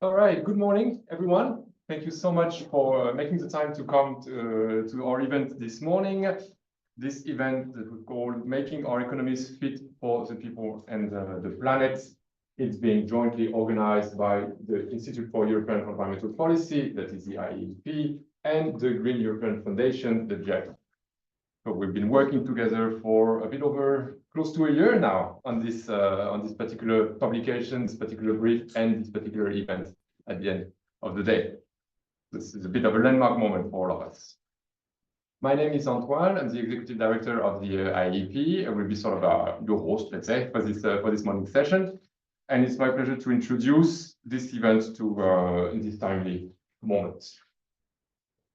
All right, good morning, everyone. Thank you so much for making the time to come to our event this morning. This event that we call Making Our Economies Fit for the People and the Planet. It's being jointly organized by the Institute for European Environmental Policy, that is the IEEP, and the Green European Foundation, the degli. So we've been working together for a bit over close to a year now on this particular publication, this particular brief, and this particular event at the end of the day. This is a bit of a landmark moment for all of us. My name is Antoine. I'm the executive director of the IEEP. I will be sort of your host, let's say, for this morning session. And it's my pleasure to introduce this event to in this timely moment.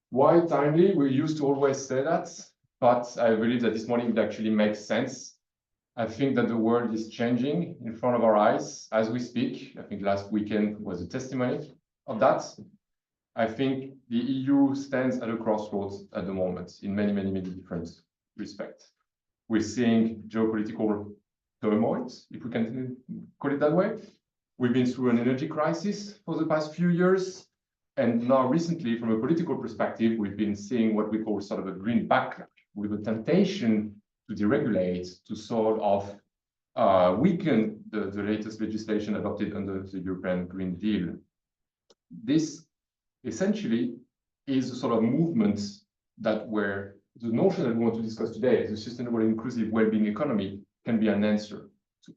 Why timely? We used to always say that, but I believe that this morning it actually makes sense. I think that the world is changing in front of our eyes as we speak. I think last weekend was a testimony of that. I think the EU stands at a crossroads at the moment in many, many, many different respects. We're seeing geopolitical turmoil, if we can call it that way. We've been through an energy crisis for the past few years. And now recently, from a political perspective, we've been seeing what we call sort of a green backlash, with a temptation to deregulate, to sort of weaken the latest legislation adopted under the European Green Deal. This essentially is a sort of movement that where the notion that we want to discuss today, the sustainable and inclusive well-being economy, can be an answer to.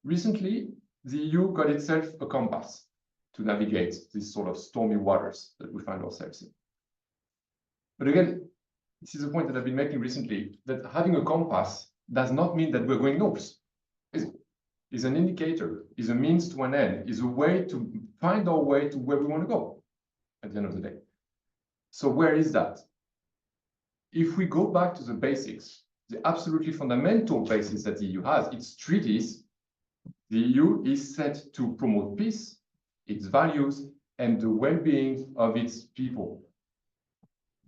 Recently, the EU got itself a compass to navigate these sort of stormy waters that we find ourselves in. But again, this is a point that I've been making recently, that having a compass does not mean that we're going north. Is an indicator, is a means to an end, is a way to find our way to where we want to go at the end of the day. So where is that? If we go back to the basics, the absolutely fundamental basis that the EU has, its treaties, the EU is set to promote peace, its values, and the well-being of its people.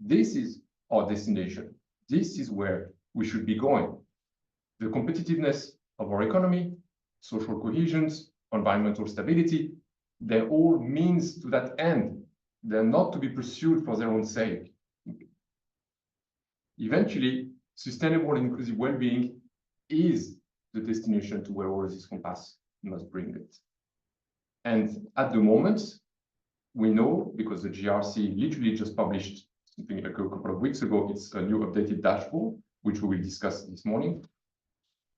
This is our destination. This is where we should be going. The competitiveness of our economy, social cohesion, environmental stability, they're all means to that end. They're not to be pursued for their own sake. Eventually, sustainable and inclusive well-being is the destination to where all this compass must bring it. And at the moment, we know, because the GRC literally just published something like a couple of weeks ago, it's a new updated dashboard, which we will discuss this morning.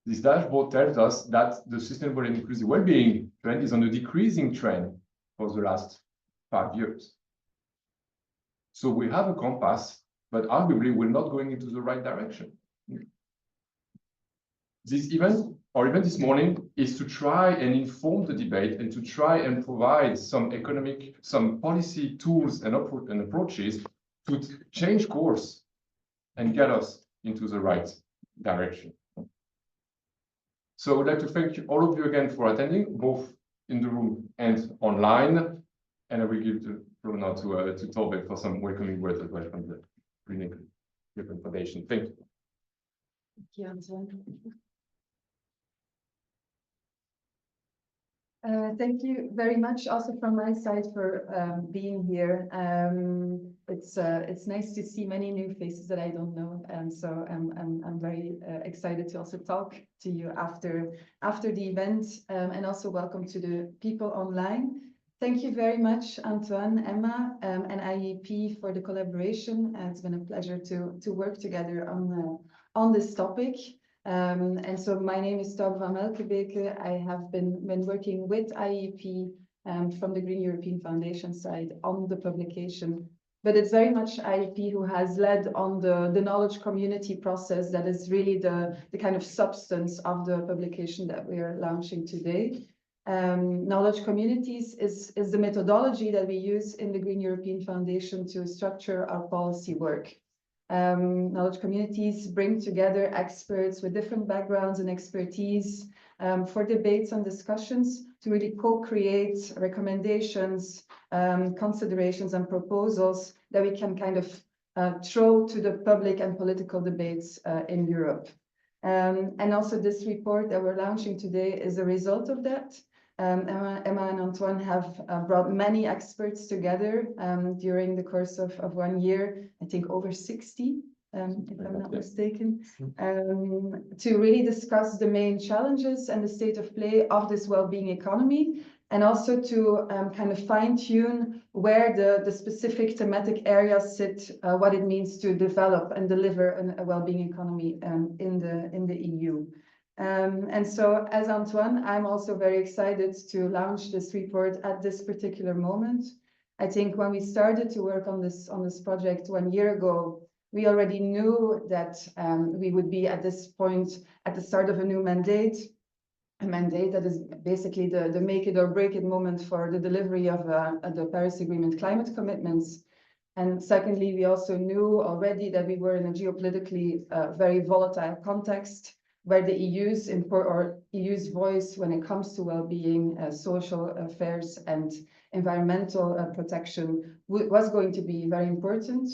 This dashboard tells us that the sustainable and inclusive well-being trend is on a decreasing trend for the last 5 years. So we have a compass, but arguably we're not going into the right direction. Our event this morning is to try and inform the debate and to try and provide some policy tools and approaches to change course and get us into the right direction. So I would like to thank all of you again for attending, both in the room and online. And I will give the floor now to Taube for some welcoming words as well from the Green European Foundation. Thank you. Thank you, Antoine. Thank you very much also from my side for being here. It's nice to see many new faces that I don't know, and so I'm very excited to also talk to you after the event, and also welcome to the people online. Thank you very much, Antoine, Emma, and IEP for the collaboration. It's been a pleasure to work together on this topic. And so my name is Taube van Melkebeke. I have been working with IEP from the Green European Foundation side on the publication, but it's very much IEP who has led on the knowledge community process that is really the kind of substance of the publication that we are launching today. Knowledge communities is the methodology that we use in the Green European Foundation to structure our policy work. Knowledge communities bring together experts with different backgrounds and expertise for debates and discussions to really co-create recommendations, considerations and proposals that we can kind of throw to the public and political debates in Europe. And also this report that we're launching today is a result of that. Emma and Antoine have brought many experts together during the course of 1 year, I think over 60, if I'm not mistaken, to really discuss the main challenges and the state of play of this well-being economy, and also to kind of fine-tune where the specific thematic areas sit, what it means to develop and deliver a well-being economy in the EU. And so, as Antoine, I'm also very excited to launch this report at this particular moment. I think when we started to work on this project 1 year ago, we already knew that we would be at this point at the start of a new mandate, a mandate that is basically the make it or break it moment for the delivery of the Paris Agreement climate commitments. And secondly, we also knew already that we were in a geopolitically very volatile context, where the EU's voice when it comes to well-being, social affairs and environmental protection was going to be very important.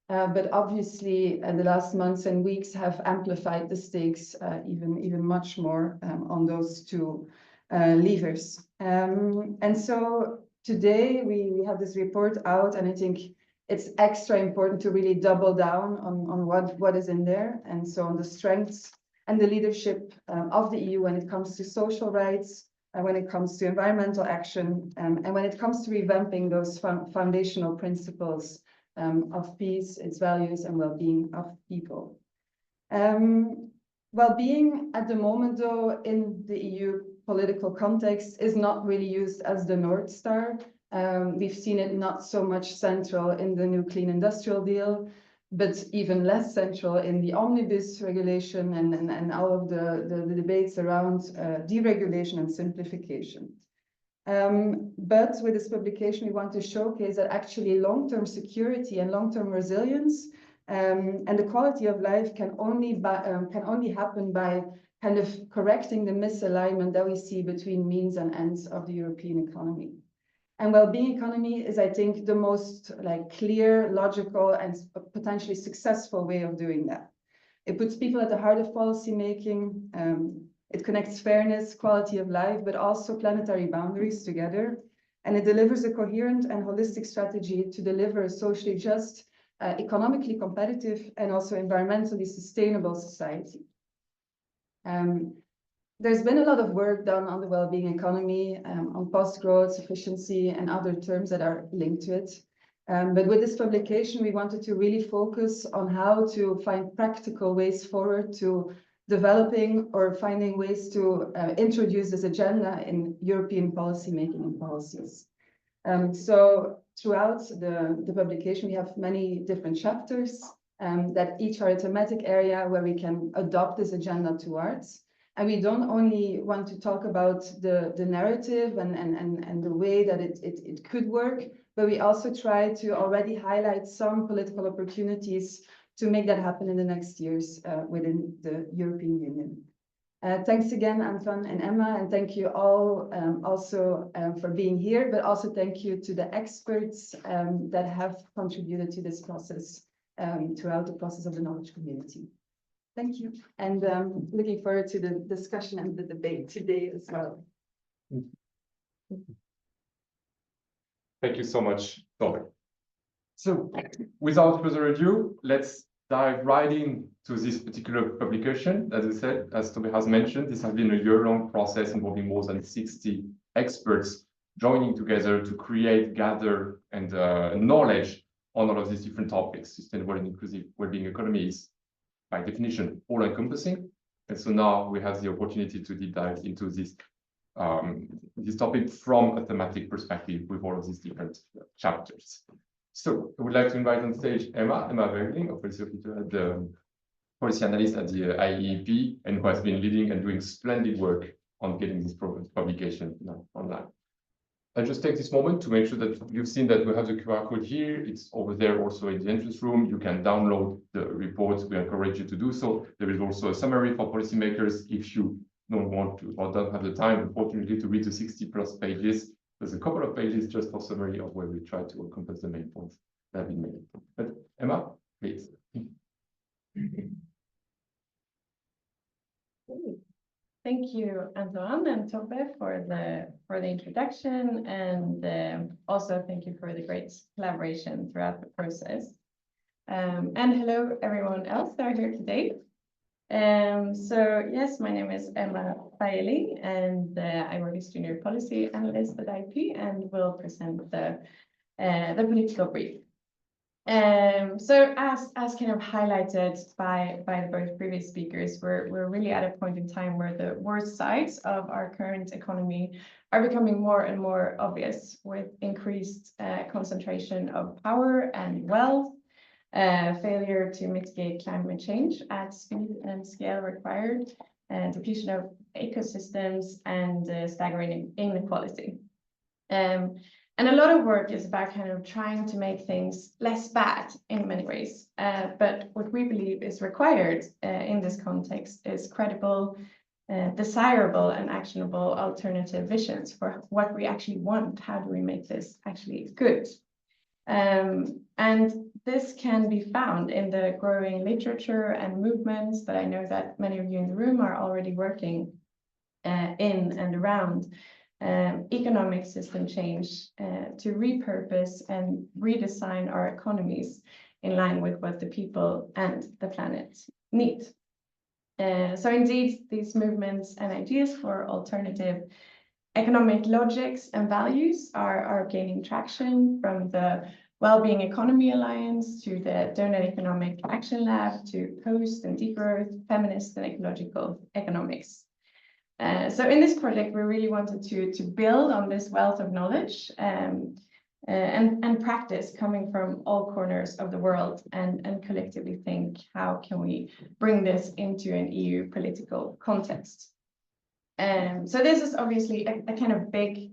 But obviously, the last months and weeks have amplified the stakes even much more on those two levers. And so today we have this report out, and I think it's extra important to really double down on what is in there, and so on the strengths and the leadership of the EU when it comes to social rights, when it comes to environmental action, and when it comes to revamping those foundational principles of peace, its values, and well-being of people. Well-being at the moment, though, in the EU political context is not really used as the North Star. We've seen it not so much central in the new Clean Industrial Deal, but even less central in the omnibus regulation and all of the debates around deregulation and simplification. But with this publication, we want to showcase that actually long-term security and long-term resilience and the quality of life can only happen by kind of correcting the misalignment that we see between means and ends of the European economy. And well-being economy is, I think, the most clear, logical, and potentially successful way of doing that. It puts people at the heart of policy making. It connects fairness, quality of life, but also planetary boundaries together. And it delivers a coherent and holistic strategy to deliver a socially just, economically competitive, and also environmentally sustainable society. There's been a lot of work done on the well-being economy, on post-growth, efficiency, and other terms that are linked to it. But with this publication, we wanted to really focus on how to find practical ways forward to developing or finding ways to introduce this agenda in European policymaking and policies. So throughout the publication, we have many different chapters that each are a thematic area where we can adopt this agenda towards. And we don't only want to talk about the narrative and the way that it could work, but we also try to already highlight some political opportunities to make that happen in the next years within the European Union. Thanks again, Antoine and Emma, and thank you all also for being here, but also thank you to the experts that have contributed to this process throughout the process of the knowledge community. Thank you, and looking forward to the discussion and the debate today as well. Thank you so much, Taube. So, without further ado, let's dive right into this particular publication. As I said, as Taube has mentioned, this has been a year-long process involving more than 60 experts joining together to create, gather, and knowledge on all of these different topics. Sustainable and inclusive well-being economy is, by definition, all-encompassing. And so now we have the opportunity to deep dive into this topic from a thematic perspective with all of these different chapters. So I would like to invite on stage Emma Bergeling, a policy officer at the policy analyst at the IEEP, and who has been leading and doing splendid work on getting this publication online. I'll just take this moment to make sure that you've seen that we have the QR code here. It's over there also in the entrance room. You can download the reports. We encourage you to do so. There is also a summary for policymakers if you don't want to or don't have the time, unfortunately, to read the 60+ pages. There's a couple of pages just for summary of where we try to encompass the main points that have been made. But Emma, please. Thank you, Antoine and Taube, for the introduction, and also thank you for the great collaboration throughout the process. And hello, everyone else that are here today. So yes, my name is Emma Bergeling, and I work as Junior Policy Analyst at IEEP, and will present the political brief. So as kind of highlighted by both previous speakers, we're really at a point in time where the worst sides of our current economy are becoming more and more obvious, with increased concentration of power and wealth, failure to mitigate climate change at speed and scale required, depletion of ecosystems, and staggering inequality. And a lot of work is about kind of trying to make things less bad in many ways. But what we believe is required in this context is credible, desirable, and actionable alternative visions for what we actually want. How do we make this actually good? And this can be found in the growing literature and movements that I know that many of you in the room are already working in and around. Economic system change to repurpose and redesign our economies in line with what the people and the planet need. So indeed, these movements and ideas for alternative economic logics and values are gaining traction, from the Wellbeing Economy Alliance to the Donut Economic Action Lab to post and degrowth, feminist and ecological economics. So in this project, we really wanted to build on this wealth of knowledge and practice coming from all corners of the world, and collectively think, how can we bring this into an EU political context? So this is obviously a kind of big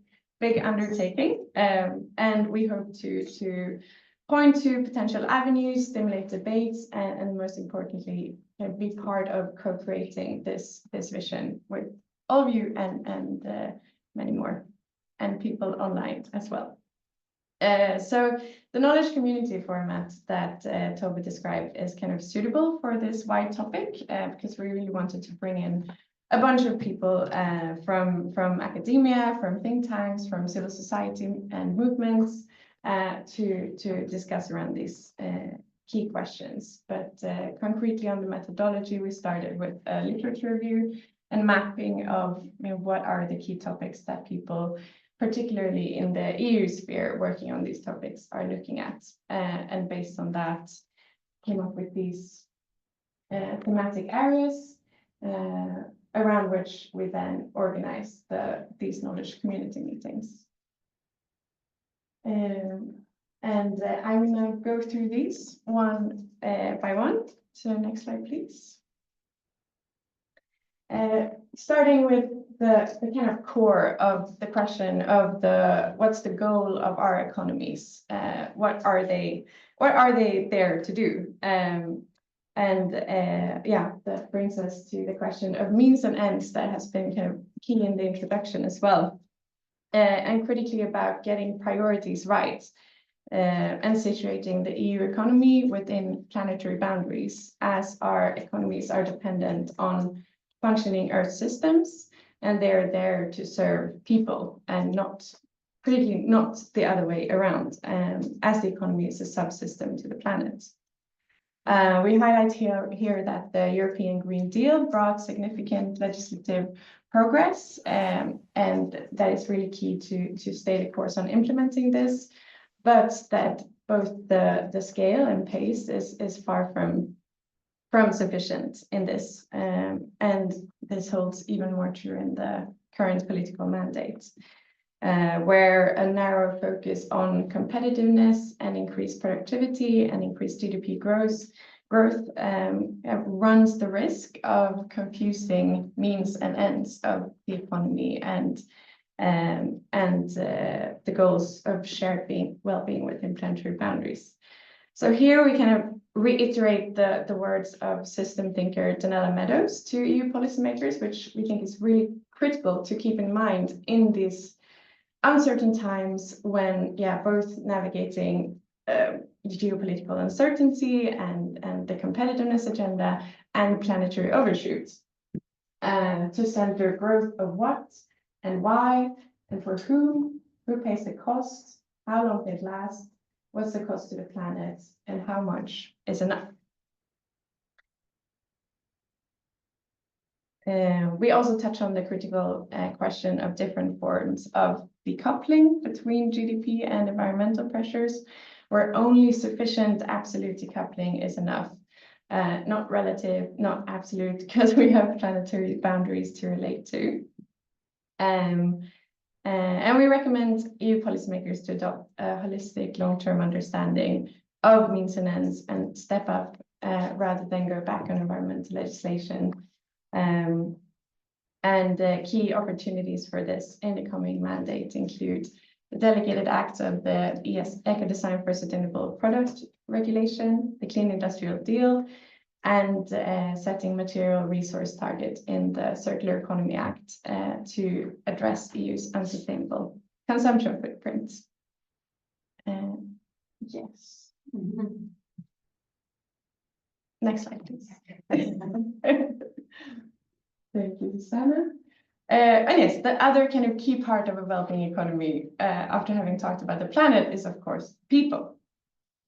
undertaking, and we hope to point to potential avenues, stimulate debates, and most importantly, be part of co-creating this vision with all of you and many more, and people online as well. So the knowledge community format that Taube described is kind of suitable for this wide topic, because we really wanted to bring in a bunch of people from academia, from think tanks, from civil society and movements to discuss around these key questions. But concretely on the methodology, we started with a literature review and mapping of, what are the key topics that people, particularly in the EU sphere working on these topics, are looking at. And based on that, came up with these thematic areas around which we then organize these knowledge community meetings. And I'm going to go through these one by one. So next slide, please. Starting with the kind of core of the question of what's the goal of our economies? What are they there to do? Yeah, that brings us to the question of means and ends that has been kind of key in the introduction as well, and critically about getting priorities right, and situating the EU economy within planetary boundaries, as our economies are dependent on functioning Earth systems, and they're there to serve people, and critically not the other way around, as the economy is a subsystem to the planet. We highlight here that the European Green Deal brought significant legislative progress, and that is really key to stay the course on implementing this, but that both the scale and pace is far from sufficient in this, and this holds even more true in the current political mandate, where a narrow focus on competitiveness and increased productivity and increased GDP growth runs the risk of confusing means and ends of the economy and the goals of shared well-being within planetary boundaries. So here we kind of reiterate the words of system thinker Donella Meadows to EU policymakers, which we think is really critical to keep in mind in these uncertain times when, both navigating geopolitical uncertainty and the competitiveness agenda and planetary overshoots. to center growth of what and why and for who pays the cost, how long it lasts, what's the cost to the planet, and how much is enough. We also touch on the critical question of different forms of decoupling between GDP and environmental pressures, where only sufficient absolute decoupling is enough, not relative, not absolute, because we have planetary boundaries to relate to. And we recommend EU policymakers to adopt a holistic long-term understanding of means and ends and step up rather than go back on environmental legislation. Key opportunities for this in the coming mandate include the delegated acts of the Eco Design for Sustainable Product Regulation, the Clean Industrial Deal, and setting material resource targets in the Circular Economy Act to address EU's unsustainable consumption footprint. Yes. Mm-hmm. Next slide, please. Thank you, Susanna. And yes, the other kind of key part of a well-being economy, after having talked about the planet, is of course people.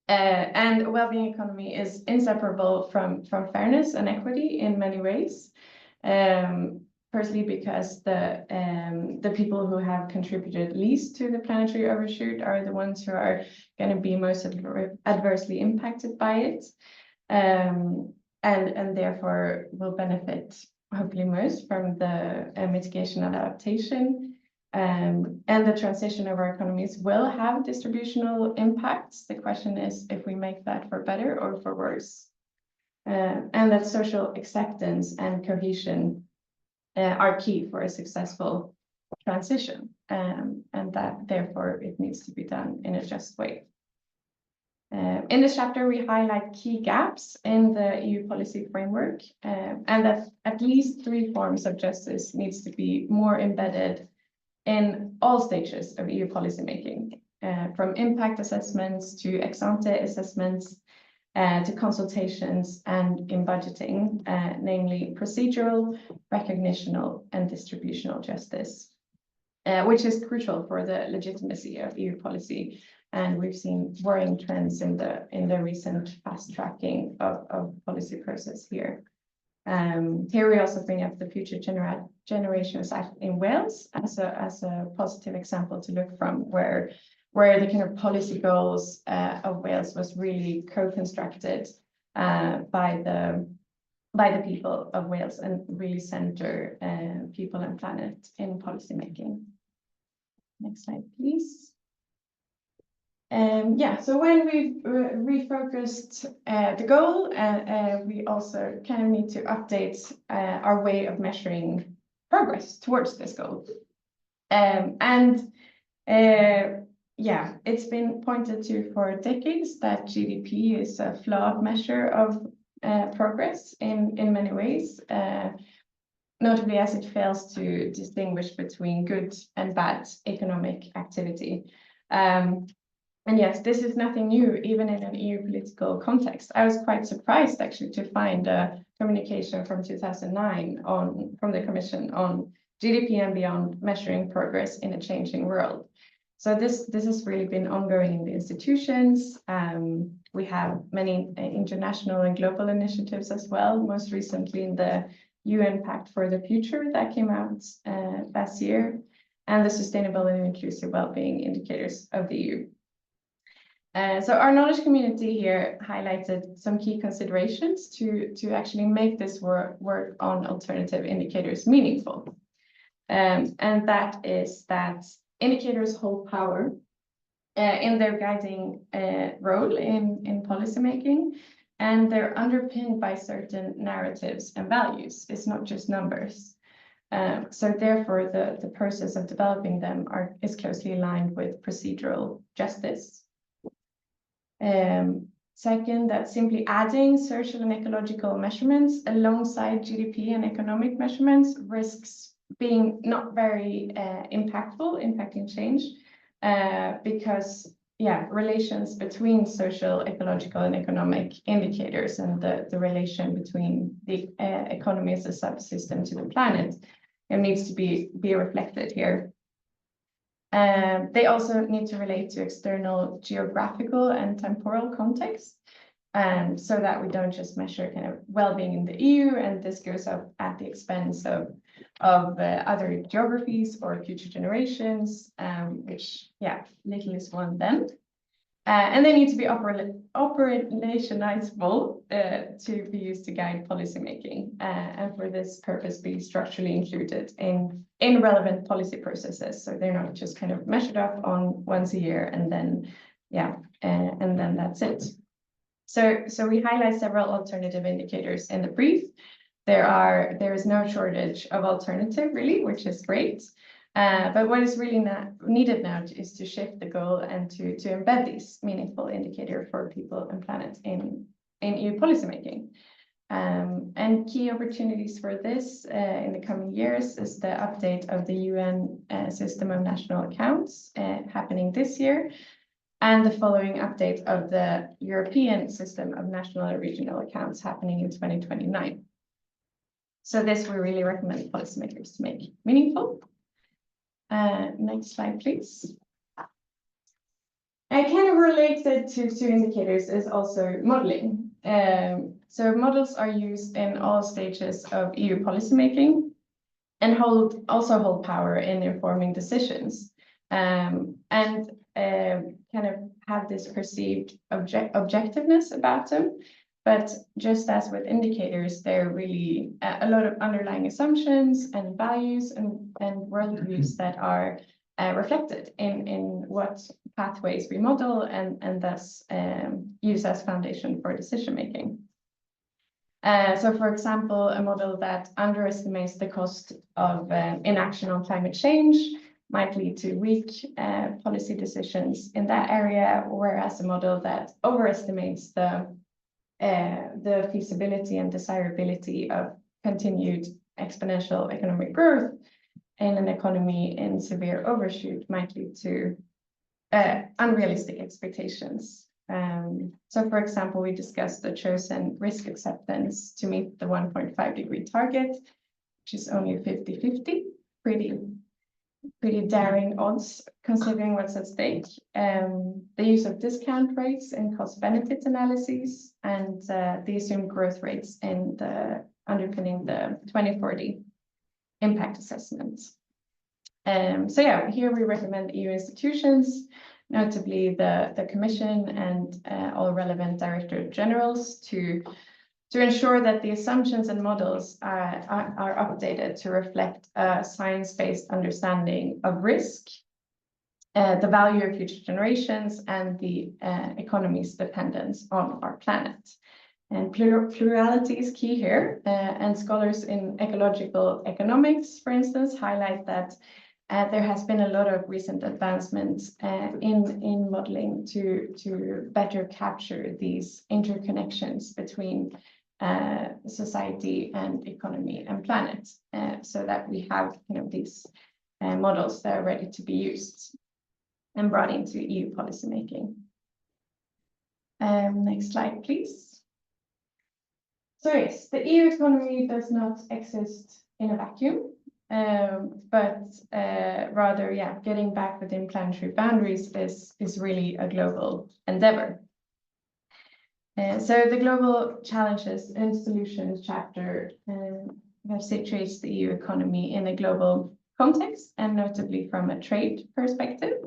And a well-being economy is inseparable from fairness and equity in many ways. Firstly, because the people who have contributed least to the planetary overshoot are the ones who are going to be most adversely impacted by it, and therefore will benefit hopefully most from the mitigation and adaptation. And the transition of our economies will have distributional impacts. The question is if we make that for better or for worse. And that social acceptance and cohesion are key for a successful transition. And that therefore it needs to be done in a just way. In this chapter, we highlight key gaps in the EU policy framework, and that at least 3 forms of justice needs to be more embedded in all stages of EU policymaking, from impact assessments to ex-ante assessments, to consultations and in budgeting, namely procedural, recognitional, and distributional justice, which is crucial for the legitimacy of EU policy. And we've seen worrying trends in the recent fast tracking of policy process here. Here we also bring up the Future Generations Act in Wales as a positive example to look from, where the kind of policy goals of Wales was really co-constructed by the people of Wales and really center people and planet in policy making. Next slide, please. So when we've refocused the goal, we also kind of need to update our way of measuring progress towards this goal. It's been pointed to for decades that GDP is a flawed measure of progress in many ways, notably as it fails to distinguish between good and bad economic activity. And yes, this is nothing new, even in an EU political context. I was quite surprised actually to find a communication from 2009 from the Commission on GDP and beyond, measuring progress in a changing world. So this has really been ongoing in the institutions. We have many international and global initiatives as well, most recently in the UN Pact for the Future that came out last year, and the Sustainable and Inclusive Wellbeing Indicators of the EU. So our knowledge community here highlighted some key considerations to actually make this work on alternative indicators meaningful. And that is that indicators hold power in their guiding role in policymaking, and they're underpinned by certain narratives and values. It's not just numbers. So therefore, the process of developing them is closely aligned with procedural justice. Second, that simply adding social and ecological measurements alongside GDP and economic measurements risks being not very impactful, impacting change, because relations between social, ecological, and economic indicators, and the relation between the economy as a subsystem to the planet. It needs to be reflected here. They also need to relate to external geographical and temporal context, so that we don't just measure kind of well-being in the EU, and this goes up at the expense of other geographies or future generations, which, little is won then. And they need to be operationalizable to be used to guide policymaking, and for this purpose be structurally included in relevant policy processes. So they're not just kind of measured up on once a year and then, and then that's it. So we highlight several alternative indicators in the brief. There is no shortage of alternative, really, which is great. But what is really needed now is to shift the goal and to embed these meaningful indicators for people and planet in EU policymaking. And key opportunities for this in the coming years is the update of the UN system of national accounts happening this year, and the following update of the European system of national and regional accounts happening in 2029. So this we really recommend policymakers to make meaningful. Next slide, please. Kind of related to indicators is also modeling. So models are used in all stages of EU policymaking and also hold power in informing decisions, and kind of have this perceived objectiveness about them. But just as with indicators, there are really a lot of underlying assumptions and values and worldviews that are reflected in what pathways we model and thus use as foundation for decision making. So, for example, a model that underestimates the cost of inaction on climate change might lead to weak policy decisions in that area, whereas a model that overestimates the feasibility and desirability of continued exponential economic growth in an economy in severe overshoot might lead to unrealistic expectations. So, for example, we discussed the chosen risk acceptance to meet the 1.5 degree target, which is only 50-50, pretty daring odds considering what's at stake. The use of discount rates in cost-benefit analyses and the assumed growth rates in the underpinning the 2040 impact assessments. So yeah, here we recommend EU institutions, notably the Commission and all relevant Director Generals, to ensure that the assumptions and models are updated to reflect a science-based understanding of risk, the value of future generations, and the economy's dependence on our planet. And plurality is key here, and scholars in ecological economics, for instance, highlight that there has been a lot of recent advancements in modeling to better capture these interconnections between society and economy and planet, so that we have these models that are ready to be used and brought into EU policymaking. Next slide, please. So yes, the EU economy does not exist in a vacuum, but rather, getting back within planetary boundaries is really a global endeavor. So the global challenges and solutions chapter situates the EU economy in a global context, and notably from a trade perspective.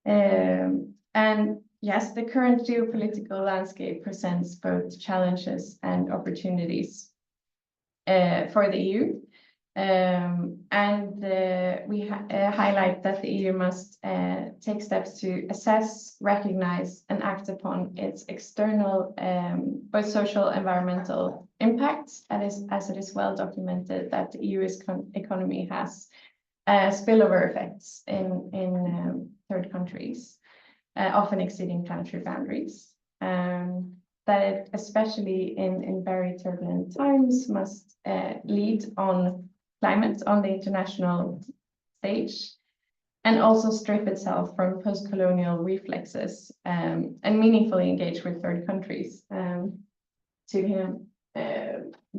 And yes, the current geopolitical landscape presents both challenges and opportunities for the EU. We highlight that the EU must take steps to assess, recognize, and act upon its external, both social and environmental impacts, as it is well documented that the EU economy has spillover effects in third countries, often exceeding planetary boundaries. That it, especially in very turbulent times, must lead on climate on the international stage, and also strip itself from post-colonial reflexes and meaningfully engage with third countries to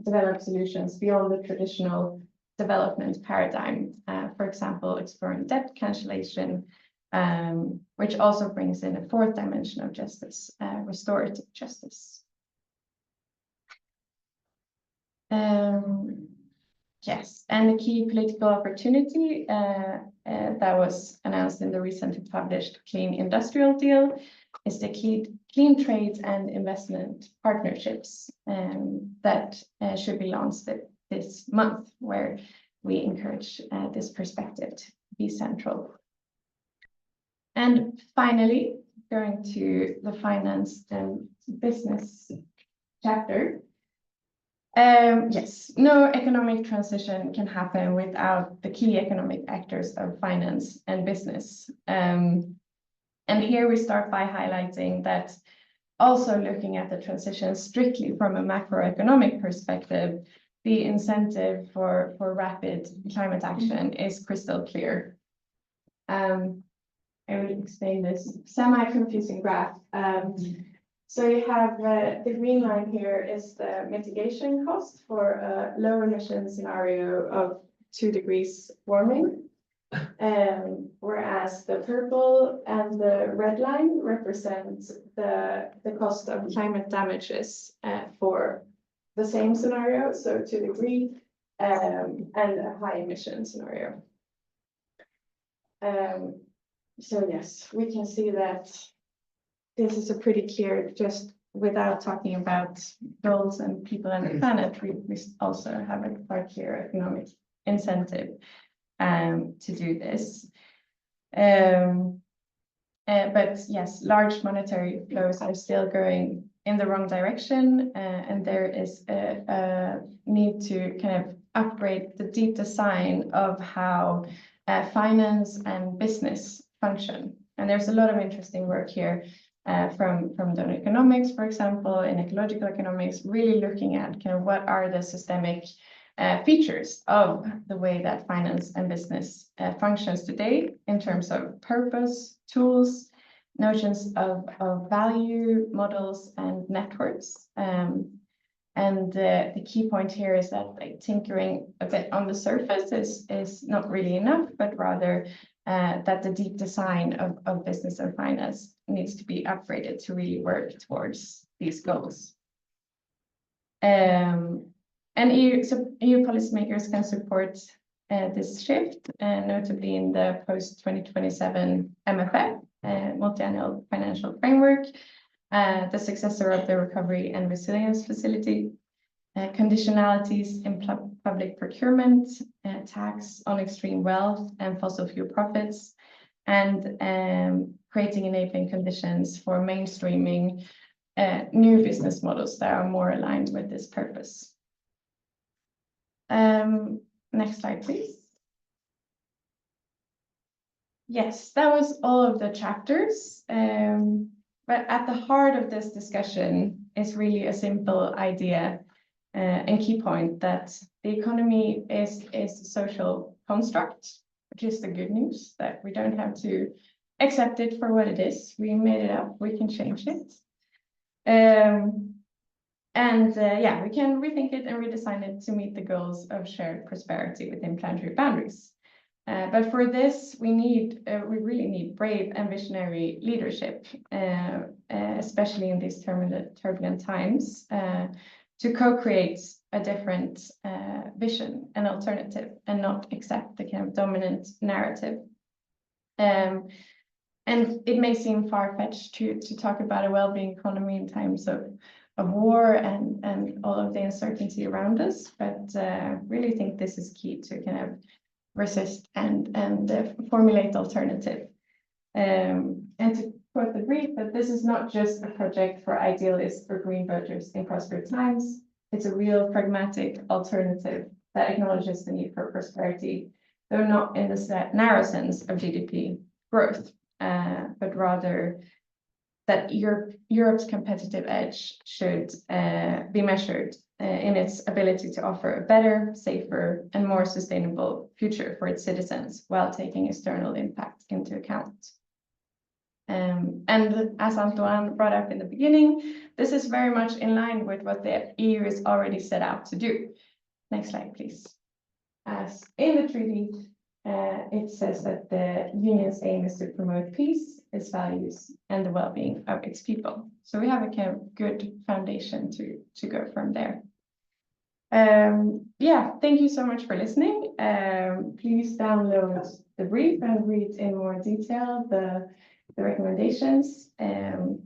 develop solutions beyond the traditional development paradigm. For example, exploring debt cancellation, which also brings in a fourth dimension of justice, restorative justice. Yes, and the key political opportunity that was announced in the recently published Clean Industrial Deal is the clean trade and investment partnerships that should be launched this month, where we encourage this perspective to be central. And finally, going to the finance and business chapter. Yes, no economic transition can happen without the key economic actors of finance and business. And here we start by highlighting that also looking at the transition strictly from a macroeconomic perspective, the incentive for rapid climate action is crystal clear. I will explain this semi-confusing graph. So you have the green line here is the mitigation cost for a low emission scenario of 2 degrees warming. Whereas the purple and the red line represent the cost of climate damages for the same scenario, so 2 degree and a high emission scenario. So yes, we can see that this is a pretty clear, just without talking about goals and people and the planet, we also have a quite clear economic incentive to do this. But yes, large monetary flows are still going in the wrong direction, and there is a need to kind of upgrade the deep design of how finance and business function. And there's a lot of interesting work here from the economics, for example, in ecological economics, really looking at kind of what are the systemic features of the way that finance and business functions today in terms of purpose, tools, notions of value, models, and networks. And the key point here is that like tinkering a bit on the surface is not really enough, but rather that the deep design of business and finance needs to be upgraded to really work towards these goals. And EU policymakers can support this shift, notably in the post-2027 MFF, multi-annual financial framework, the successor of the Recovery and Resilience Facility, conditionalities in public procurement, tax on extreme wealth and fossil fuel profits, and creating enabling conditions for mainstreaming new business models that are more aligned with this purpose. Next slide, please. Yes, that was all of the chapters. But at the heart of this discussion is really a simple idea and key point that the economy is a social construct, which is the good news, that we don't have to accept it for what it is. We made it up, we can change it. Yeah, we can rethink it and redesign it to meet the goals of shared prosperity within planetary boundaries. But for this, we really need brave and visionary leadership, especially in these turbulent times, to co-create a different vision and alternative, and not accept the kind of dominant narrative. And it may seem far-fetched to talk about a well-being economy in times of war and all of the uncertainty around us, but really think this is key to kind of resist and formulate alternative. And to quote the brief, that this is not just a project for idealists or green voters in prosperous times. It's a real pragmatic alternative that acknowledges the need for prosperity, though not in the narrow sense of GDP growth, but rather that Europe's competitive edge should be measured in its ability to offer a better, safer, and more sustainable future for its citizens while taking external impact into account. And as Antoine brought up in the beginning, this is very much in line with what the EU is already set out to do. Next slide, please. As in the treaty, it says that the union's aim is to promote peace, its values, and the well-being of its people. So we have a kind of good foundation to go from there. Yeah, thank you so much for listening. Please download the brief and read in more detail the recommendations. And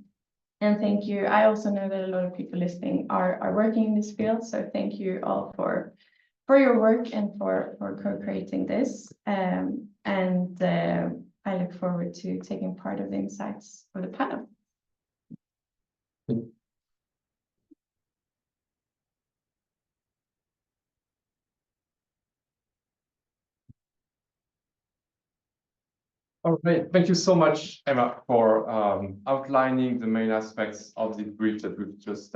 thank you. I also know that a lot of people listening are working in this field, so thank you all for your work and for co-creating this. I look forward to taking part of the insights for the panel. All right, thank you so much, Emma, for outlining the main aspects of the brief that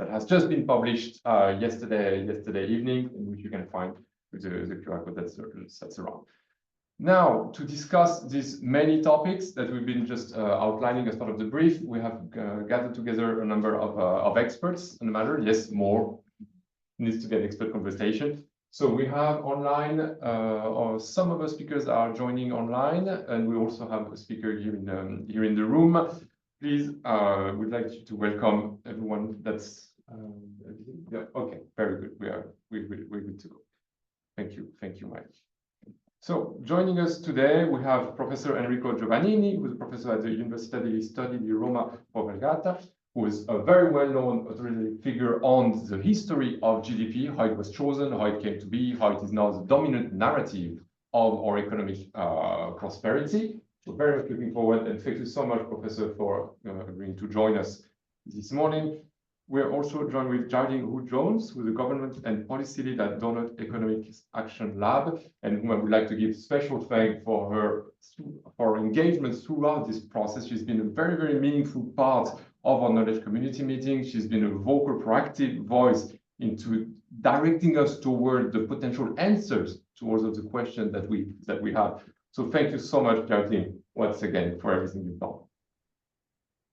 has just been published yesterday evening, in which you can find the QR code that's around. Now, to discuss these many topics that we've been just outlining as part of the brief, we have gathered together a number of experts on the matter. Yes, more needs to be an expert conversation. So we have online, or some of the speakers are joining online, and we also have a speaker here in the room. Please, we'd like you to welcome everyone. That's yeah, okay, very good. We're good to go. Thank you, Mike. So joining us today, we have Professor Enrico Giovannini, who is a professor at the Università degli Studi di Roma for Vergata, who is a very well-known authoritative figure on the history of GDP, how it was chosen, how it came to be, how it is now the dominant narrative of our economic prosperity. So very much looking forward, and thank you so much, Professor, for agreeing to join us this morning. We are also joined with Giovannini Jones, who is the Government and Policy Lead at Donut Economic Action Lab, and whom I would like to give special thanks for her engagement throughout this process. She's been a very, very meaningful part of our knowledge community meeting. She's been a vocal, proactive voice into directing us toward the potential answers to all of the questions that we have. So thank you so much, Giovannini, once again, for everything you've done.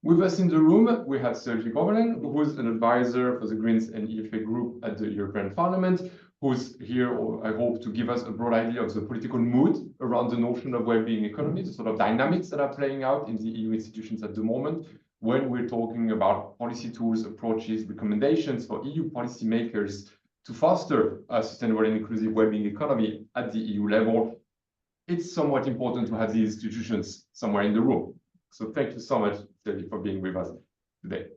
With us in the room, we have Bergeling, who is an advisor for the Greens and EFA group at the European Parliament, who's here, I hope, to give us a broad idea of the political mood around the notion of well-being economy, the sort of dynamics that are playing out in the EU institutions at the moment, when we're talking about policy tools, approaches, recommendations for EU policymakers to foster a sustainable and inclusive well-being economy at the EU level. It's somewhat important to have these institutions somewhere in the room. So thank you so much, Studi, for being with us today.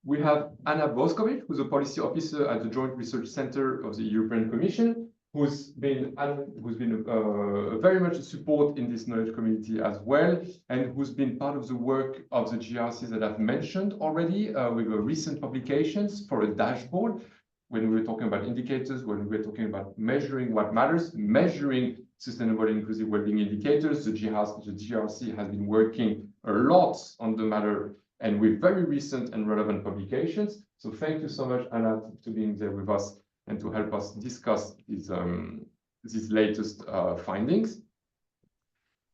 We have Anna Boskovic, who's a policy officer at the Joint Research Center of the European Commission, who's been very much a support in this knowledge community as well, and who's been part of the work of the GRCs that I've mentioned already, with recent publications for a dashboard, when we were talking about indicators, when we were talking about measuring what matters, measuring sustainable and inclusive well-being indicators. The GRC has been working a lot on the matter, and with very recent and relevant publications. So thank you so much, Anna, to being there with us and to help us discuss these latest findings.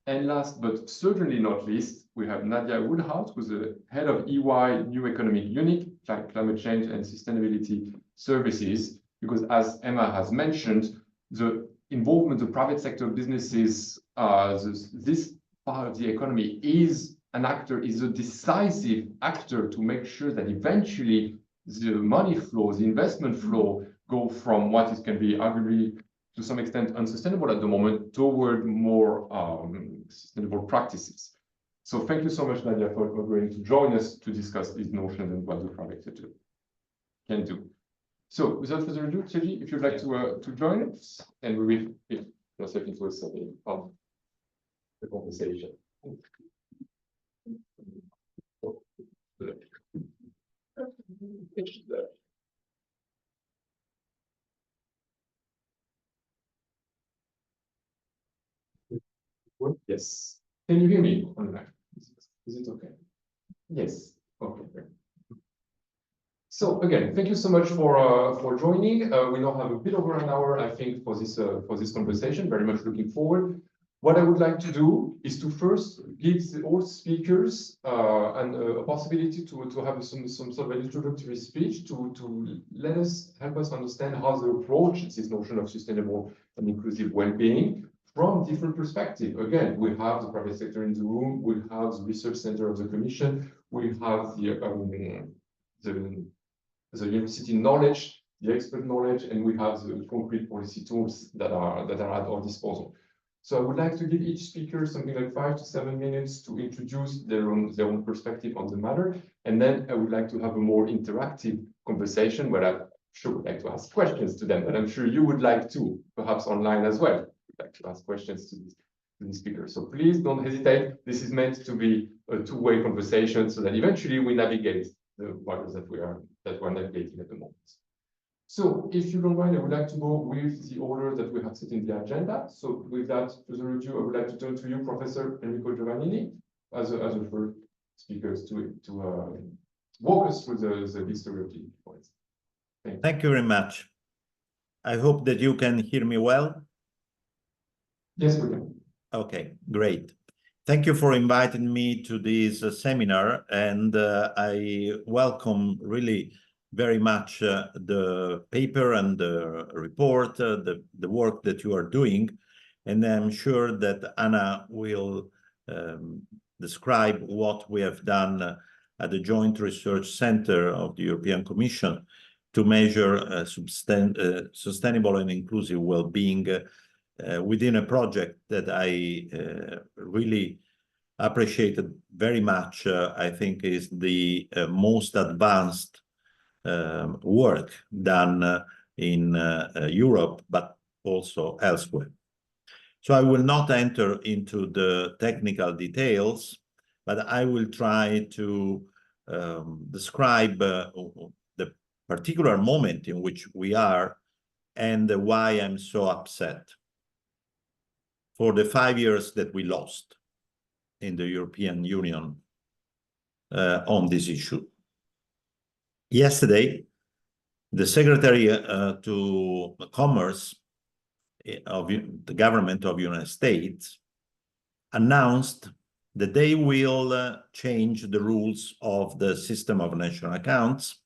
And last but certainly not least, we have Nadia Woodhouse, who's the head of EY New Economic Unit, Climate Change and Sustainability Services, because as Emma has mentioned, the involvement of private sector businesses, this part of the economy is a decisive actor to make sure that eventually the money flow, the investment flow, go from what it can be arguably to some extent unsustainable at the moment toward more sustainable practices. So thank you so much, Nadia, for agreeing to join us to discuss these notions and what the private sector can do. So without further ado, Studi, if you'd like to join us, and we will get yourself into a setting of the conversation. Yes. Can you hear me online? Is it okay? Yes. Okay. So again, thank you so much for joining. We now have a bit over an hour, I think, for this conversation. Very much looking forward. What I would like to do is to first give all speakers a possibility to have some sort of an introductory speech to help us understand how they approach this notion of sustainable and inclusive well-being from different perspectives. Again, we have the private sector in the room, we have the research center of the Commission, we have the university knowledge, the expert knowledge, and we have the concrete policy tools that are at our disposal. So I would like to give each speaker something like 5 to 7 minutes to introduce their own perspective on the matter. And then I would like to have a more interactive conversation where I sure would like to ask questions to them, but I'm sure you would like to, perhaps online as well, would like to ask questions to the speaker. So please don't hesitate. This is meant to be a two-way conversation so that eventually we navigate the waters that we're navigating at the moment. So if you don't mind, I would like to go with the order that we have set in the agenda. So with that, further ado, I would like to turn to you, Professor Enrico Giovannini, as a first speaker to walk us through the history of the points. Thank you very much. I hope that you can hear me well. Yes, we can. Okay, great. Thank you for inviting me to this seminar, and I welcome really very much the paper and the report, the work that you are doing, and I'm sure that Anna will describe what we have done at the Joint Research Center of the European Commission to measure sustainable and inclusive well-being within a project that I really appreciated very much. I think is the most advanced work done in Europe, but also elsewhere. So I will not enter into the technical details, but I will try to describe the particular moment in which we are and why I'm so upset for the 5 years that we lost in the European Union on this issue. Yesterday, the Secretary to Commerce of the government of the United States announced that they will change the rules of the system of national accounts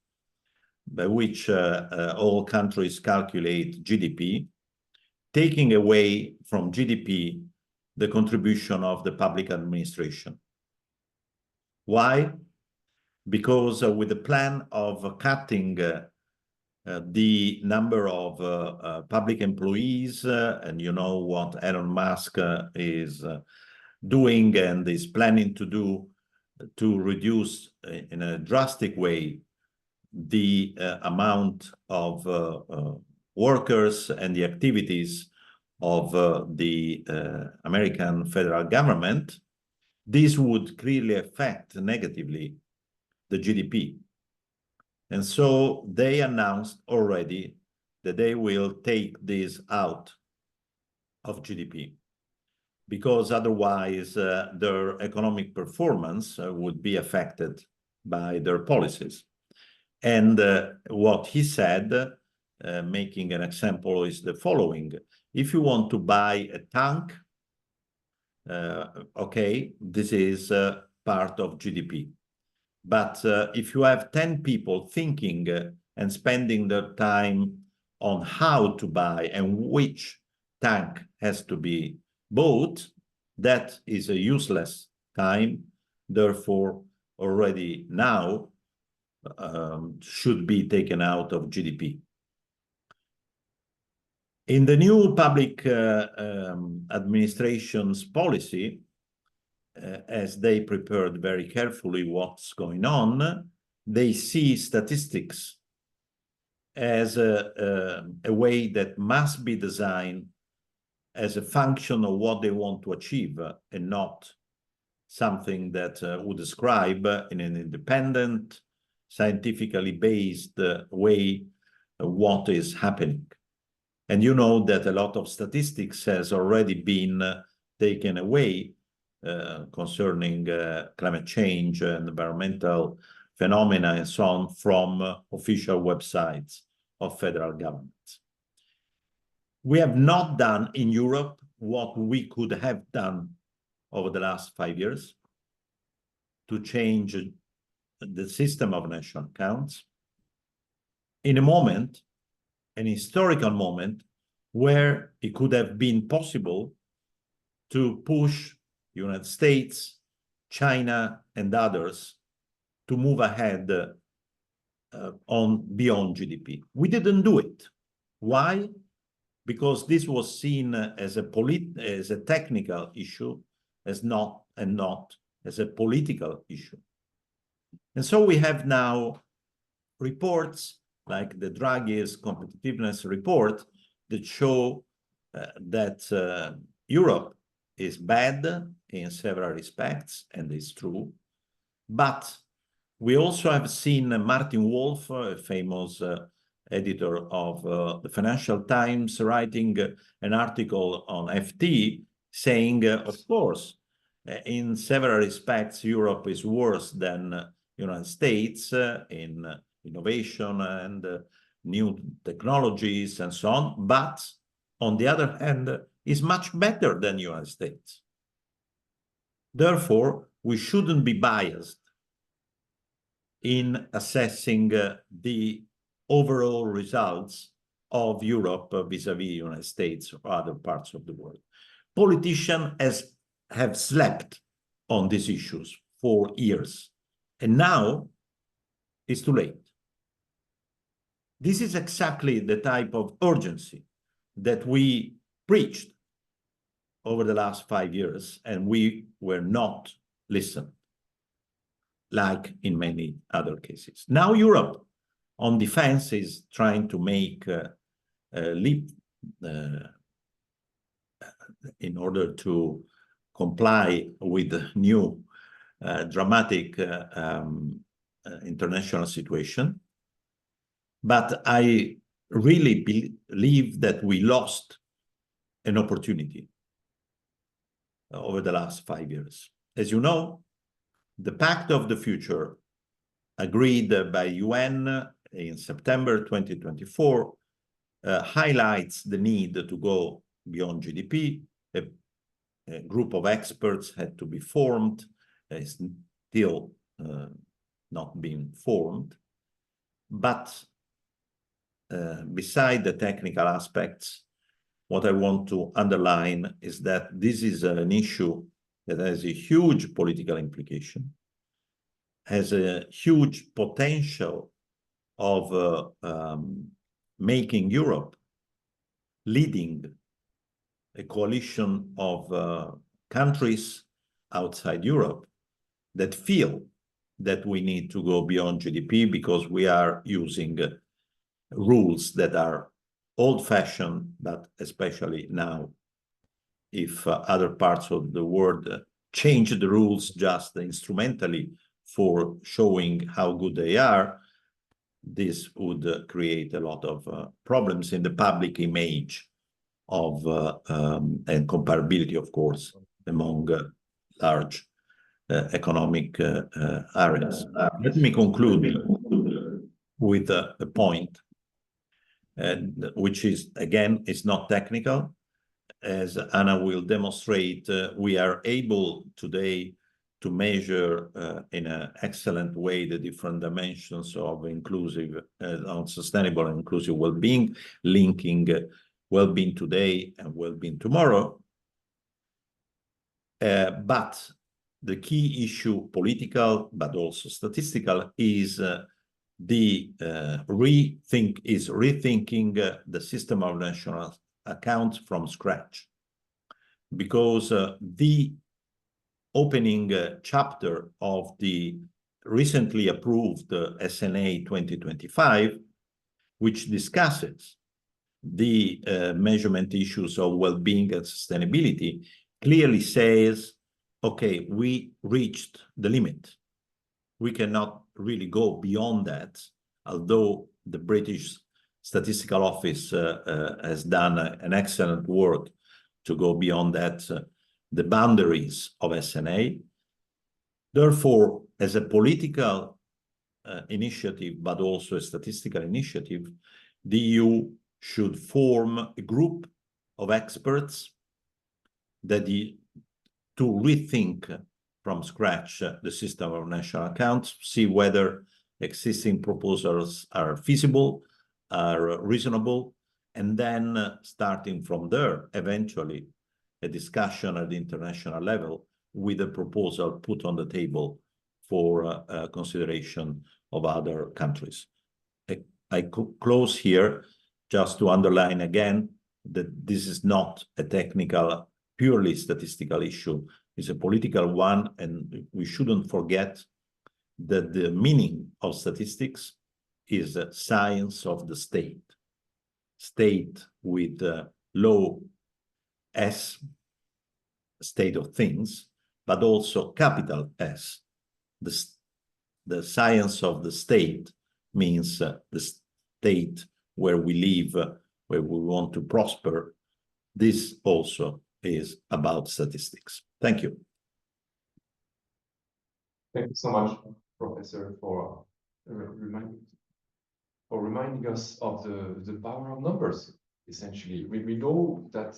by which all countries calculate GDP, taking away from GDP the contribution of the public administration. Why? Because with the plan of cutting the number of public employees, and you know what Elon Musk is doing and is planning to do to reduce in a drastic way the amount of workers and the activities of the American federal government, this would clearly affect negatively the GDP. And so they announced already that they will take this out of GDP, because otherwise their economic performance would be affected by their policies. And what he said, making an example, is the following. If you want to buy a tank, okay, this is part of GDP. But if you have 10 people thinking and spending their time on how to buy and which tank has to be bought, that is a useless time. Therefore, already now should be taken out of GDP. In the new public administration's policy, as they prepared very carefully what's going on, they see statistics as a way that must be designed as a function of what they want to achieve, and not something that would describe in an independent, scientifically based way what is happening. And you know that a lot of statistics has already been taken away concerning climate change and environmental phenomena and so on from official websites of federal governments. We have not done in Europe what we could have done over the last 5 years to change the system of national accounts in a moment, an historical moment, where it could have been possible to push the United States, China, and others to move ahead on beyond GDP. We didn't do it. Why? Because this was seen as a technical issue, as not as a political issue. And so we have now reports like the Draghi's competitiveness report that show that Europe is bad in several respects, and it's true. But we also have seen Martin Wolf, a famous editor of the Financial Times, writing an article on FT saying, of course, in several respects, Europe is worse than the United States in innovation and new technologies and so on, but on the other hand, is much better than the United States. Therefore, we shouldn't be biased in assessing the overall results of Europe vis-à-vis the United States or other parts of the world. Politicians have slept on these issues for years, and now it's too late. This is exactly the type of urgency that we preached over the last 5 years, and we were not listened, like in many other cases. Now Europe on defense is trying to make a leap in order to comply with the new dramatic international situation. But I really believe that we lost an opportunity over the last 5 years. As you know, the Pact of the Future, agreed by UN in September 2024, highlights the need to go beyond GDP. A group of experts had to be formed, is still not being formed. But beside the technical aspects, what I want to underline is that this is an issue that has a huge political implication, has a huge potential of making Europe leading a coalition of countries outside Europe that feel that we need to go beyond GDP because we are using rules that are old-fashioned, but especially now, if other parts of the world change the rules just instrumentally for showing how good they are, this would create a lot of problems in the public image of and comparability, of course, among large economic areas. Let me conclude with a point, which is, again, is not technical. As Anna will demonstrate, we are able today to measure in an excellent way the different dimensions of inclusive, sustainable and inclusive well-being, linking well-being today and well-being tomorrow. But the key issue, political but also statistical, is rethinking the system of national accounts from scratch, because the opening chapter of the recently approved SNA 2025, which discusses the measurement issues of well-being and sustainability, clearly says, okay, we reached the limit. We cannot really go beyond that, although the British Statistical Office has done an excellent work to go beyond that, the boundaries of SNA. Therefore, as a political initiative, but also a statistical initiative, the EU should form a group of experts that to rethink from scratch the system of national accounts, see whether existing proposals are feasible, are reasonable, and then starting from there, eventually a discussion at the international level with a proposal put on the table for consideration of other countries. I close here just to underline again that this is not a technical, purely statistical issue. It's a political one, and we shouldn't forget that the meaning of statistics is a science of the state. State with low S, state of things, but also capital S. The science of the state means the state where we live, where we want to prosper. This also is about statistics. Thank you. Thank you so much, Professor, for reminding us of the power of numbers. Essentially, we know that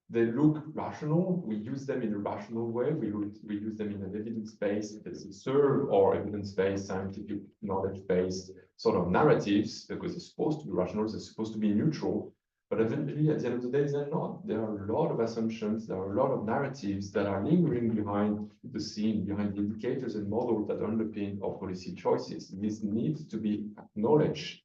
they look rational. We use them in a rational way. We use them in an evidence-based, serve or evidence-based, scientific knowledge-based sort of narratives, because they're supposed to be rational, they're supposed to be neutral. But eventually, at the end of the day, they're not. There are a lot of assumptions, there are a lot of narratives that are lingering behind the scene, behind the indicators and models that underpin our policy choices. This needs to be acknowledged.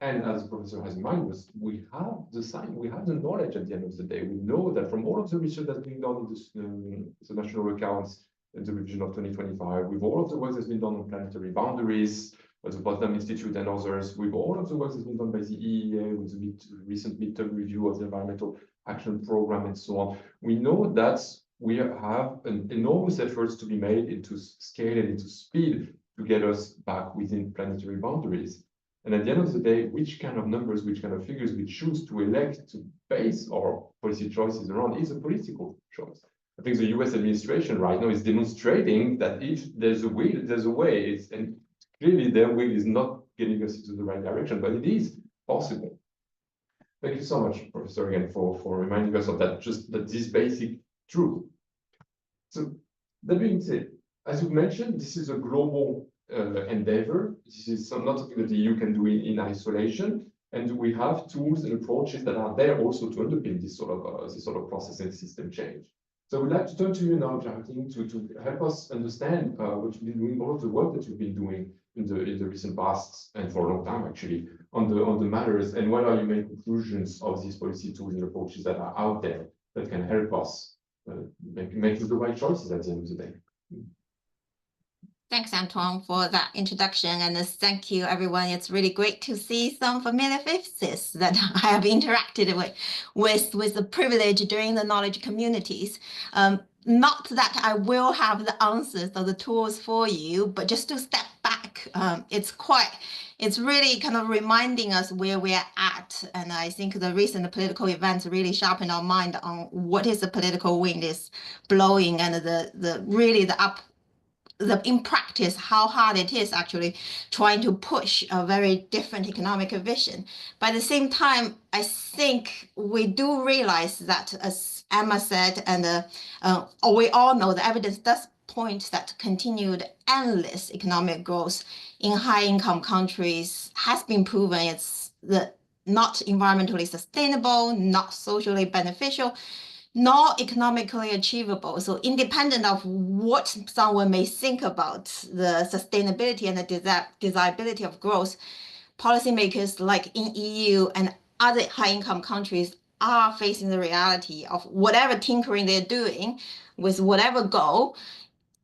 And as the professor has reminded us, we have the science, we have the knowledge at the end of the day. We know that from all of the research that's been done in the national accounts, in the revision of 2025, with all of the work that's been done on planetary boundaries, with the Potsdam Institute and others, with all of the work that's been done by the EEA, with the recent midterm review of the Environmental Action Program and so on, we know that we have an enormous efforts to be made into scale and into speed to get us back within planetary boundaries. And at the end of the day, which kind of numbers, which kind of figures we choose to elect to base our policy choices around is a political choice. I think the US administration right now is demonstrating that if there's a will, there's a way. And clearly their will is not getting us into the right direction, but it is possible. Thank you so much, Professor, again, for reminding us of that, this basic truth. So that being said, as you mentioned, this is a global endeavor. This is not something that the EU can do in isolation, and we have tools and approaches that are there also to underpin this sort of process and system change. So I would like to turn to you now, Giovannini, to help us understand what you've been doing, all of the work that you've been doing in the recent past and for a long time actually on the matters, and what are your main conclusions of these policy tools and approaches that are out there that can help us make the right choices at the end of the day. Thanks, Antoine, for that introduction, and thank you, everyone. It's really great to see some familiar faces that I have interacted with the privilege during the knowledge communities. Not that I will have the answers or the tools for you, but just to step back, it's really kind of reminding us where we're at. And I think the recent political events really sharpen our mind on what is the political wind is blowing, and in practice, how hard it is actually trying to push a very different economic vision. But at the same time, I think we do realize that, as Emma said, and we all know, the evidence does point that continued endless economic growth in high-income countries has been proven it's not environmentally sustainable, not socially beneficial, not economically achievable. So independent of what someone may think about the sustainability and the desirability of growth, policymakers like in EU and other high-income countries are facing the reality of whatever tinkering they're doing with whatever goal,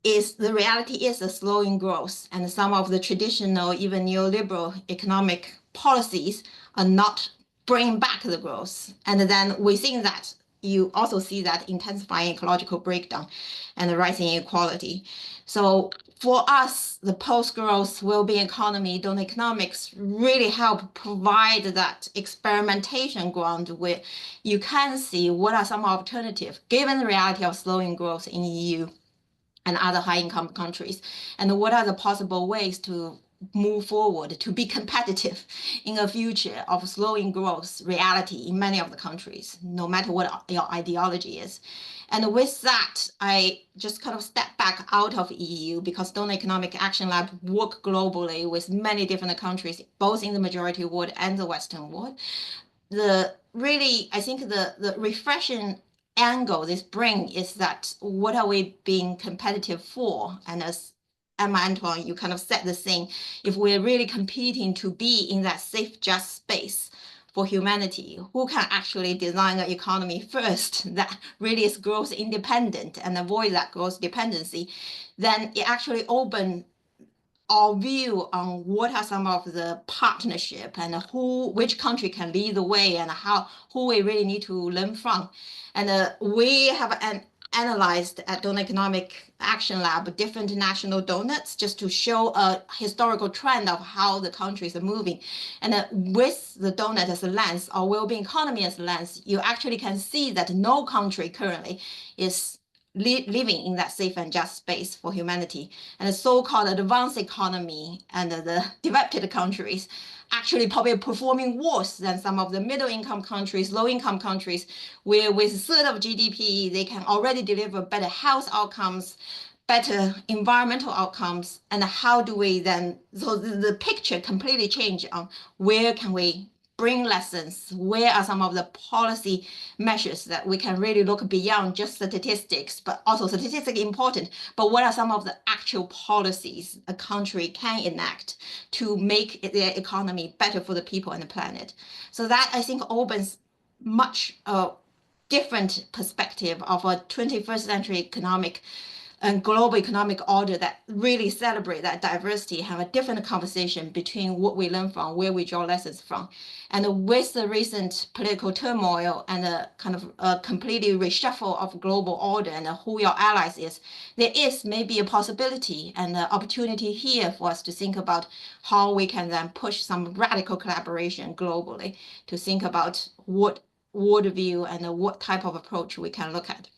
the reality is a slowing growth, and some of the traditional, even neoliberal economic policies are not bringing back the growth. And then we think that you also see that intensifying ecological breakdown and the rising inequality. So for us, the post-growth well-being economy, donor economics really help provide that experimentation ground where you can see what are some alternatives, given the reality of slowing growth in EU and other high-income countries, and what are the possible ways to move forward to be competitive in a future of slowing growth reality in many of the countries, no matter what your ideology is. And with that, I just kind of step back out of EU because Donor Economic Action Lab work globally with many different countries, both in the majority world and the Western world. I think the refreshing angle this brings is that what are we being competitive for? And as Emma, Antoine, you kind of said the same. If we're really competing to be in that safe, just space for humanity, who can actually design an economy first that really is growth independent and avoid that growth dependency, then it actually opens our view on what are some of the partnership and which country can lead the way and who we really need to learn from. And we have analyzed at Donor Economic Action Lab different national donuts just to show a historical trend of how the countries are moving. And with the donut as a lens, or well-being economy as a lens, you actually can see that no country currently is living in that safe and just space for humanity. And the so-called advanced economy and the developed countries actually probably performing worse than some of the middle-income countries, low-income countries, where with a third of GDP, they can already deliver better health outcomes, better environmental outcomes. And how do we then, so the picture completely changed on where can we bring lessons, where are some of the policy measures that we can really look beyond just statistics, but also statistics important, but what are some of the actual policies a country can enact to make their economy better for the people and the planet. So that I think opens much different perspective of a 21st century economic and global economic order that really celebrate that diversity, have a different conversation between what we learn from, where we draw lessons from. And with the recent political turmoil and a kind of a completely reshuffle of global order and who your allies is, there is maybe a possibility and an opportunity here for us to think about how we can then push some radical collaboration globally to think about what worldview and what type of approach we can look at.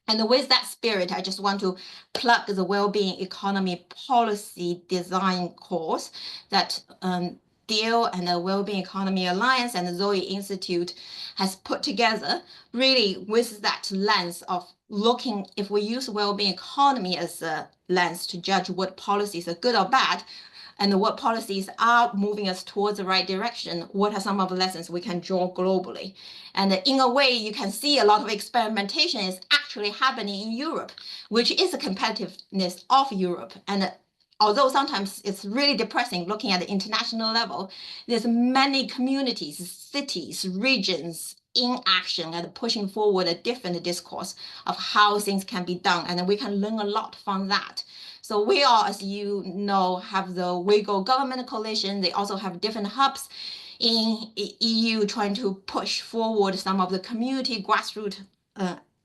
And with that spirit, I just want to plug the Wellbeing Economy Policy Design course that DEAL and the Wellbeing Economy Alliance and the Zoe Institute has put together, really with that lens of looking, if we use wellbeing economy as a lens to judge what policies are good or bad, and what policies are moving us towards the right direction, what are some of the lessons we can draw globally. And in a way, you can see a lot of experimentation is actually happening in Europe, which is the competitiveness of Europe. And although sometimes it's really depressing looking at the international level, there's many communities, cities, regions in action and pushing forward a different discourse of how things can be done. And we can learn a lot from that. So we are, as you know, have the WIGO government coalition. They also have different hubs in EU trying to push forward some of the community grassroots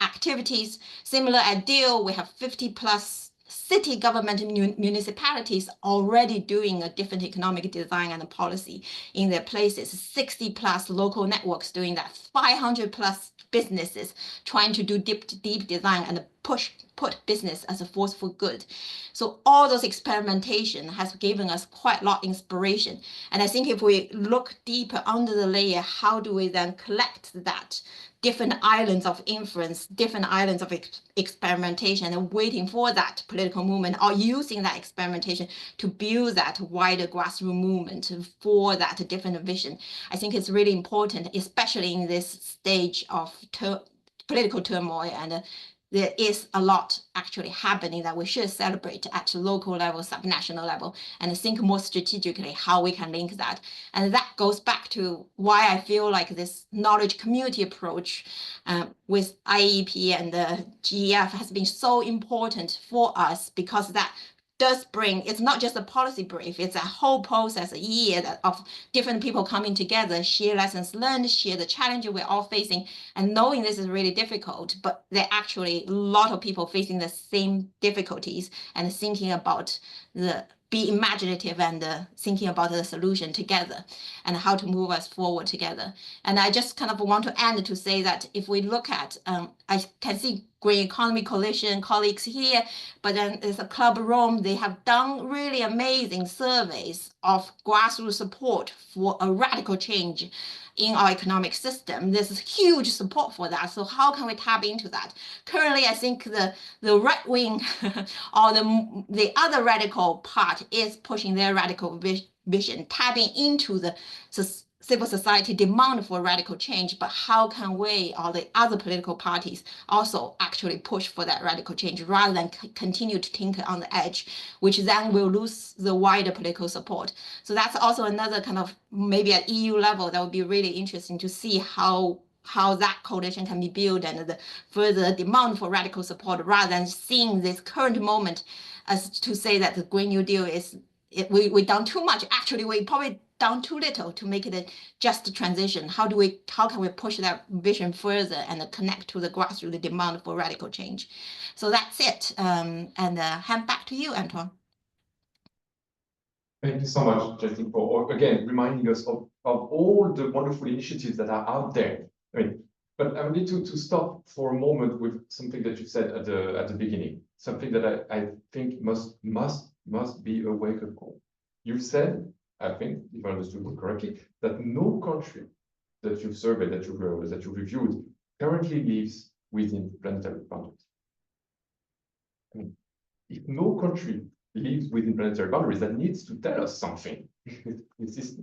activities. Similar at DEAL, we have 50+ city government municipalities already doing a different economic design and policy in their places, 60+ local networks doing that, 500+ businesses trying to do deep design and put business as a force for good. So all those experimentation has given us quite a lot of inspiration. And I think if we look deeper under the layer, how do we then collect that different islands of influence, different islands of experimentation, and waiting for that political movement or using that experimentation to build that wider grassroots movement for that different vision. I think it's really important, especially in this stage of political turmoil, and there is a lot actually happening that we should celebrate at local level, subnational level, and think more strategically how we can link that. And that goes back to why I feel like this knowledge community approach with IEEP and the GEF has been so important for us, because that does bring, it's not just a policy brief, it's a whole process, a year of different people coming together, share lessons learned, share the challenge we're all facing, and knowing this is really difficult, but there are actually a lot of people facing the same difficulties and thinking about be imaginative and thinking about the solution together and how to move us forward together. And I just kind of want to end to say that if we look at, I can see Green Economy Coalition colleagues here, but then there's a Club Rome. They have done really amazing surveys of grassroots support for a radical change in our economic system. There's huge support for that. So how can we tap into that? Currently, I think the right wing or the other radical part is pushing their radical vision, tapping into the civil society demand for radical change, but how can we or the other political parties also actually push for that radical change rather than continue to tinker on the edge, which then will lose the wider political support. So that's also another kind of, maybe at EU level, that would be really interesting to see how that coalition can be built and the further demand for radical support, rather than seeing this current moment as to say that the Green New Deal is, we done too much. Actually, we probably done too little to make it a just transition. How can we push that vision further and connect to the grassroots demand for radical change? So that's it. And hand back to you, Antoine. Thank you so much, Justin, for again reminding us of all the wonderful initiatives that are out there. I mean, but I need to stop for a moment with something that you said at the beginning. Something that I think must be a wake-up call. You said, I think, if I understood correctly, that no country that you've surveyed, that you've reviewed, currently lives within planetary boundaries. I mean, if no country lives within planetary boundaries, that needs to tell us something. This is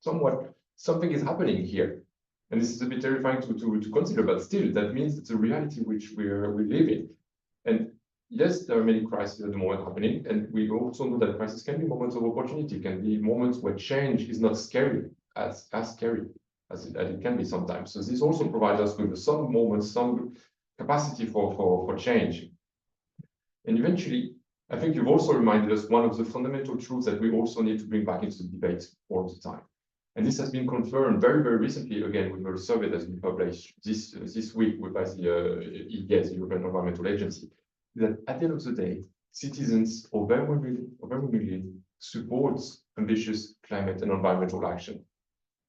something is happening here. And this is a bit terrifying to consider, but still, that means it's a reality which we live in. And yes, there are many crises at the moment happening, and we also know that crisis can be moments of opportunity, can be moments where change is not scary, as scary as it can be sometimes. So this also provides us with some moments, some capacity for change. And eventually, I think you've also reminded us one of the fundamental truths that we also need to bring back into the debate all the time. And this has been confirmed very, very recently, again, with a survey that's been published this week by the EES, the European Environmental Agency, that at the end of the day, citizens overwhelmingly support ambitious climate and environmental action.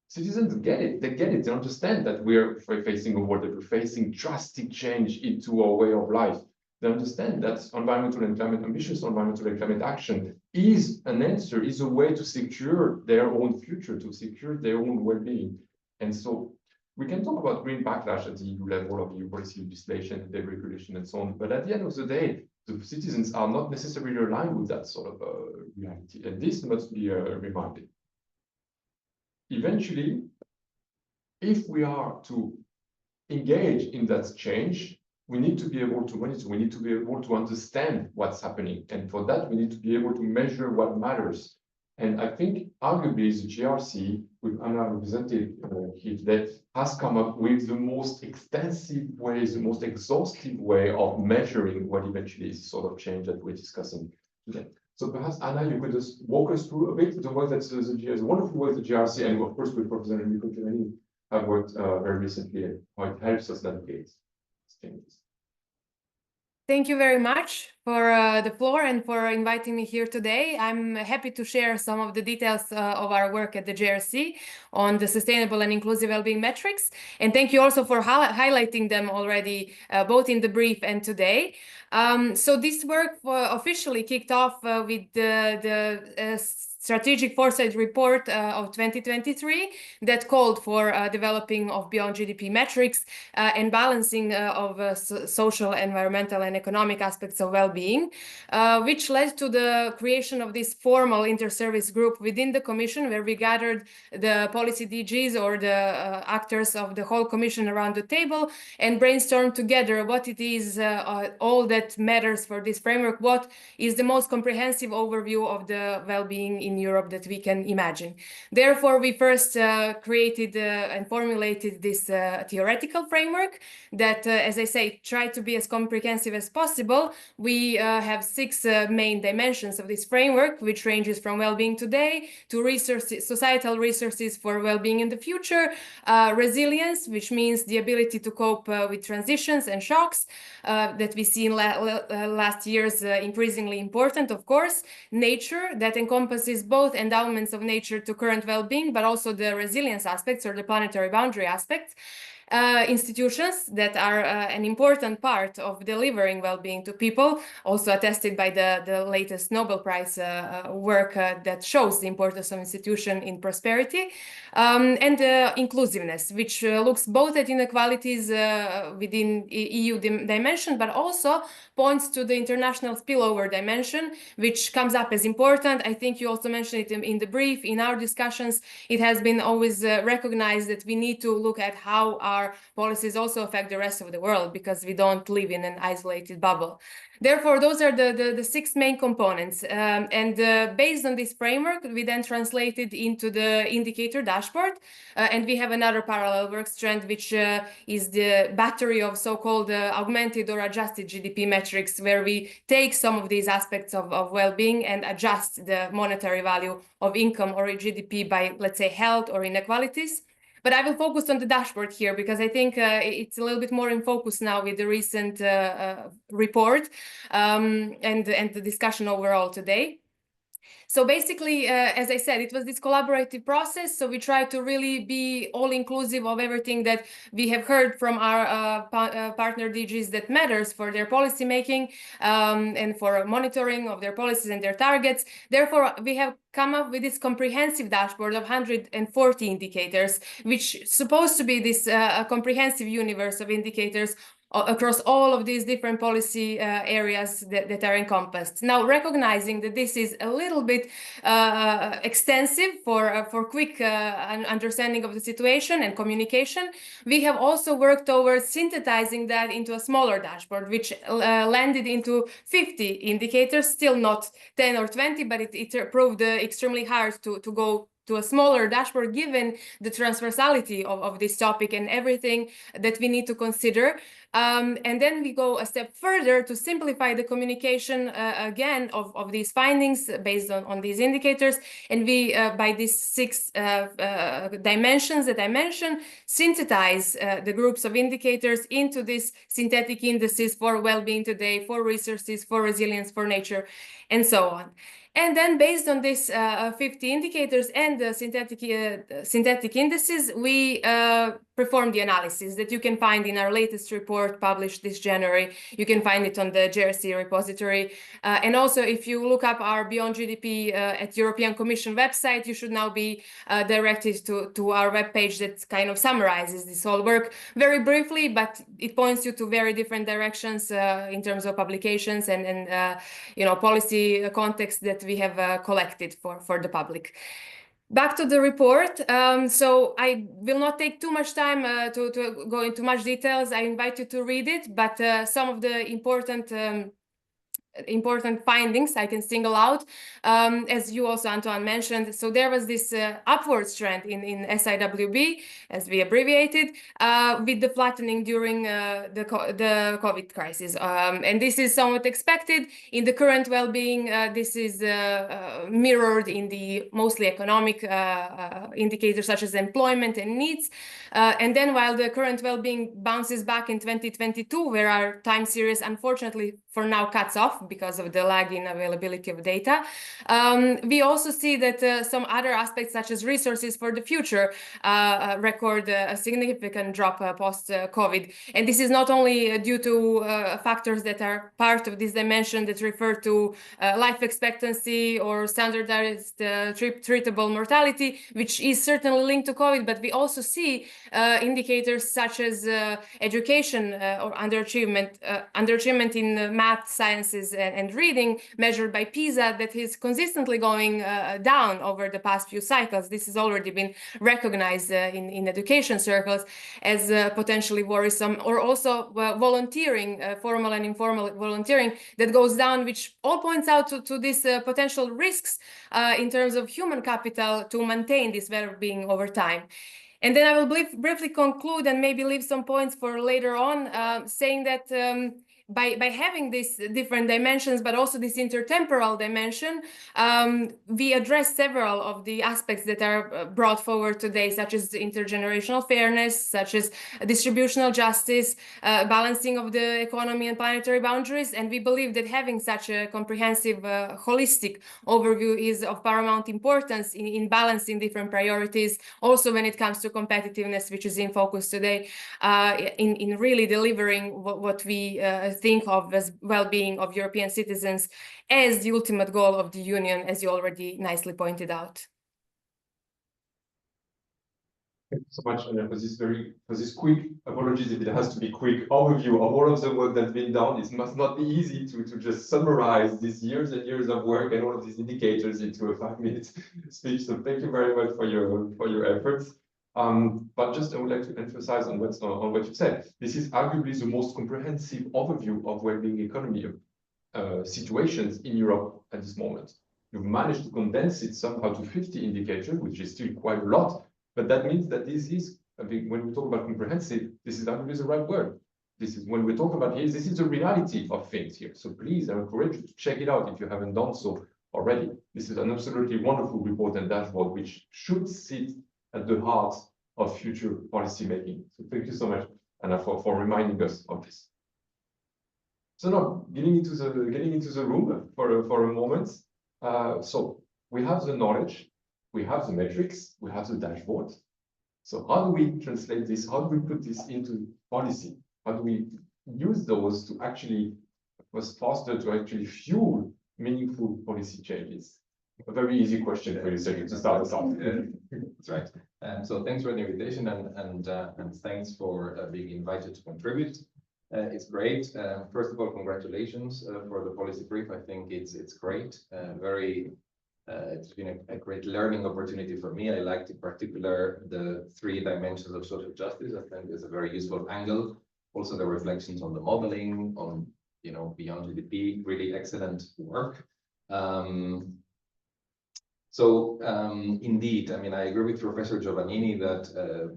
Citizens get it, they understand that we're facing a world, that we're facing drastic change into our way of life. They understand that ambitious environmental and climate action is an answer, is a way to secure their own future, to secure their own well-being. And so we can talk about green backlash at the EU level of EU policy legislation, deregulation, and so on. But at the end of the day, the citizens are not necessarily aligned with that sort of reality. And this must be reminded. Eventually, if we are to engage in that change, we need to be able to monitor, we need to be able to understand what's happening. And for that, we need to be able to measure what matters. And I think arguably the GRC, with Anna represented here today, has come up with the most extensive ways, the most exhaustive way of measuring what eventually is the sort of change that we're discussing today. So perhaps, Anna, you could just walk us through a bit the work that the wonderful work the GRC, and of course with Professor Enrico Giovannini, have worked very recently, and how it helps us navigate changes. Thank you very much for the floor and for inviting me here today. I'm happy to share some of the details of our work at the GRC on the sustainable and inclusive well-being metrics. And thank you also for highlighting them already, both in the brief and today. So this work officially kicked off with the Strategic Foresight Report of 2023 that called for developing of beyond GDP metrics and balancing of social, environmental, and economic aspects of well-being, which led to the creation of this formal inter-service group within the Commission, where we gathered the policy DGs or the actors of the whole Commission around the table and brainstormed together what it is all that matters for this framework, what is the most comprehensive overview of the well-being in Europe that we can imagine. Therefore, we first created and formulated this theoretical framework that, as I say, tried to be as comprehensive as possible. We have 6 main dimensions of this framework, which ranges from well-being today to societal resources for well-being in the future, resilience, which means the ability to cope with transitions and shocks that we see in last years, increasingly important, of course, nature, that encompasses both endowments of nature to current well-being, but also the resilience aspects or the planetary boundary aspects. institutions that are an important part of delivering well-being to people, also attested by the latest Nobel Prize work that shows the importance of institution in prosperity, and inclusiveness, which looks both at inequalities within EU dimension, but also points to the international spillover dimension, which comes up as important. I think you also mentioned it in the brief. In our discussions, it has been always recognized that we need to look at how our policies also affect the rest of the world, because we don't live in an isolated bubble. Therefore, those are the 6 main components. And based on this framework, we then translated into the indicator dashboard. And we have another parallel work strand, which is the battery of so-called augmented or adjusted GDP metrics, where we take some of these aspects of well-being and adjust the monetary value of income or GDP by, let's say, health or inequalities. But I will focus on the dashboard here because I think it's a little bit more in focus now with the recent report and the discussion overall today. So basically, as I said, it was this collaborative process. So we try to really be all inclusive of everything that we have heard from our partner DGs that matters for their policy making and for monitoring of their policies and their targets. Therefore, we have come up with this comprehensive dashboard of 140 indicators, which is supposed to be this comprehensive universe of indicators across all of these different policy areas that are encompassed. Now, recognizing that this is a little bit extensive for quick understanding of the situation and communication, we have also worked towards synthesizing that into a smaller dashboard, which landed into 50 indicators, still not 10 or 20, but it proved extremely hard to go to a smaller dashboard, given the transversality of this topic and everything that we need to consider. And then we go a step further to simplify the communication again of these findings based on these indicators. And we, by these 6 dimensions that I mentioned, synthesize the groups of indicators into these synthetic indices for well-being today, for resources, for resilience, for nature, and so on. And then based on these 50 indicators and the synthetic indices, we perform the analysis that you can find in our latest report published this January. You can find it on the JRC repository. And also, if you look up our Beyond GDP at European Commission website, you should now be directed to our webpage that kind of summarizes this whole work very briefly, but it points you to very different directions in terms of publications and policy context that we have collected for the public. Back to the report. So I will not take too much time to go into much details. I invite you to read it, but some of the important findings I can single out, as you also, Antoine, mentioned. So there was this upward trend in SIWB, as we abbreviated, with the flattening during the COVID crisis. And this is somewhat expected. In the current well-being, this is mirrored in the mostly economic indicators such as employment and needs. And then while the current well-being bounces back in 2022, where our time series, unfortunately, for now cuts off because of the lag in availability of data. We also see that some other aspects such as resources for the future record a significant drop post-COVID. And this is not only due to factors that are part of this dimension that refer to life expectancy or standardized treatable mortality, which is certainly linked to COVID, but we also see indicators such as education or underachievement in math, sciences, and reading measured by PISA that is consistently going down over the past few cycles. This has already been recognized in education circles as potentially worrisome, or also volunteering, formal and informal volunteering that goes down, which all points out to these potential risks in terms of human capital to maintain this well-being over time. And then I will briefly conclude and maybe leave some points for later on, saying that by having these different dimensions, but also this intertemporal dimension, we address several of the aspects that are brought forward today, such as intergenerational fairness, such as distributional justice, balancing of the economy and planetary boundaries. And we believe that having such a comprehensive, holistic overview is of paramount importance in balancing different priorities, also when it comes to competitiveness, which is in focus today, in really delivering what we think of as well-being of European citizens as the ultimate goal of the Union, as you already nicely pointed out. Thank you so much, Anya, for this quick, apologies if it has to be quick, overview of all of the work that's been done. It must not be easy to just summarize these years and years of work and all of these indicators into a 5-minute speech. So thank you very much for your efforts. But just I would like to emphasize on what you said. This is arguably the most comprehensive overview of well-being economy situations in Europe at this moment. You've managed to condense it somehow to 50 indicators, which is still quite a lot. But that means that this is, I think, when we talk about comprehensive, this is arguably the right word. This is when we talk about here, this is the reality of things here. So please, I encourage you to check it out if you haven't done so already. This is an absolutely wonderful report and dashboard, which should sit at the heart of future policy making. So thank you so much, Anna, for reminding us of this. So now, getting into the room for a moment. So we have the knowledge. We have the metrics, we have the dashboard. So how do we translate this? How do we put this into policy? How do we use those to actually was faster to actually fuel meaningful policy changes? A very easy question for you, Sergio, to start us off. That's right. So thanks for the invitation and thanks for being invited to contribute. It's great. First of all, congratulations for the policy brief. I think it's great. It's been a great learning opportunity for me. I liked in particular the 3 dimensions of social justice. I think it's a very useful angle. Also the reflections on the modeling, on beyond GDP, really excellent work. Indeed, I mean, I agree with Professor Giovannini that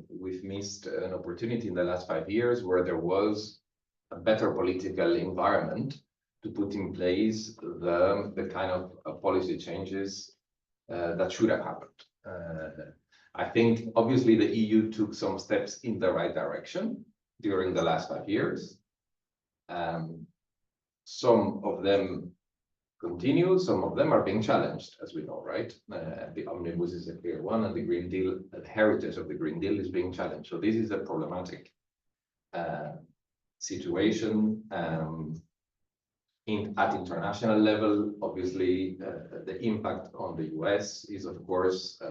we've missed an opportunity in the last 5 years where there was a better political environment to put in place the kind of policy changes that should have happened. I think obviously the EU took some steps in the right direction during the last 5 years. Some of them continue, some of them are being challenged, as we know, right? The Omnibus is a clear one, and the Green Deal, the heritage of the Green Deal is being challenged. So this is a problematic situation. At international level, obviously, the impact on the US is, of course,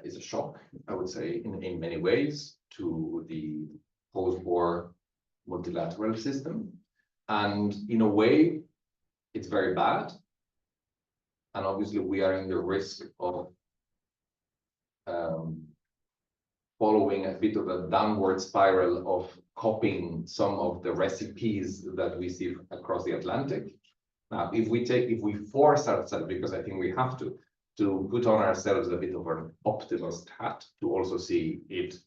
is a shock, I would say, in many ways to the post-war multilateral system. And in a way, it's very bad. And obviously, we are in the risk of following a bit of a downward spiral of copying some of the recipes that we see across the Atlantic. Now, if we force ourselves, because I think we have to put on ourselves a bit of an optimist hat to also see it,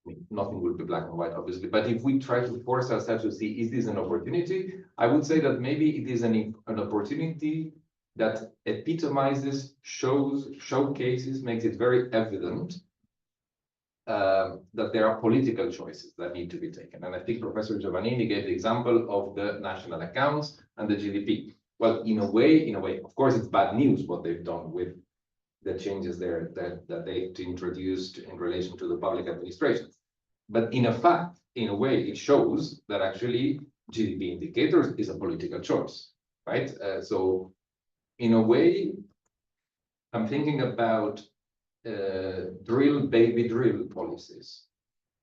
I mean, nothing will be black and white, obviously, but if we try to force ourselves to see, is this an opportunity? I would say that maybe it is an opportunity that epitomizes, showcases, makes it very evident that there are political choices that need to be taken. And I think Professor Giovannini gave the example of the national accounts and the GDP. Well, in a way, of course, it's bad news what they've done with the changes there that they introduced in relation to the public administration. But in a way, it shows that actually GDP indicators is a political choice, right? So in a way, I'm thinking about drill, baby, drill policies.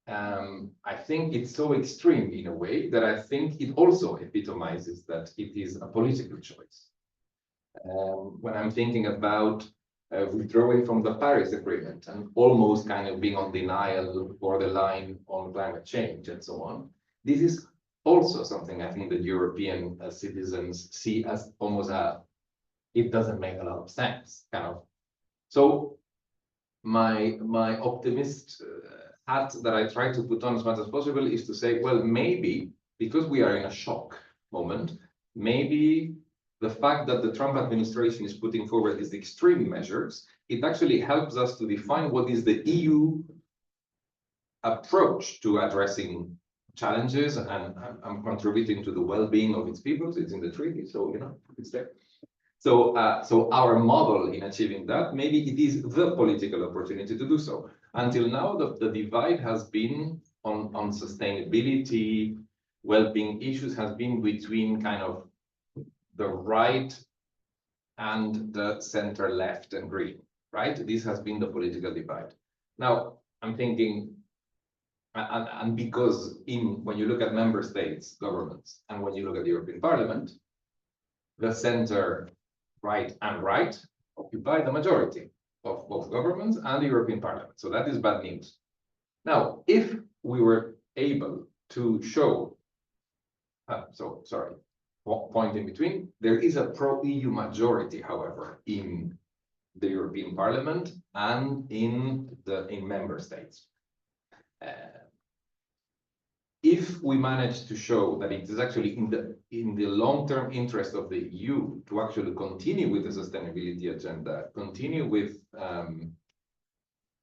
I think it's so extreme in a way that I think it also epitomizes that it is a political choice. When I'm thinking about withdrawing from the Paris Agreement and almost kind of being on denial, borderline on climate change and so on, this is also something I think that European citizens see as almost it doesn't make a lot of sense, kind of. So my optimist hat that I try to put on as much as possible is to say, well, maybe because we are in a shock moment, maybe the fact that the Trump administration is putting forward these extreme measures, it actually helps us to define what is the EU approach to addressing challenges and contributing to the well-being of its people. It's in the treaty, so it's there. So, so our model in achieving that, maybe it is the political opportunity to do so. Until now, the divide has been on sustainability, well-being issues has been between kind of the right and the center left and green, right? This has been the political divide. Now, I'm thinking, and because when you look at member states, governments, and when you look at the European Parliament, the center right and right occupy the majority of both governments and the European Parliament. So that is bad news. Now, if we were able to show, point in between, there is a pro-EU majority, however, in the European Parliament and in member states. If we manage to show that it is actually in the long-term interest of the EU to actually continue with the sustainability agenda, continue with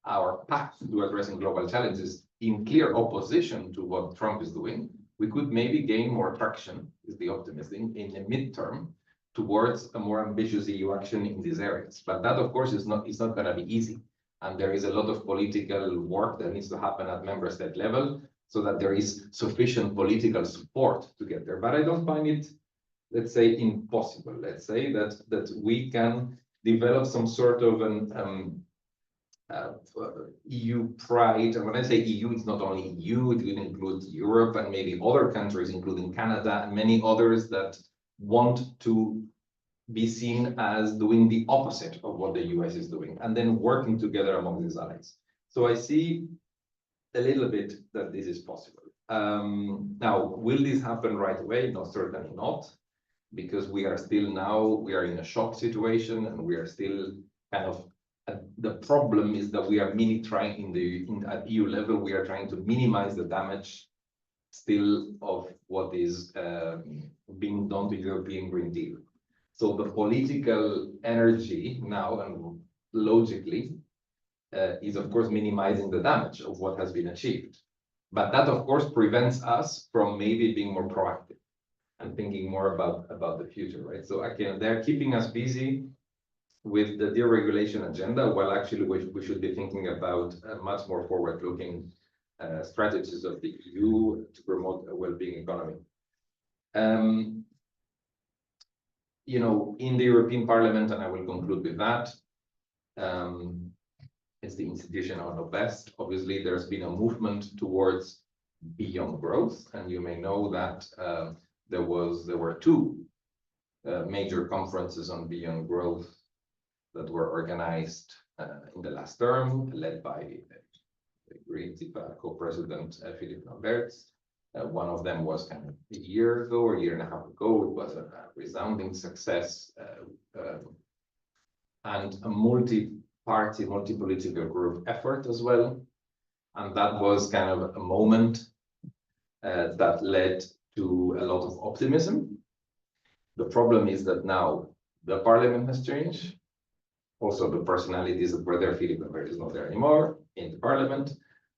our path to addressing global challenges in clear opposition to what Trump is doing, we could maybe gain more traction, is the optimism, in the midterm towards a more ambitious EU action in these areas. But that, of course, is not going to be easy. And there is a lot of political work that needs to happen at member state level, so that there is sufficient political support to get there. But I don't find it, let's say, impossible. Let's say that we can develop some sort of an EU pride. And when I say EU, it's not only EU, it will include Europe and maybe other countries, including Canada and many others that want to be seen as doing the opposite of what the US is doing, and then working together among these allies. So I see a little bit that this is possible. Now, will this happen right away? No, certainly not, because we are in a shock situation, and we are still kind of, the problem is that we are trying at EU level, we are trying to minimize the damage still of what is being done to European Green Deal. So the political energy now, and logically, is of course minimizing the damage of what has been achieved. But that of course prevents us from maybe being more proactive and thinking more about the future, right? So again, they're keeping us busy with the deregulation agenda, while actually we should be thinking about much more forward-looking strategies of the EU to promote a well-being economy. You know, in the European Parliament, and I will conclude with that, it's the institution I know best. Obviously, there's been a movement towards beyond growth, and you may know that there were two major conferences on beyond growth that were organized in the last term, led by the great co-president Philippe Lamberts. One of them was kind of a year ago or a year and a half ago. It was a resounding success, and a multi-party, multi-political group effort as well. And that was kind of a moment that led to a lot of optimism. The problem is that now the parliament has changed. Also, the personalities that were there, Philippe Lamberts is not there anymore in the parliament.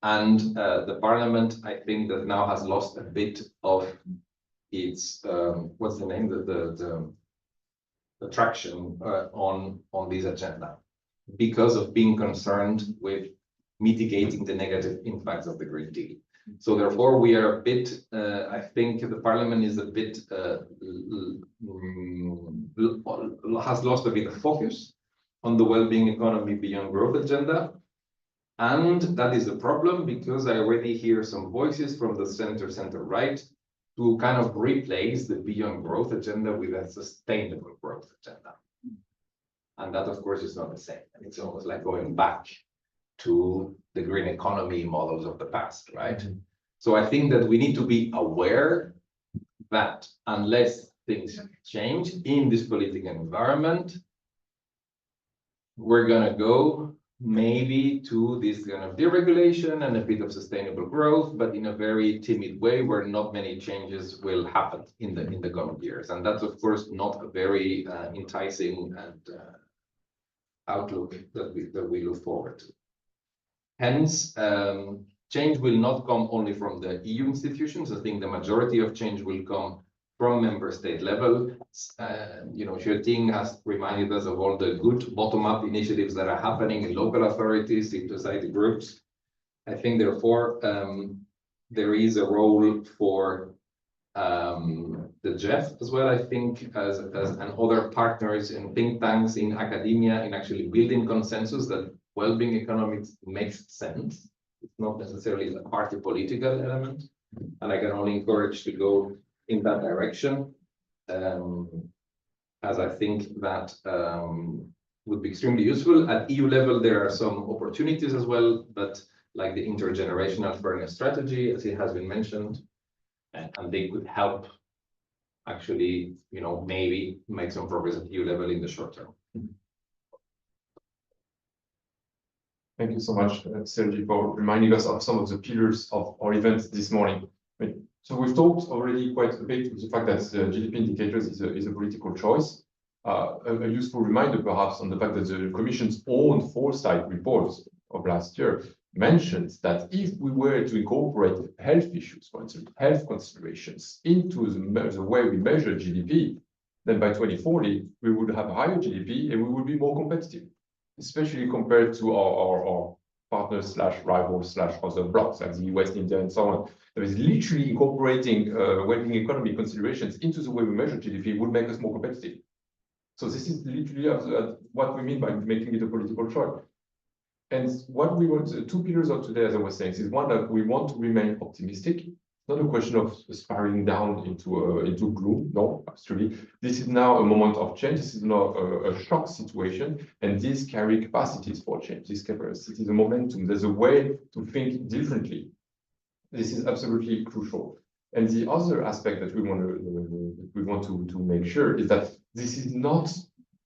And the parliament, I think, that now has lost a bit of its, what's the name, the traction on this agenda, because of being concerned with mitigating the negative impacts of the Green Deal. So therefore, we are a bit, I think the parliament is a bit, has lost a bit of focus on the well-being economy beyond growth agenda. And that is a problem, because I already hear some voices from the center-right to kind of replace the beyond growth agenda with a sustainable growth agenda. And that, of course, is not the same. And it's almost like going back to the green economy models of the past, right? Mm-hmm. So I think that we need to be aware that unless things change in this political environment, we're going to go maybe to this kind of deregulation and a bit of sustainable growth, but in a very timid way, where not many changes will happen in the coming years. And that's, of course, not a very enticing and outlook that we look forward to. Hence, change will not come only from the EU institutions. I think the majority of change will come from member state level. You know, Ting has reminded us of all the good bottom-up initiatives that are happening in local authorities, in society groups. I think, therefore, there is a role for the GEF as well, I think, as and other partners in think tanks, in academia, in actually building consensus that well-being economics makes sense. It's not necessarily a party political element, and I can only encourage to go in that direction, as I think that would be extremely useful. At EU level, there are some opportunities as well, but like the intergenerational fairness strategy, as it has been mentioned, and they could help actually, you know, maybe make some progress at EU level in the short term. Thank you so much, Sergi, for reminding us of some of the pillars of our event this morning. So we've talked already quite a bit with the fact that GDP indicators is a political choice. A useful reminder, perhaps, on the fact that the Commission's own foresight reports of last year mentions that if we were to incorporate health issues, for instance, health considerations into the way we measure GDP, then by 2040, we would have a higher GDP and we would be more competitive, especially compared to our partners / rivals / other blocks like the US, India, and so on. There is literally incorporating well-being economy considerations into the way we measure GDP would make us more competitive. So this is literally what we mean by making it a political choice. And what we want, two pillars of today, as I was saying, is one that we want to remain optimistic. Not a question of spiraling down into gloom. No, actually, this is now a moment of change. This is not a shock situation, and these carry capacities for change. This capacity is a momentum. There's a way to think differently. This is absolutely crucial. And the other aspect that we want to make sure is that this is not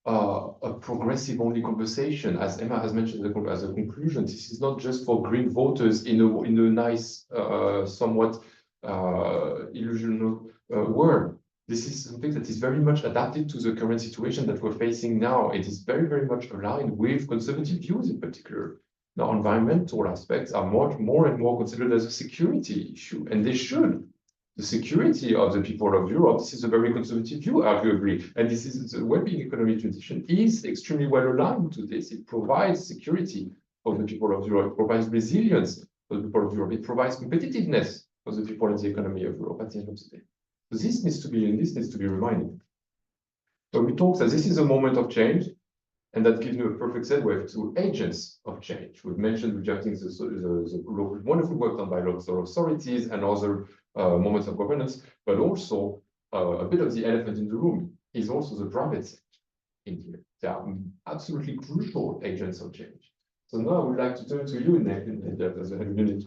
a progressive only conversation, as Emma has mentioned as a conclusion. This is not just for green voters in a nice, somewhat illusional word. This is something that is very much adapted to the current situation that we're facing now. It is very, very much aligned with conservative views in particular. Now, environmental aspects are more and more considered as a security issue, and they should. The security of the people of Europe, this is a very conservative view, arguably, and this is the well-being economy transition is extremely well aligned to this. It provides security for the people of Europe, it provides resilience for the people of Europe, it provides competitiveness for the people in the economy of Europe at the end of the day. So this needs to be reminded. So we talked that this is a moment of change, and that gives me a perfect segue to agents of change. We've mentioned rejecting the wonderful work done by local authorities and other moments of governance, but also a bit of the elephant in the room is also the private sector in here. They are absolutely crucial agents of change. So now I would like to turn to you, Nick, as a head of unit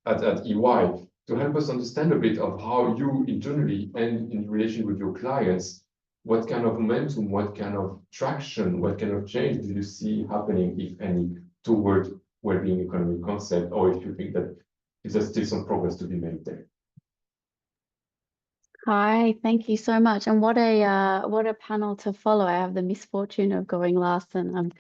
at EY, to help us understand a bit of how you internally and in relation with your clients, what kind of momentum, what kind of traction, what kind of change do you see happening, if any, toward well-being economy concept, or if you think that there's still some progress to be made there? Hi, thank you so much. And what a panel to follow. I have the misfortune of going last, and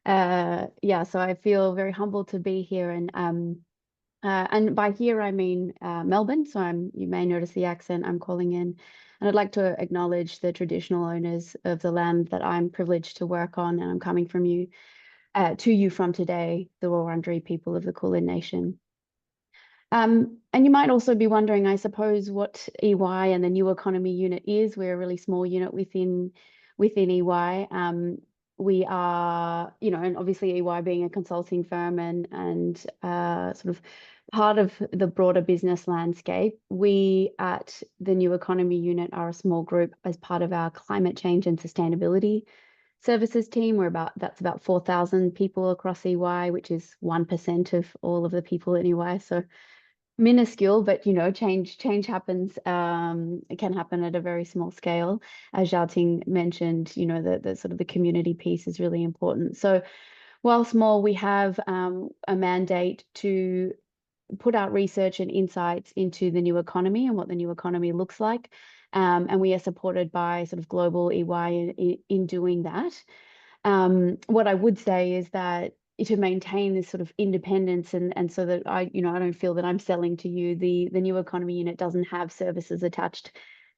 yeah, so I feel very humbled to be here. And by here I mean Melbourne. So you may notice the accent. I'm calling in, and I'd like to acknowledge the traditional owners of the land that I'm privileged to work on, and I'm coming from to you from today, the Wurundjeri people of the Kulin Nation. And you might also be wondering, I suppose, what EY and the New Economy unit is. We're a really small unit within EY. We are, you know, and obviously EY being a consulting firm and sort of part of the broader business landscape. We at the New Economy unit are a small group as part of our climate change and sustainability services team. That's about 4,000 people across EY, which is 1% of all of the people in EY. So minuscule, but you know, change happens. It can happen at a very small scale. As Xiaoting mentioned, you know, the sort of the community piece is really important. So while small, we have a mandate to put out research and insights into the new economy and what the new economy looks like. And we are supported by sort of global EY in doing that. What I would say is that to maintain this sort of independence, and so that I don't feel that I'm selling to you. The new economy unit doesn't have services attached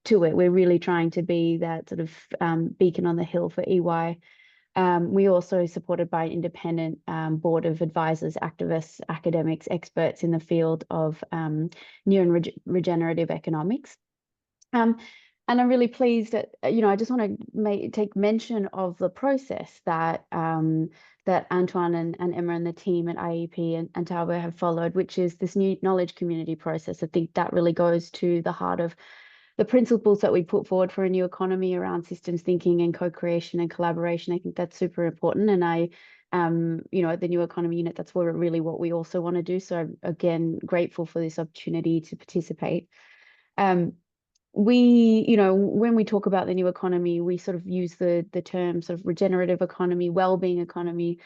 to it. We're really trying to be that sort of beacon on the hill for EY. We also supported by an independent board of advisors, activists, academics, experts in the field of new and regenerative economics. And I'm really pleased that, I just want to take mention of the process that that Antoine and Emma and the team at IEEP and Taube have followed, which is this new knowledge community process. I think that really goes to the heart of the principles that we put forward for a new economy around systems thinking and co-creation and collaboration. I think that's super important. And at the new economy unit, that's really what we also want to do. So I'm, again, grateful for this opportunity to participate. When we talk about the new economy, we sort of use the term sort of regenerative economy, wellbeing economy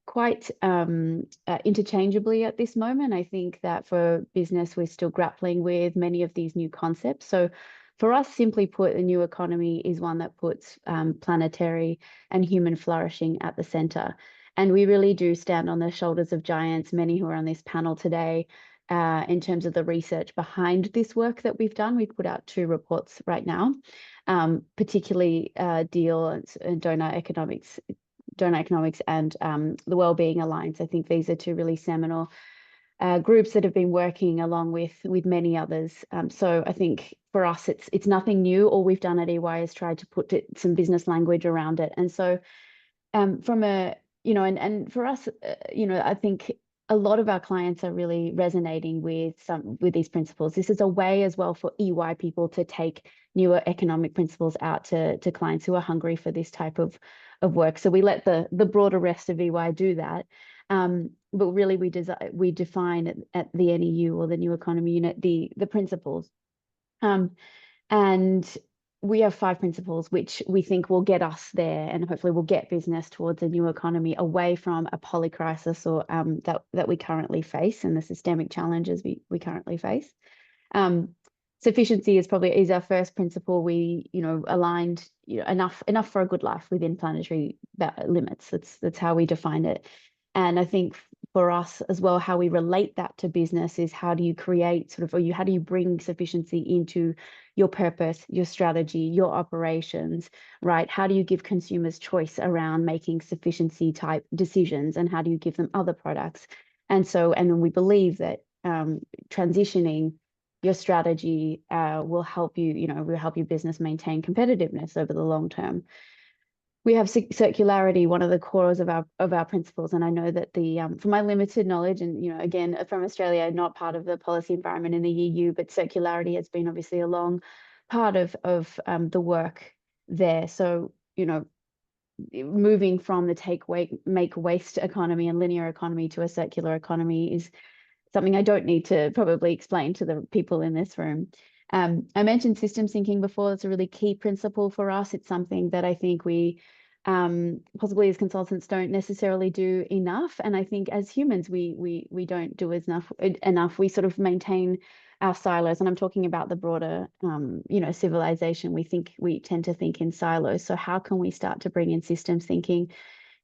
quite interchangeably at this moment. I think that for business, we're still grappling with many of these new concepts. So for us, simply put, the new economy is one that puts planetary and human flourishing at the center. And we really do stand on the shoulders of giants, many who are on this panel today. In terms of the research behind this work that we've done, we've put out 2 reports right now, particularly DEAL and Donor Economics and the Wellbeing Alliance. I think these are 2 really seminal groups that have been working along with many others. So I think for us, it's nothing new. All we've done at EY is try to put some business language around it. And so from a, and for us, I think a lot of our clients are really resonating with these principles. This is a way as well for EY people to take newer economic principles out to clients who are hungry for this type of work. So we let the broader rest of EY do that. But really we define at the NEU or the new economy unit, the principles. And we have 5 principles which we think will get us there, and hopefully will get business towards a new economy, away from a polycrisis or that we currently face, and the systemic challenges we currently face. Sufficiency is our first principle. We aligned enough for a good life within planetary limits. That's how we define it. And I think for us as well, how we relate that to business is how do you create how do you bring sufficiency into your purpose, your strategy, your operations, right? How do you give consumers choice around making sufficiency type decisions, and how do you give them other products? And then we believe that transitioning your strategy will help your business maintain competitiveness over the long term. We have circularity, one of the cores of our principles, and I know that from my limited knowledge, and again from Australia, not part of the policy environment in the EU, but circularity has been obviously a long part of the work there. So moving from the make waste economy and linear economy to a circular economy is something I don't need to probably explain to the people in this room. I mentioned systems thinking before. It's a really key principle for us. It's something that I think we possibly as consultants don't necessarily do enough, and I think as humans we don't do enough. We sort of maintain our silos, and I'm talking about the broader civilization. We tend to think in silos. So how can we start to bring in systems thinking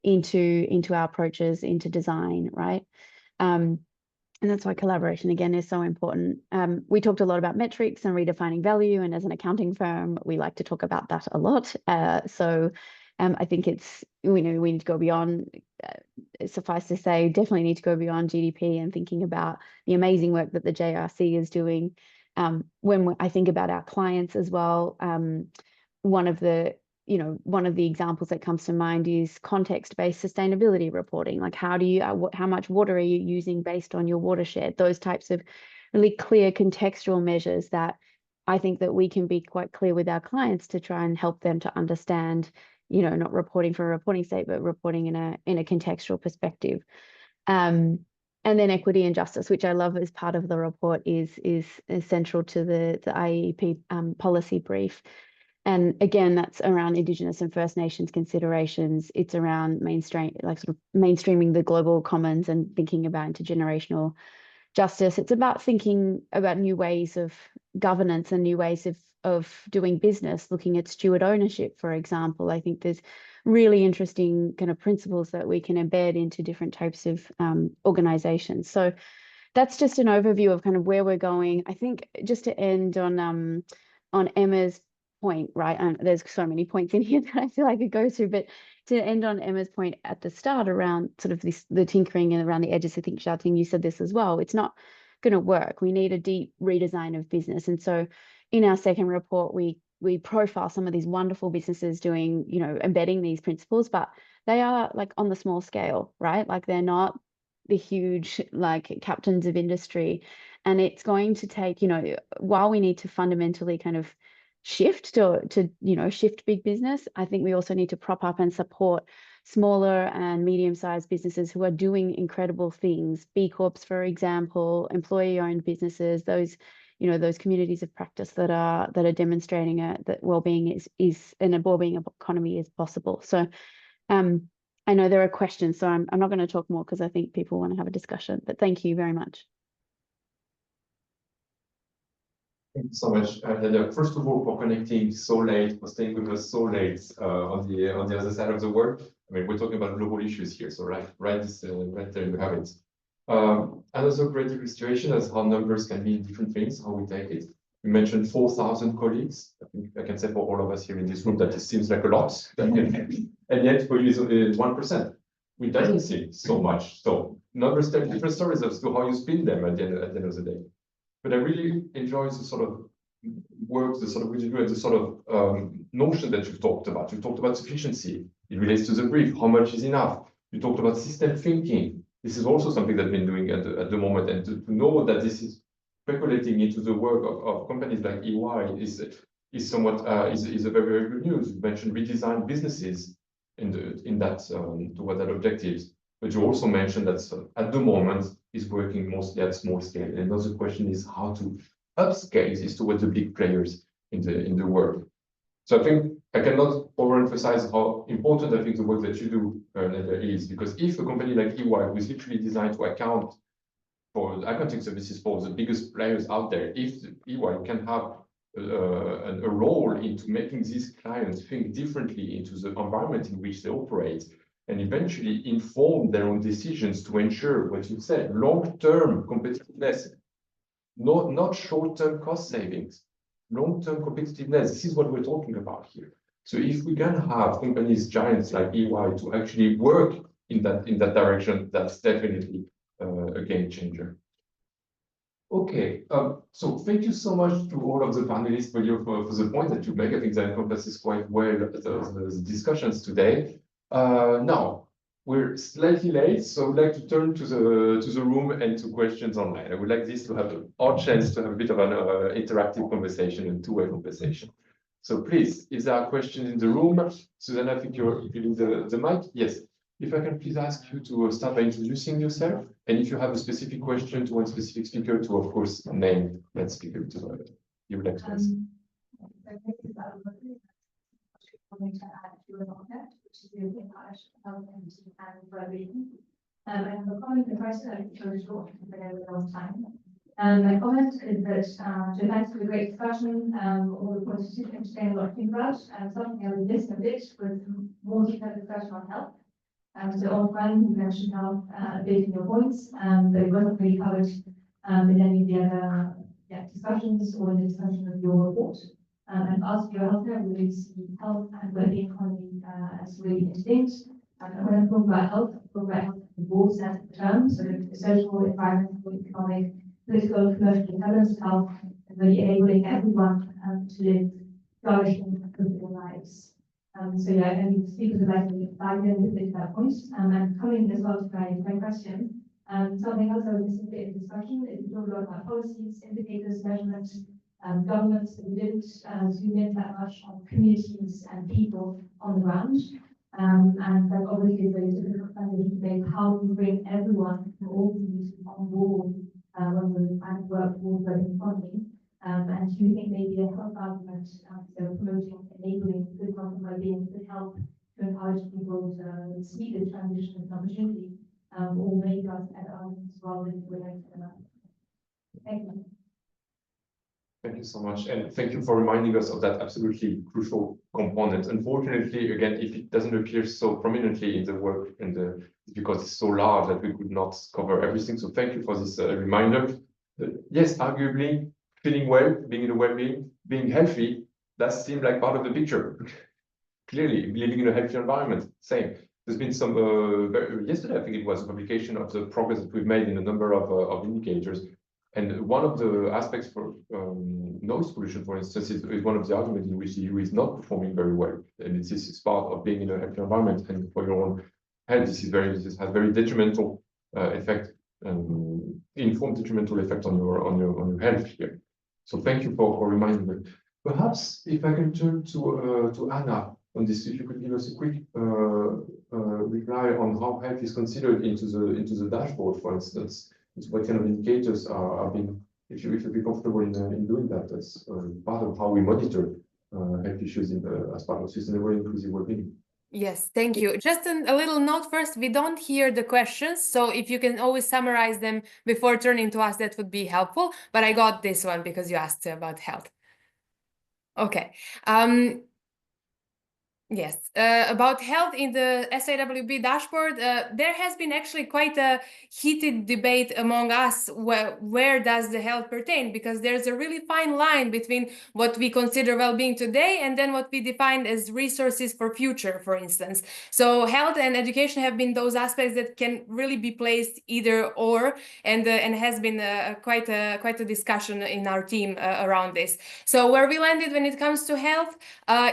into our approaches, into design, right? And that's why collaboration, again, is so important. We talked a lot about metrics and redefining value. And as an accounting firm, we like to talk about that a lot. I think we need to go beyond, suffice to say, definitely need to go beyond GDP and thinking about the amazing work that the JRC is doing. When I think about our clients as well, one of the examples that comes to mind is context-based sustainability reporting. Like how much water are you using based on your watershed? Those types of really clear contextual measures that I think that we can be quite clear with our clients to try and help them to understand, not reporting for a reporting sake, but reporting in a contextual perspective. And then equity and justice, which I love as part of the report, is central to the IEEP policy brief. And again, that's around Indigenous and First Nations considerations. It's around mainstreaming the global commons and thinking about intergenerational justice. It's about thinking about new ways of governance and new ways of doing business, looking at steward ownership, for example. I think there's really interesting kind of principles that we can embed into different types of organizations. So that's just an overview of kind of where we're going. I think just to end on Emma's point, right? And there's so many points in here that I feel I could go through, but to end on Emma's point at the start around sort of the tinkering and around the edges, I think, Xiaoting, you said this as well. It's not going to work. We need a deep redesign of business. And so in our second report, we profile some of these wonderful businesses doing, you know, embedding these principles, but they are like on the small scale, right? Like they're not the huge like captains of industry. And it's going to take, you know, while we need to fundamentally kind of shift to you know, shift big business, I think we also need to prop up and support smaller and medium-sized businesses who are doing incredible things. B Corps, for example, employee-owned businesses, those, you know, those communities of practice that are demonstrating that well-being is and a well-being economy is possible. So I know there are questions, so I'm not going to talk more because I think people want to have a discussion, but thank you very much. Thank you so much, Nadia. First of all, for connecting so late, for staying with us so late on the other side of the world. I mean, we're talking about global issues here, so right there you have it. Another great illustration is how numbers can mean different things, how we take it. You mentioned 4,000 colleagues. I think I can say for all of us here in this room that it seems like a lot, and yet for you it's 1%. It doesn't seem so much. So numbers tell different stories as to how you spin them at the end of the day. But I really enjoy the sort of work, the sort of and the sort of notion that you've talked about. You talked about sufficiency. It relates to the brief. How much is enough? You talked about system thinking. This is also something that we've been doing at the moment. And to know that this is speculating into the work of companies like EY is somewhat is a very, very good news. You mentioned redesign businesses in that toward that objective. But you also mentioned that at the moment is working mostly at small scale. And another question is how to upscale this towards the big players in the world. So I think I cannot overemphasize how important I think the work that you do, Nadia, is, because if a company like EY, who is literally designed to account for the accounting services for the biggest players out there, if EY can have a role into making these clients think differently into the environment in which they operate, and eventually inform their own decisions to ensure what you said, long-term competitiveness, not short-term cost savings, long-term competitiveness. This is what we're talking about here. So if we can have companies, giants like EY, to actually work in that direction, that's definitely a game changer. Okay, so thank you so much to all of the panelists for the point that you make. I think that encompasses quite well the discussions today. Now, we're slightly late, so I would like to turn to the room and to questions online. I would like this to have our chance to have a bit of an interactive conversation and two-way conversation. So please, if there are questions in the room, Susanna, I think you're giving the mic. Yes. If I can please ask you to start by introducing yourself, and if you have a specific question to one specific speaker, to of course name that speaker to you would like to ask. Going to add to Laurent, which is the European Health and Wellbeing. And the comment and question I think very short, but over a long time. My comment is that thanks for the great discussion, all the points you explained a lot to think about, and something I would listen a bit with more detailed discussion on health. So Antoine, you mentioned health a bit in your points, but it wasn't really covered in any of the other discussions or in the discussion of your report. And as for your healthcare, we really see health and wellbeing economy as really interlinked. And when I talk about health in a broad sense of terms, so the social, environmental, economic, political, commercial intelligence of health, and really enabling everyone to live flourishing and fulfilling lives. So yeah, I mean, speakers would like to dive in a bit to that point. And coming as well to my question, something else I was missing in the discussion is we talk a lot about policies, indicators, measurements, governments, that we didn't zoom in that much on communities and people on the ground. And that obviously is very difficult to debate how we bring everyone from all communities on board when we're trying to work towards the economy. And do you think maybe a health argument, so promoting, enabling good health and well-being could help to encourage people to see the transition as an opportunity, or make us at arguments rather than related to that? Thank you. Thank you so much, and thank you for reminding us of that absolutely crucial component. Unfortunately, again, if it doesn't appear so prominently in the work, it's because it's so large that we could not cover everything. So thank you for this reminder. Yes, arguably, feeling well, being in a well-being, being healthy, that seemed like part of the picture. Clearly, living in a healthy environment, same. There's been some, yesterday, I think it was a publication of the progress that we've made in a number of indicators. And one of the aspects for noise pollution, for instance, is one of the arguments in which the EU is not performing very well. And this is part of being in a healthy environment, and for your own health, this has very detrimental effect, informed detrimental effect on your health here. So thank you for reminding me. Perhaps if I can turn to Anna on this, if you could give us a quick reply on how health is considered into the dashboard, for instance. What kind of indicators are being, if you'd be comfortable in doing that as part of how we monitor health issues as part of sustainable inclusive well-being. Yes, thank you. Just a little note first, we don't hear the questions, so if you can always summarize them before turning to us, that would be helpful. But I got this one because you asked about health. Okay. Yes, about health in the SAWB dashboard, there has been actually quite a heated debate among us where does the health pertain, because there's a really fine line between what we consider well-being today and then what we define as resources for future, for instance. So health and education have been those aspects that can really be placed either or, and has been quite a discussion in our team around this. So where we landed when it comes to health,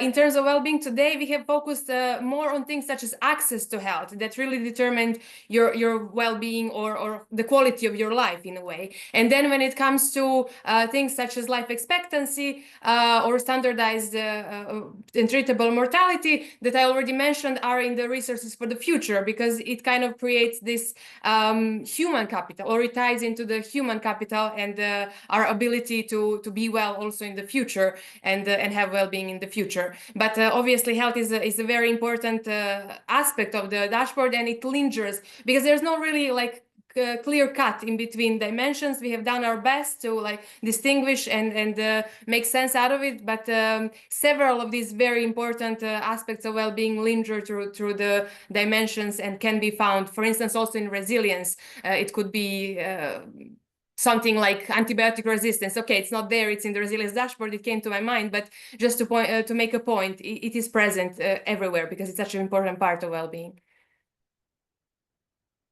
in terms of well-being today, we have focused more on things such as access to health that really determined your well-being or the quality of your life in a way. And then when it comes to things such as life expectancy or standardized and treatable mortality that I already mentioned are in the resources for the future, because it kind of creates this human capital, or it ties into the human capital and our ability to be well also in the future and have well-being in the future. But obviously health is a very important aspect of the dashboard, and it lingers because there's no really like clear cut in between dimensions. We have done our best to like distinguish and make sense out of it, but several of these very important aspects of well-being linger through the dimensions and can be found, for instance, also in resilience. It could be something like antibiotic resistance. Okay, it's not there, it's in the resilience dashboard, it came to my mind, but just to make a point, it is present everywhere because it's such an important part of well-being.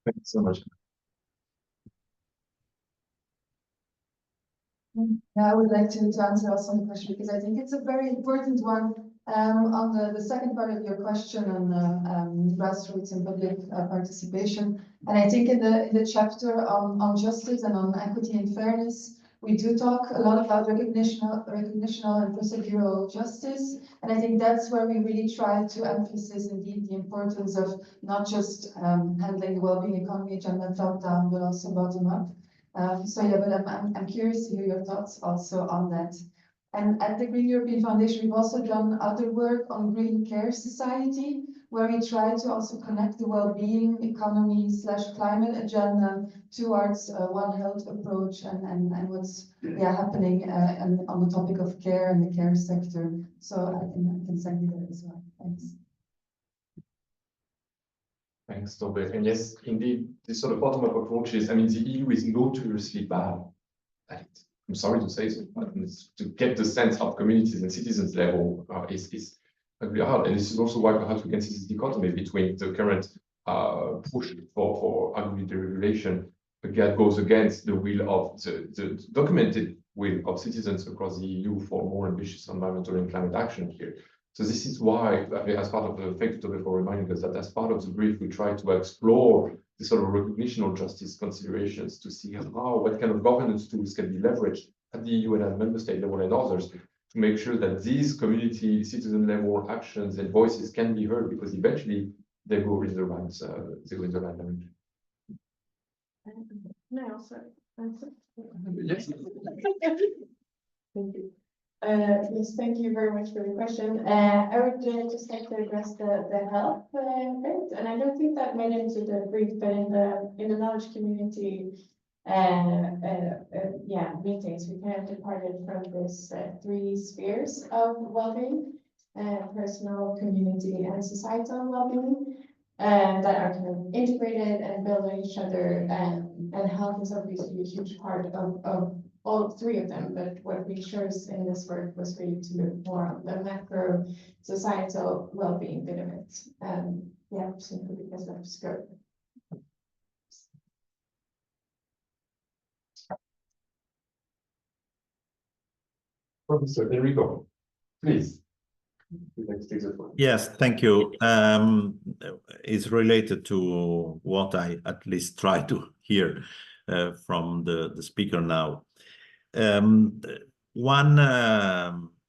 Thank you so much. Yeah, I would like to answer also the question, because I think it's a very important one. On the second part of your question on grassroots and public participation, and I think in the chapter on justice and on equity and fairness, we do talk a lot about recognitional and procedural justice, and I think that's where we really try to emphasize indeed the importance of not just handling the well-being economy agenda top down, but also bottom up. So yeah, but I'm curious to hear your thoughts also on that. And at the Green European Foundation, we've also done other work on Green Care Society, where we try to also connect the well-being economy / climate agenda towards One Health approach and what's happening on the topic of care and the care sector. So I can send you that as well. Thanks. Thanks, Taube. And yes, indeed, this sort of bottom-up approach is, I mean, the EU is notoriously bad at it. I'm sorry to say so, but to get the sense of communities and citizens level is really hard. And this is also why perhaps we can see this dichotomy between the current push for arguably deregulation that goes against the will of the documented will of citizens across the EU for more ambitious environmental and climate action here. So this is why, as part of the, thank you, Tobe, for reminding us that as part of the brief, we try to explore the sort of recognitional justice considerations to see what kind of governance tools can be leveraged at the EU and at member state level and others to make sure that these community, citizen level actions and voices can be heard, because eventually they go in the right, direction. May I also answer? Yes. Thank you. Yes, thank you very much for the question. I would just like to address the health bit, and I don't think that made into the brief, but in the knowledge community, meetings, we kind of departed from this three spheres of well-being, personal, community, and societal well-being, that are kind of integrated and build on each other, and health is obviously a huge part of all three of them. But what we chose in this work was really to look more on the macro societal well-being bit of it. Simply because of scope. Professor Enrico, please. Yes, thank you. It's related to what I at least try to hear from the speaker now. One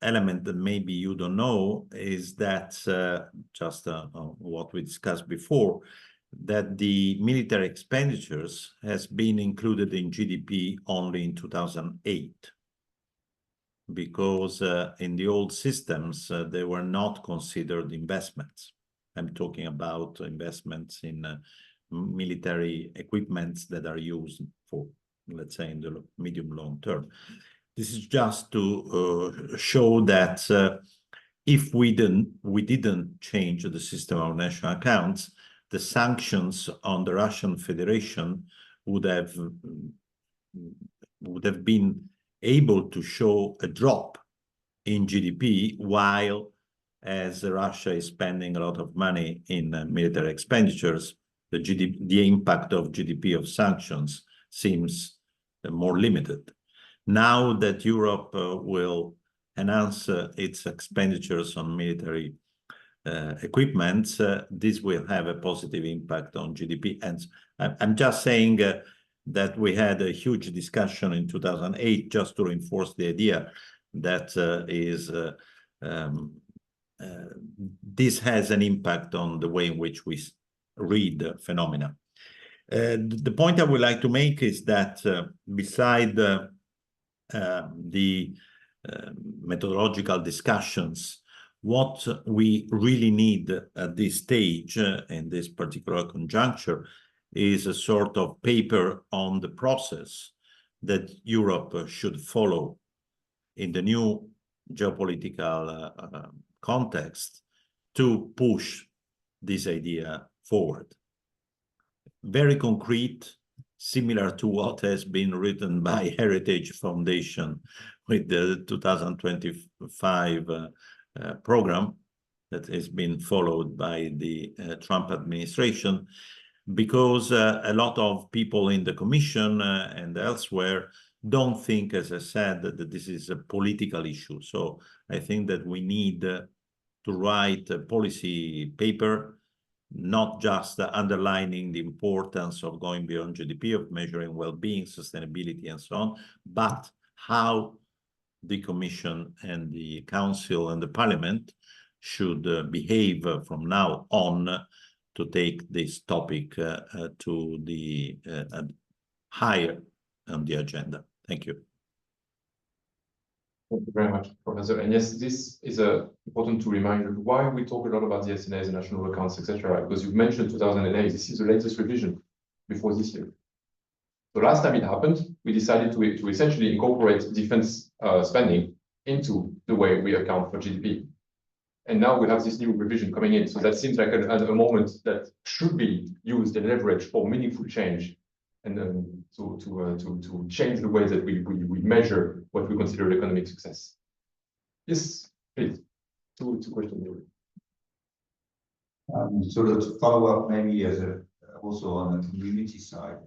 element that maybe you don't know is that just what we discussed before, that the military expenditures has been included in GDP only in 2008. Because in the old systems, they were not considered investments. I'm talking about investments in military equipments that are used for, let's say, in the medium long term. This is just to show that if we didn't change the system of national accounts, the sanctions on the Russian Federation would have been able to show a drop in GDP, while as Russia is spending a lot of money in military expenditures, the impact of GDP of sanctions seems more limited. Now that Europe will enhance its expenditures on military equipment, this will have a positive impact on GDP. And I'm just saying that we had a huge discussion in 2008 just to reinforce the idea that this has an impact on the way in which we read phenomena. The point I would like to make is that beside the methodological discussions, what we really need at this stage, in this particular conjuncture, is a sort of paper on the process that Europe should follow in the new geopolitical context to push this idea forward. Very concrete, similar to what has been written by Heritage Foundation with the 2025 program that has been followed by the Trump administration, because a lot of people in the Commission and elsewhere don't think, as I said, that this is a political issue. So I think that we need to write a policy paper, not just underlining the importance of going beyond GDP, of measuring well-being, sustainability, and so on, but how the Commission and the Council and the Parliament should behave from now on to take this topic to the higher on the agenda. Thank you. Thank you very much, Professor. And yes, this is important to remind why we talk a lot about the SNAs, the national accounts, etc. Because you've mentioned 2008. This is the latest revision before this year. So last time it happened, we decided to essentially incorporate defense spending into the way we account for GDP. And now we have this new revision coming in. So that seems like a moment that should be used and leveraged for meaningful change, and to change the way that we measure what we consider economic success. Yes, please. Two questions. Sort of to follow up, maybe as also on the community side.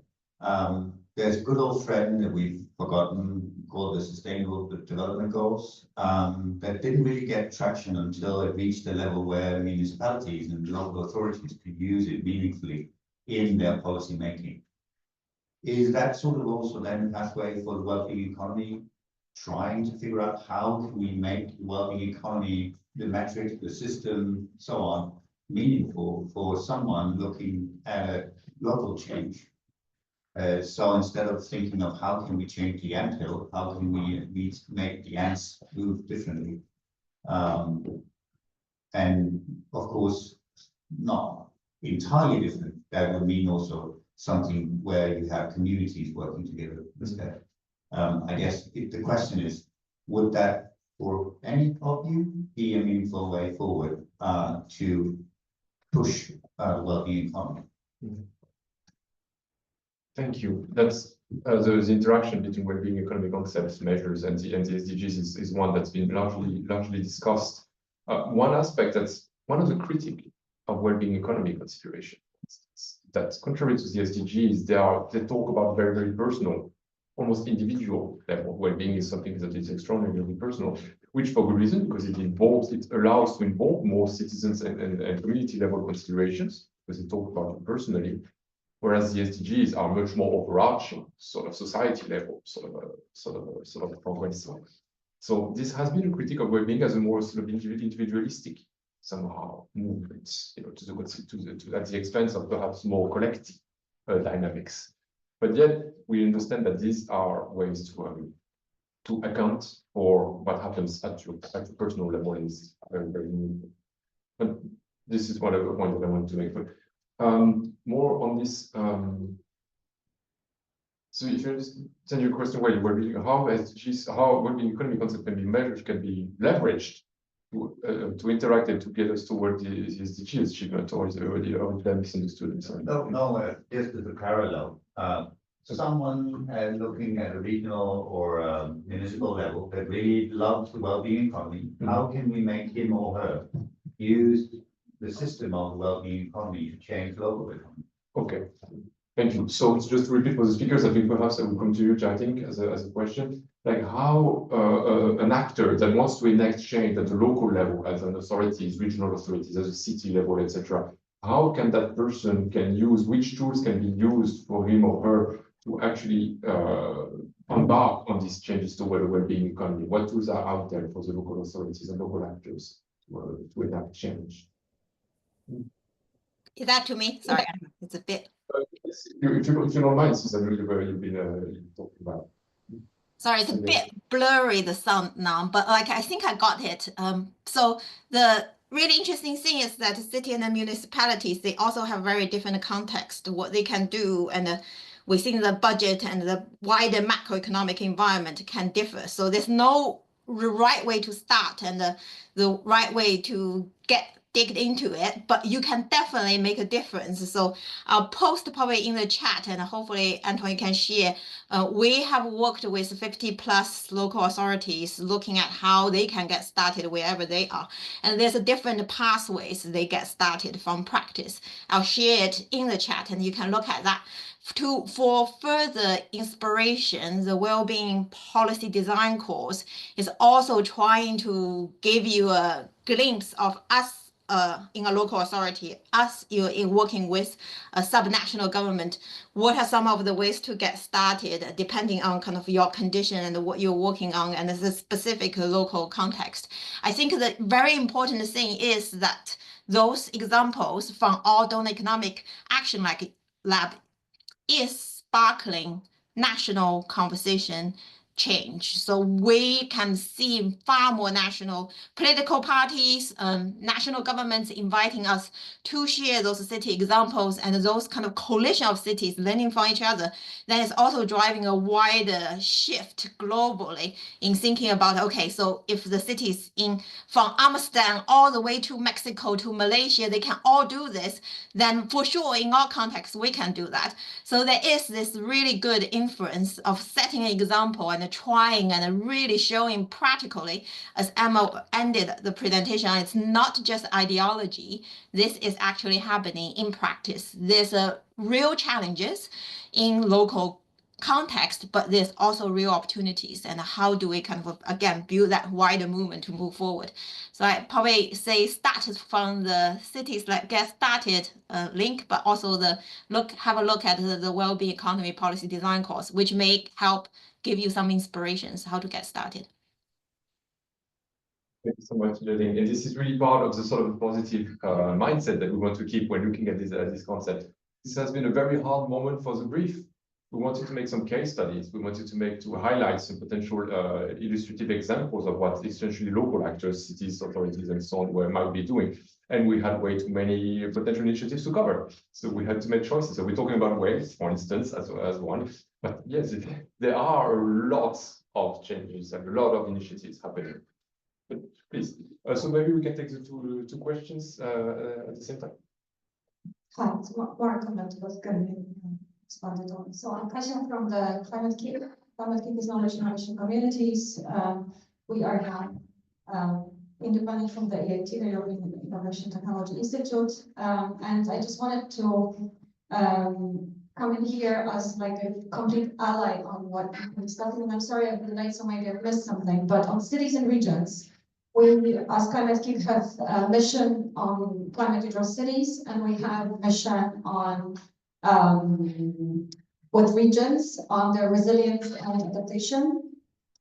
There's a good old friend that we've forgotten called the Sustainable Development Goals that didn't really get traction until it reached a level where municipalities and local authorities could use it meaningfully in their policy making. Is that sort of also then a pathway for the wellbeing economy, trying to figure out how can we make the wellbeing economy, the metrics, the system, so on, meaningful for someone looking at local change? So instead of thinking of how can we change the anthill, how can we make the ants move differently? And of course, not entirely different. That would mean also something where you have communities working together instead. I guess the question is, would that, for any of you, be a meaningful way forward to push well-being economy? Thank you. That's the interaction between well-being economy concepts, measures, and the SDGs is one that's been largely discussed. One aspect that's one of the critics of well-being economy consideration, that contrary to the SDGs, they talk about very personal, almost individual level. Well-being is something that is extraordinarily personal, which for good reason, because it allows to involve more citizens and community level considerations, because they talk about it personally. Whereas the SDGs are much more overarching, sort of society level, sort of progress. So this has been a critique of well-being as a more sort of individualistic somehow movement, you know, at the expense of perhaps more collective dynamics. But yet we understand that these are ways to account for what happens at your personal level is very meaningful. But this is one of the points that I want to make. But more on this. So if you understand your question, where you were reading how SDGs, how well-being economy concept can be measured, can be leveraged to interact and to get us toward the SDGs achievement, or is it already misunderstood? No, just as a parallel. Someone looking at a regional or municipal level that really loves the well-being economy, how can we make him or her use the system of well-being economy to change local economy? Okay, thank you. So just to repeat for the speakers, I think perhaps I will come to you, I think, as a question, like how an actor that wants to enact change at the local level, as an authorities, regional authorities, as a city level, etc., how can that person use, which tools can be used for him or her to actually embark on these changes toward a well-being economy? What tools are out there for the local authorities and local actors to enact change? Is that to me? Sorry, it's a bit. If you don't mind, Susan, where you've been talking about. Sorry, it's a bit blurry, the sound now, but like I think I got it. So the really interesting thing is that city and the municipalities, they also have very different context, what they can do, and within the budget and the wider macroeconomic environment can differ. So there's no right way to start and the right way to dig into it, but you can definitely make a difference. So I'll post probably in the chat, and hopefully Antoine can share. We have worked with 50+ local authorities looking at how they can get started wherever they are. And there's a different pathways they get started from practice. I'll share it in the chat and you can look at that. For further inspiration, the Wellbeing Policy Design course is also trying to give you a glimpse of us in a local authority, us in working with a subnational government. What are some of the ways to get started, depending on kind of your condition and what you're working on and the specific local context? I think the very important thing is that those examples from our donor economic action lab is sparkling national conversation change. So we can see far more national political parties, national governments inviting us to share those city examples and those kind of coalition of cities learning from each other. That is also driving a wider shift globally in thinking about, okay, so if the cities from Amsterdam all the way to Mexico to Malaysia, they can all do this, then for sure in our context, we can do that. So there is this really good influence of setting an example and trying and really showing practically, as Emma ended the presentation, it's not just ideology. This is actually happening in practice. There's real challenges in local context, but there's also real opportunities. And how do we kind of, again, build that wider movement to move forward? So I probably say start from the cities like get started link, but also have a look at the Wellbeing Economy Policy Design course, which may help give you some inspirations how to get started. Thank you so much, Giovannini. And this is really part of the sort of positive mindset that we want to keep when looking at this concept. This has been a very hard moment for the brief, We wanted to make some case studies. We wanted to highlight some potential illustrative examples of what essentially local actors, cities, authorities, and so on might be doing. And we had way too many potential initiatives to cover. So we had to make choices. So we're talking about waves, for instance, as one. But yes, there are lots of changes and a lot of initiatives happening. But please, so maybe we can take the two questions at the same time. Hi, it's more comment was going to be expanded on. So a question from the Climate Keep. Climate Keep is knowledge innovation communities. We are now independent from the EIT, the European Innovation Technology Institute. And I just wanted to come in here as like a complete ally on what we're discussing. And I'm sorry I've been late, so maybe I've missed something. But on cities and regions, we, as Climate Keep, have a mission on climate neutral cities, and we have a mission on with regions on their resilience and adaptation.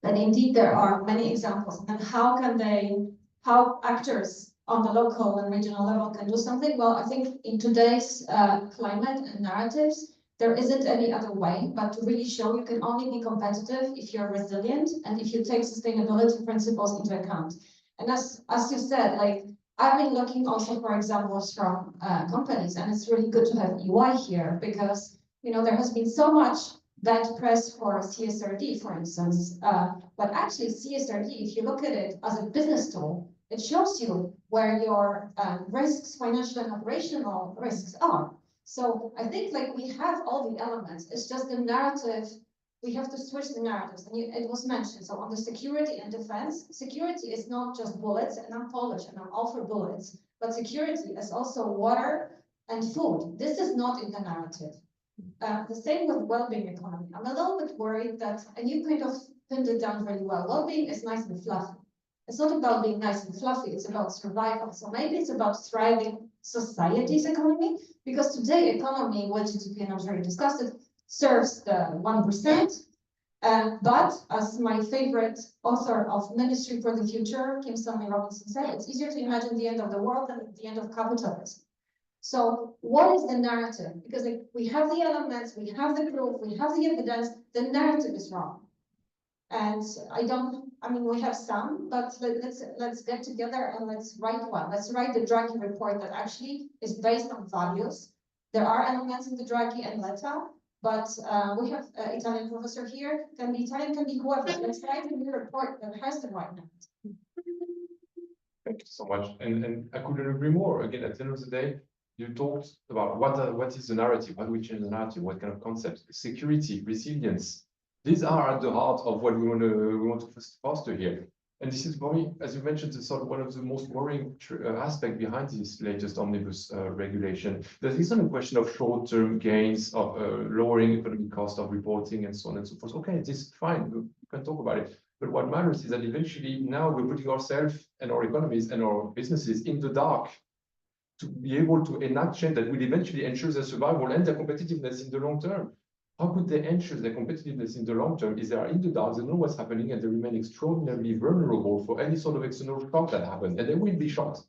And indeed, there are many examples. And how actors on the local and regional level can do something? Well, I think in today's climate and narratives, there isn't any other way but to really show you can only be competitive if you're resilient and if you take sustainability principles into account. And as you said, like I've been looking also for examples from companies, and it's really good to have EY here because there has been so much bad press for CSRD, for instance, but actually CSRD, if you look at it as a business tool, it shows you where your risks, financial and operational risks are. So I think like we have all the elements, it's just the narrative, we have to switch the narratives, and it was mentioned. So on the security and defense, security is not just bullets, and I'm Polish and I'm all for bullets, but security is also water and food. This is not in the narrative. The same with well-being economy. I'm a little bit worried that, and you kind of pinned it down very well, well-being is nice and fluffy. It's not about being nice and fluffy, it's about survival. So maybe it's about thriving society's economy, because today economy, which GDP, and I'm sure you discussed it, serves the 1%. But as my favorite author of Ministry for the Future, Kim Stanley Robinson, said, it's easier to imagine the end of the world than the end of capitalism. So what is the narrative? Because like, we have the elements, we have the proof, we have the evidence, the narrative is wrong. And we have some, but let's get together and let's write one. Let's write the Draghi report that actually is based on values. There are elements in the Draghi and Letta, but we have an Italian professor here, can be Italian, can be whoever. Let's write a new report that has the right narrative. Thank you so much. And I couldn't agree more. Again, at the end of the day, you talked about what is the narrative, how do we change the narrative, what kind of concepts, security, resilience. These are at the heart of what we want to foster here. And this is for me, as you mentioned, it's sort of one of the most worrying aspects behind this latest omnibus regulation. There isn't a question of short-term gains, of lowering economic cost of reporting and so on and so forth. Okay, this is fine, we can talk about it. But what matters is that eventually now we're putting ourselves and our economies and our businesses in the dark to be able to enact change that will eventually ensure their survival and their competitiveness in the long term. How could they ensure their competitiveness in the long term if they are in the dark, they know what's happening, and they remain extraordinarily vulnerable for any sort of external shock that happens, and they will be shocked.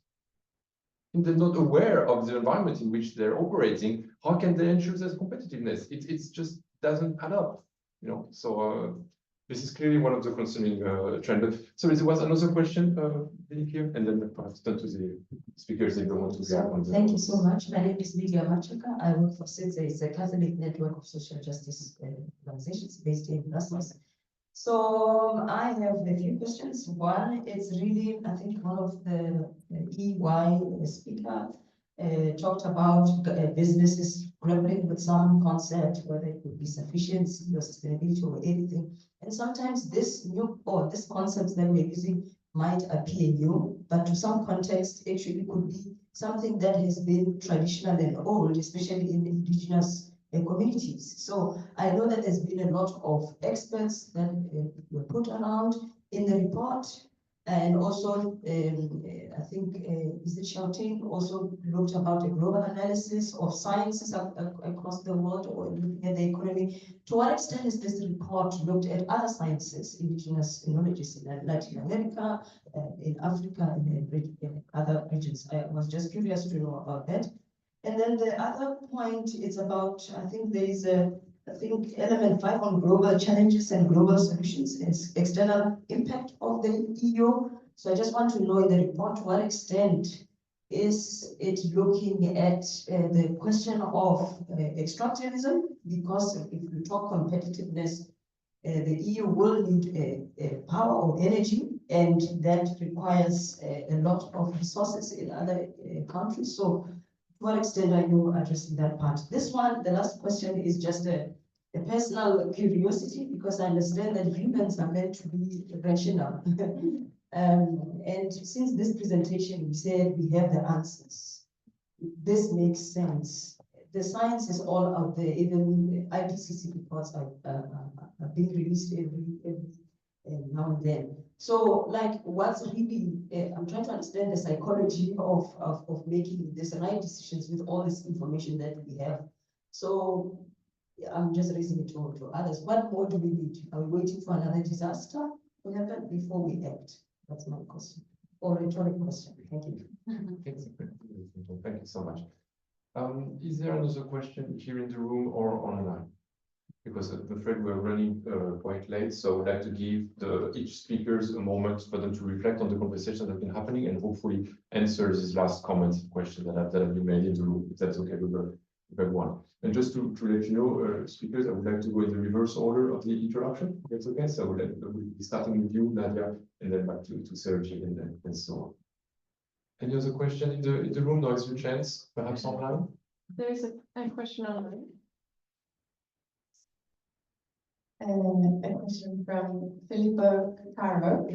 If they're not aware of the environment in which they're operating, how can they ensure their competitiveness? It just doesn't add up, So this is clearly one of the concerning trends. So there was another question here, and then perhaps turn to the speakers if they want to react on that. Thank you so much. My name is Lydia Machuka. I work for CITSE. It's a Catholic network of social justice organizations based in Brussels. So I have a few questions. One is really, I think one of the EY speaker talked about businesses grappling with some concept, whether it could be sufficiency or sustainability or anything. And sometimes this concepts that we're using might appear new, but to some context, actually could be something that has been traditional and old, especially in indigenous communities. So I know that there's been a lot of experts that were put around in the report. And also, I think, is it Shouting also looked about a global analysis of sciences across the world or looking at the economy. To what extent has this report looked at other sciences, indigenous knowledges in Latin America, in Africa, and in other regions? I was just curious to know about that. And then the other point is about, I think there is a I think element 5 on global challenges and global solutions is external impact of the EU. So I just want to know in the report to what extent is it looking at the question of extractivism? Because if we talk competitiveness, the EU will need power or energy, and that requires a lot of resources in other countries. So to what extent are you addressing that part? This one, the last question is just a personal curiosity, because I understand that humans are meant to be rational. And since this presentation, we said we have the answers. This makes sense. The science is all out there. Even IPCC reports are being released every now and then. So, like, what's really, I'm trying to understand the psychology of making these right decisions with all this information that we have. So, I'm just raising it to others. What more do we need? Are we waiting for another disaster to happen before we act? That's my question, or rhetorical question. Thank you. Thank you so much. Is there another question here in the room or online? Because I'm afraid we're running quite late, so I would like to give each speakers a moment for them to reflect on the conversations that have been happening and hopefully answer these last comments and questions that have been made in the room, if that's okay with everyone. And just to let you know, speakers, I would like to go in the reverse order of the introduction. That's okay. So we'll be starting with you, Nadia, and then back to Sergi and so on. Any other question in the room? There is a chance, perhaps online. There is a question online. A question from Filippo Caro.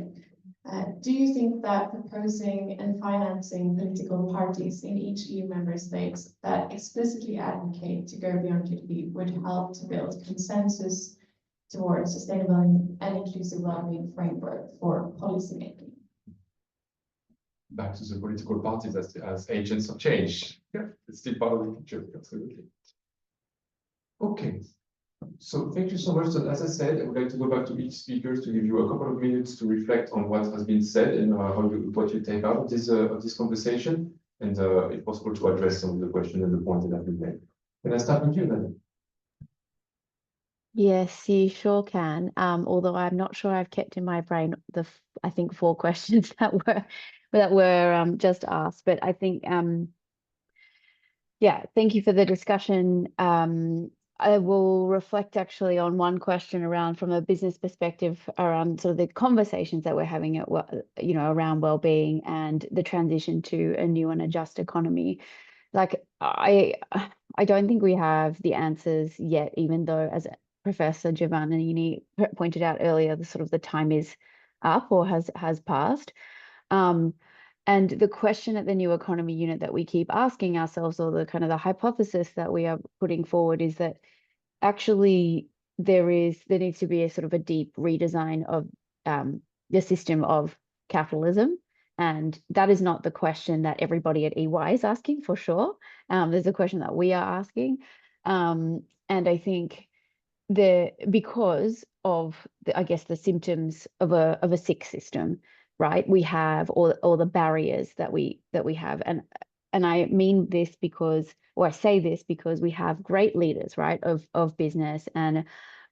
Do you think that proposing and financing political parties in each EU member states that explicitly advocate to go beyond GDP would help to build consensus towards sustainable and inclusive well-being framework for policymaking? Back to the political parties as agents of change. Yeah, it's still part of the picture, absolutely. Okay. So thank you so much. So as I said, I would like to go back to each speaker to give you a couple of minutes to reflect on what has been said and what you take out of this conversation, and if possible to address some of the questions and the points that have been made. Can I start with you, then? Yes, you sure can. Although I'm not sure I've kept in my brain I think 4 questions that were just asked. But I think yeah, thank you for the discussion. I will reflect actually on one question around from a business perspective around sort of the conversations that we're having at around well-being and the transition to a new and a just economy. Like I don't think we have the answers yet, even though, as Professor Giovannini pointed out earlier, the time is up or has passed. And the question at the New Economy Unit that we keep asking ourselves, or the kind of the hypothesis that we are putting forward, is that actually there needs to be a sort of a deep redesign of the system of capitalism. And that is not the question that everybody at EY is asking, for sure. There's a question that we are asking. And I think because of the symptoms of a sick system, right? We have all the barriers that we have, and I mean this because, or I say this because we have great leaders, right, of business and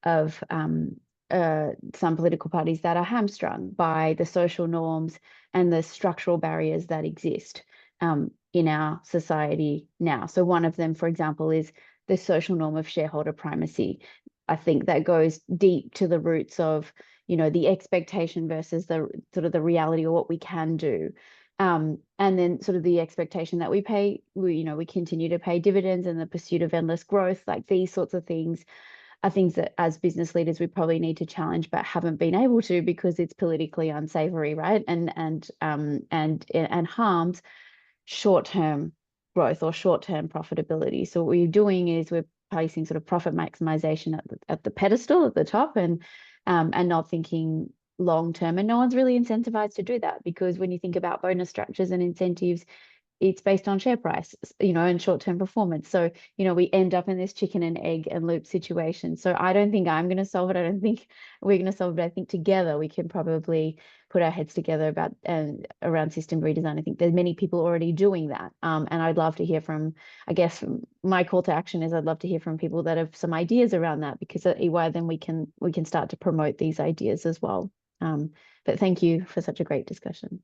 of some political parties that are hamstrung by the social norms and the structural barriers that exist in our society now. So one of them, for example, is the social norm of shareholder primacy. I think that goes deep to the roots of the expectation versus the sort of the reality, or what we can do. And then sort of the expectation that we continue to pay dividends in the pursuit of endless growth. Like, these sorts of things are things that as business leaders we probably need to challenge, but haven't been able to because it's politically unsavory, right? And harms short-term growth or short-term profitability. So what we're doing is we're placing sort of profit maximization at the pedestal at the top, and not thinking long term. And no one's really incentivized to do that, because when you think about bonus structures and incentives, it's based on share price, and short-term performance. So, we end up in this chicken and egg and loop situation. So I don't think I'm going to solve it. I don't think we're going to solve it. I think together we can probably put our heads together about around system redesign. I think there's many people already doing that. And I'd love to hear from, I guess my call to action is I'd love to hear from people that have some ideas around that, because at EY then we can start to promote these ideas as well. But thank you for such a great discussion.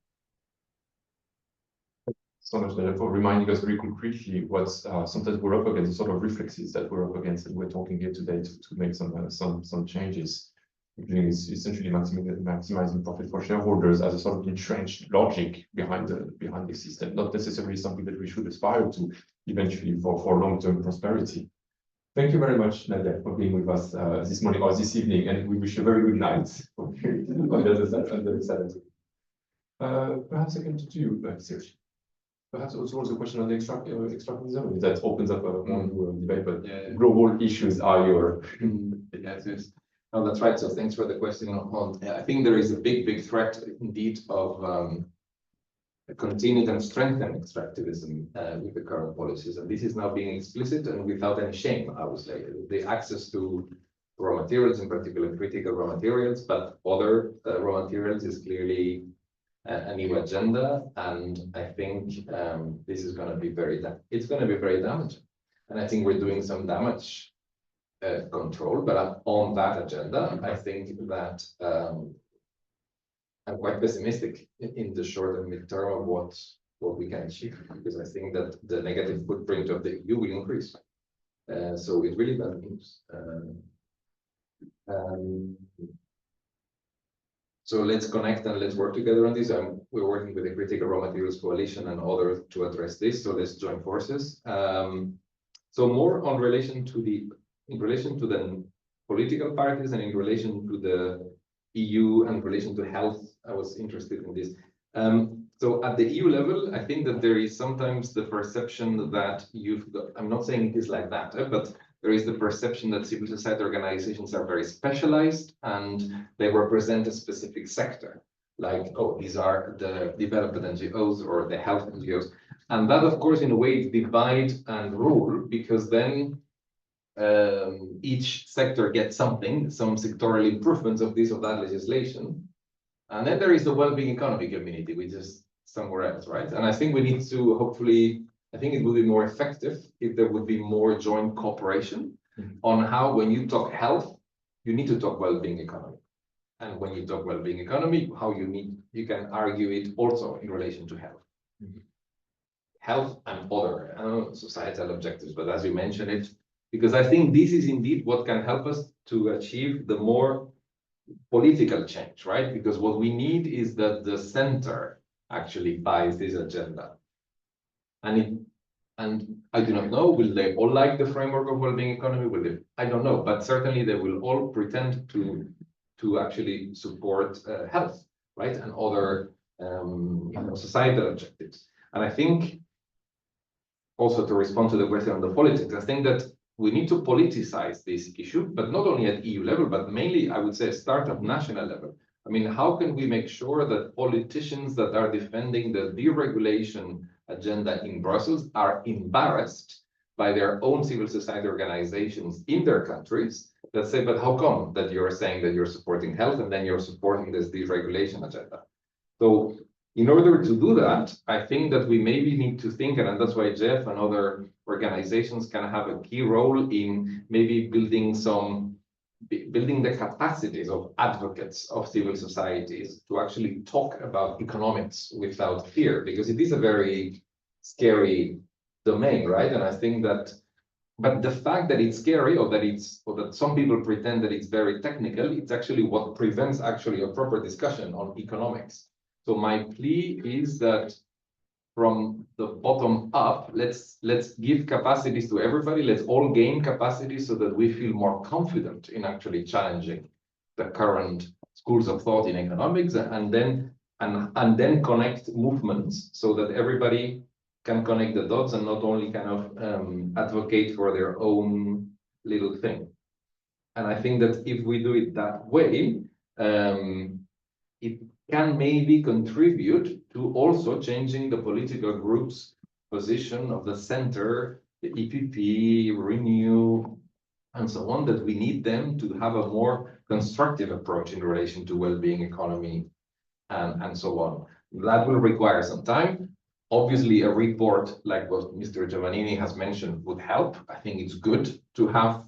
So much for reminding us very concretely what sometimes we're up against, the sort of reflexes that we're up against, and we're talking here today to make some changes, including essentially maximizing profit for shareholders as a sort of entrenched logic behind the system, not necessarily something that we should aspire to eventually for long-term prosperity. Thank you very much, Nadia, for being with us this morning or this evening, and we wish you a very good night on the other side. Perhaps I can to you, Serge. Perhaps also a question on the extractivism that opens up a more debate, but global issues are your. Yes. No, that's right. So thanks for the question. I think there is a big threat indeed of continued and strengthened extractivism with the current policies, and this is now being explicit and without any shame. I would say the access to raw materials, in particular critical raw materials, but other raw materials is clearly a new agenda, and I think this is going to be very damaging, and I think we're doing some damage control, but on that agenda, I think that I'm quite pessimistic in the short and mid-term of what we can achieve, because I think that the negative footprint of the EU will increase. So it's really bad news. So let's connect and let's work together on this. We're working with the Critical Raw Materials Coalition and others to address this. So let's join forces. So more in relation to the political parties and in relation to the EU and in relation to health, I was interested in this. So at the EU level, I think that there is sometimes the perception that I'm not saying it is like that, but there is the perception that civil society organizations are very specialized and they represent a specific sector, like, oh, these are the development NGOs or the health NGOs. And that, of course, in a way, divide and rule, because then each sector gets some sectoral improvements of this or that legislation. And then there is the well-being economy community, which is somewhere else, right? And I think we need to hopefully, I think it would be more effective if there would be more joint cooperation on how, when you talk health, you need to talk well-being economy. And when you talk well-being economy, how you can argue it also in relation to health. Health and other societal objectives, but as you mentioned it, because I think this is indeed what can help us to achieve the more political change, right? Because what we need is that the center actually buys this agenda. And I do not know, will they all like the framework of well-being economy? Will they? I don't know, but certainly they will all pretend to actually support health, right? And other societal objectives. And I think also to respond to the question on the politics, I think that we need to politicize this issue, but not only at EU level, but mainly, I would say, start at national level. I mean, how can we make sure that politicians that are defending the deregulation agenda in Brussels are embarrassed by their own civil society organizations in their countries that say, but how come that you're saying that you're supporting health and then you're supporting this deregulation agenda? So in order to do that, I think that we maybe need to think, and that's why Jeff and other organizations can have a key role in maybe building the capacities of advocates of civil societies to actually talk about economics without fear, because it is a very scary domain, right? And I think that, but the fact that it's scary or that some people pretend that it's very technical, it's actually what prevents actually a proper discussion on economics. So my plea is that from the bottom up, let's give capacities to everybody. Let's all gain capacity so that we feel more confident in actually challenging the current schools of thought in economics, and then connect movements so that everybody can connect the dots and not only kind of advocate for their own little thing. And I think that if we do it that way, it can maybe contribute to also changing the political groups position of the center, the EPP, Renew, and so on, that we need them to have a more constructive approach in relation to well-being economy and so on. That will require some time. Obviously, a report like what Mr. Giovannini has mentioned would help. I think it's good to have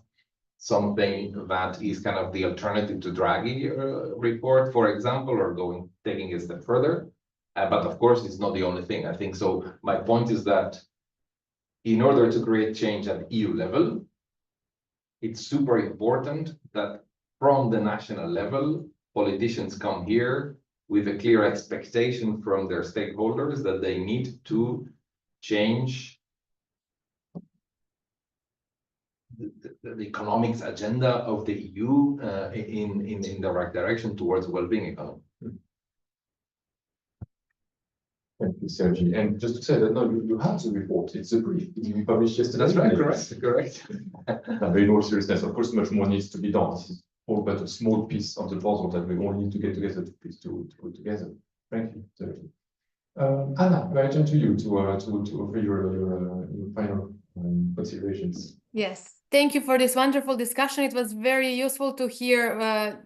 something that is kind of the alternative to Draghi report, for example, or taking a step further. But of course, it's not the only thing. I think so. My point is that in order to create change at EU level, it's super important that from the national level, politicians come here with a clear expectation from their stakeholders that they need to change the economics agenda of the EU in the right direction towards well-being economy. Thank you, Sergi. And just to say that no, you have the report. It's a brief. You published yesterday. That's right. Correct. In all seriousness, of course, much more needs to be done. This is all but a small piece of the puzzle that we all need to get together to put together. Thank you, Sergi. Anna, I turn to you to offer your final considerations. Yes. Thank you for this wonderful discussion. It was very useful to hear,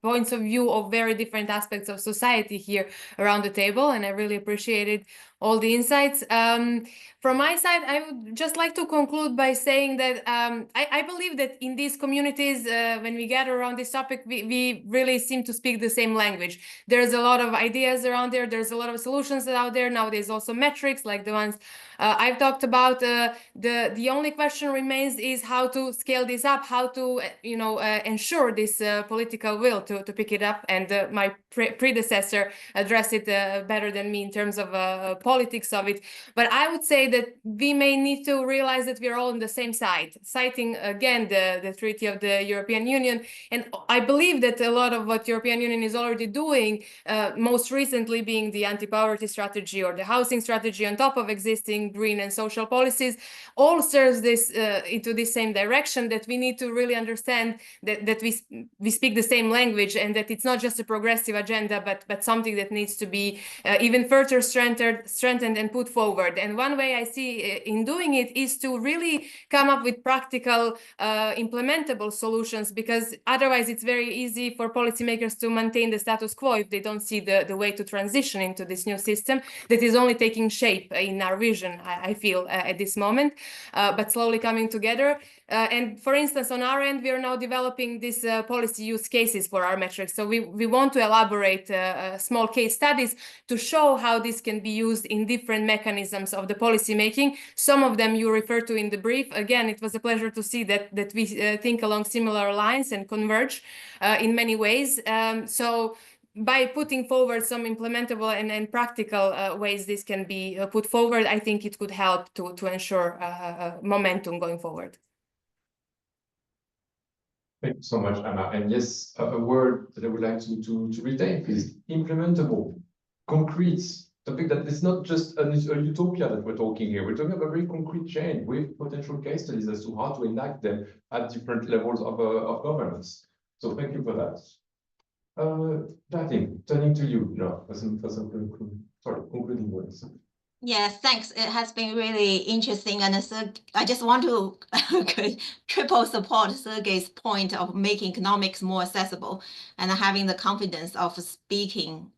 points of view of very different aspects of society here around the table, and I really appreciated all the insights. From my side, I would just like to conclude by saying that I believe that in these communities, when we gather around this topic, we really seem to speak the same language. There's a lot of ideas around there. There's a lot of solutions out there. Now there's also metrics like the ones I've talked about. The only question remains is how to scale this up, how to ensure this political will to pick it up. And my predecessor addressed it better than me in terms of politics of it. But I would say that we may need to realize that we're all on the same side, citing again the Treaty of the European Union. And I believe that a lot of what European Union is already doing, most recently being the anti-poverty strategy or the housing strategy on top of existing green and social policies, all serves this into the same direction, that we need to really understand that we speak the same language, and that it's not just a progressive agenda, but something that needs to be even further strengthened and put forward. And one way I see in doing it is to really come up with practical, implementable solutions, because otherwise it's very easy for policymakers to maintain the status quo if they don't see the way to transition into this new system that is only taking shape in our vision, I feel, at this moment, but slowly coming together. And for instance, on our end, we are now developing these policy use cases for our metrics. So we want to elaborate small case studies to show how this can be used in different mechanisms of the policy making. Some of them you refer to in the brief. Again, it was a pleasure to see that we think along similar lines and converge in many ways. So by putting forward some implementable and practical ways this can be put forward, I think it could help to ensure momentum going forward. Thank you so much, Anna. And yes, a word that I would like to retain is implementable, concrete. Topic that is not just a utopia that we're talking here. We're talking about a very concrete change with potential case studies as to how to enact them at different levels of governance. So thank you for that. I think turning to you, for some concluding words. Yes, thanks. It has been really interesting. And I just want to triple support Sergei's point of making economics more accessible and having the confidence of speaking,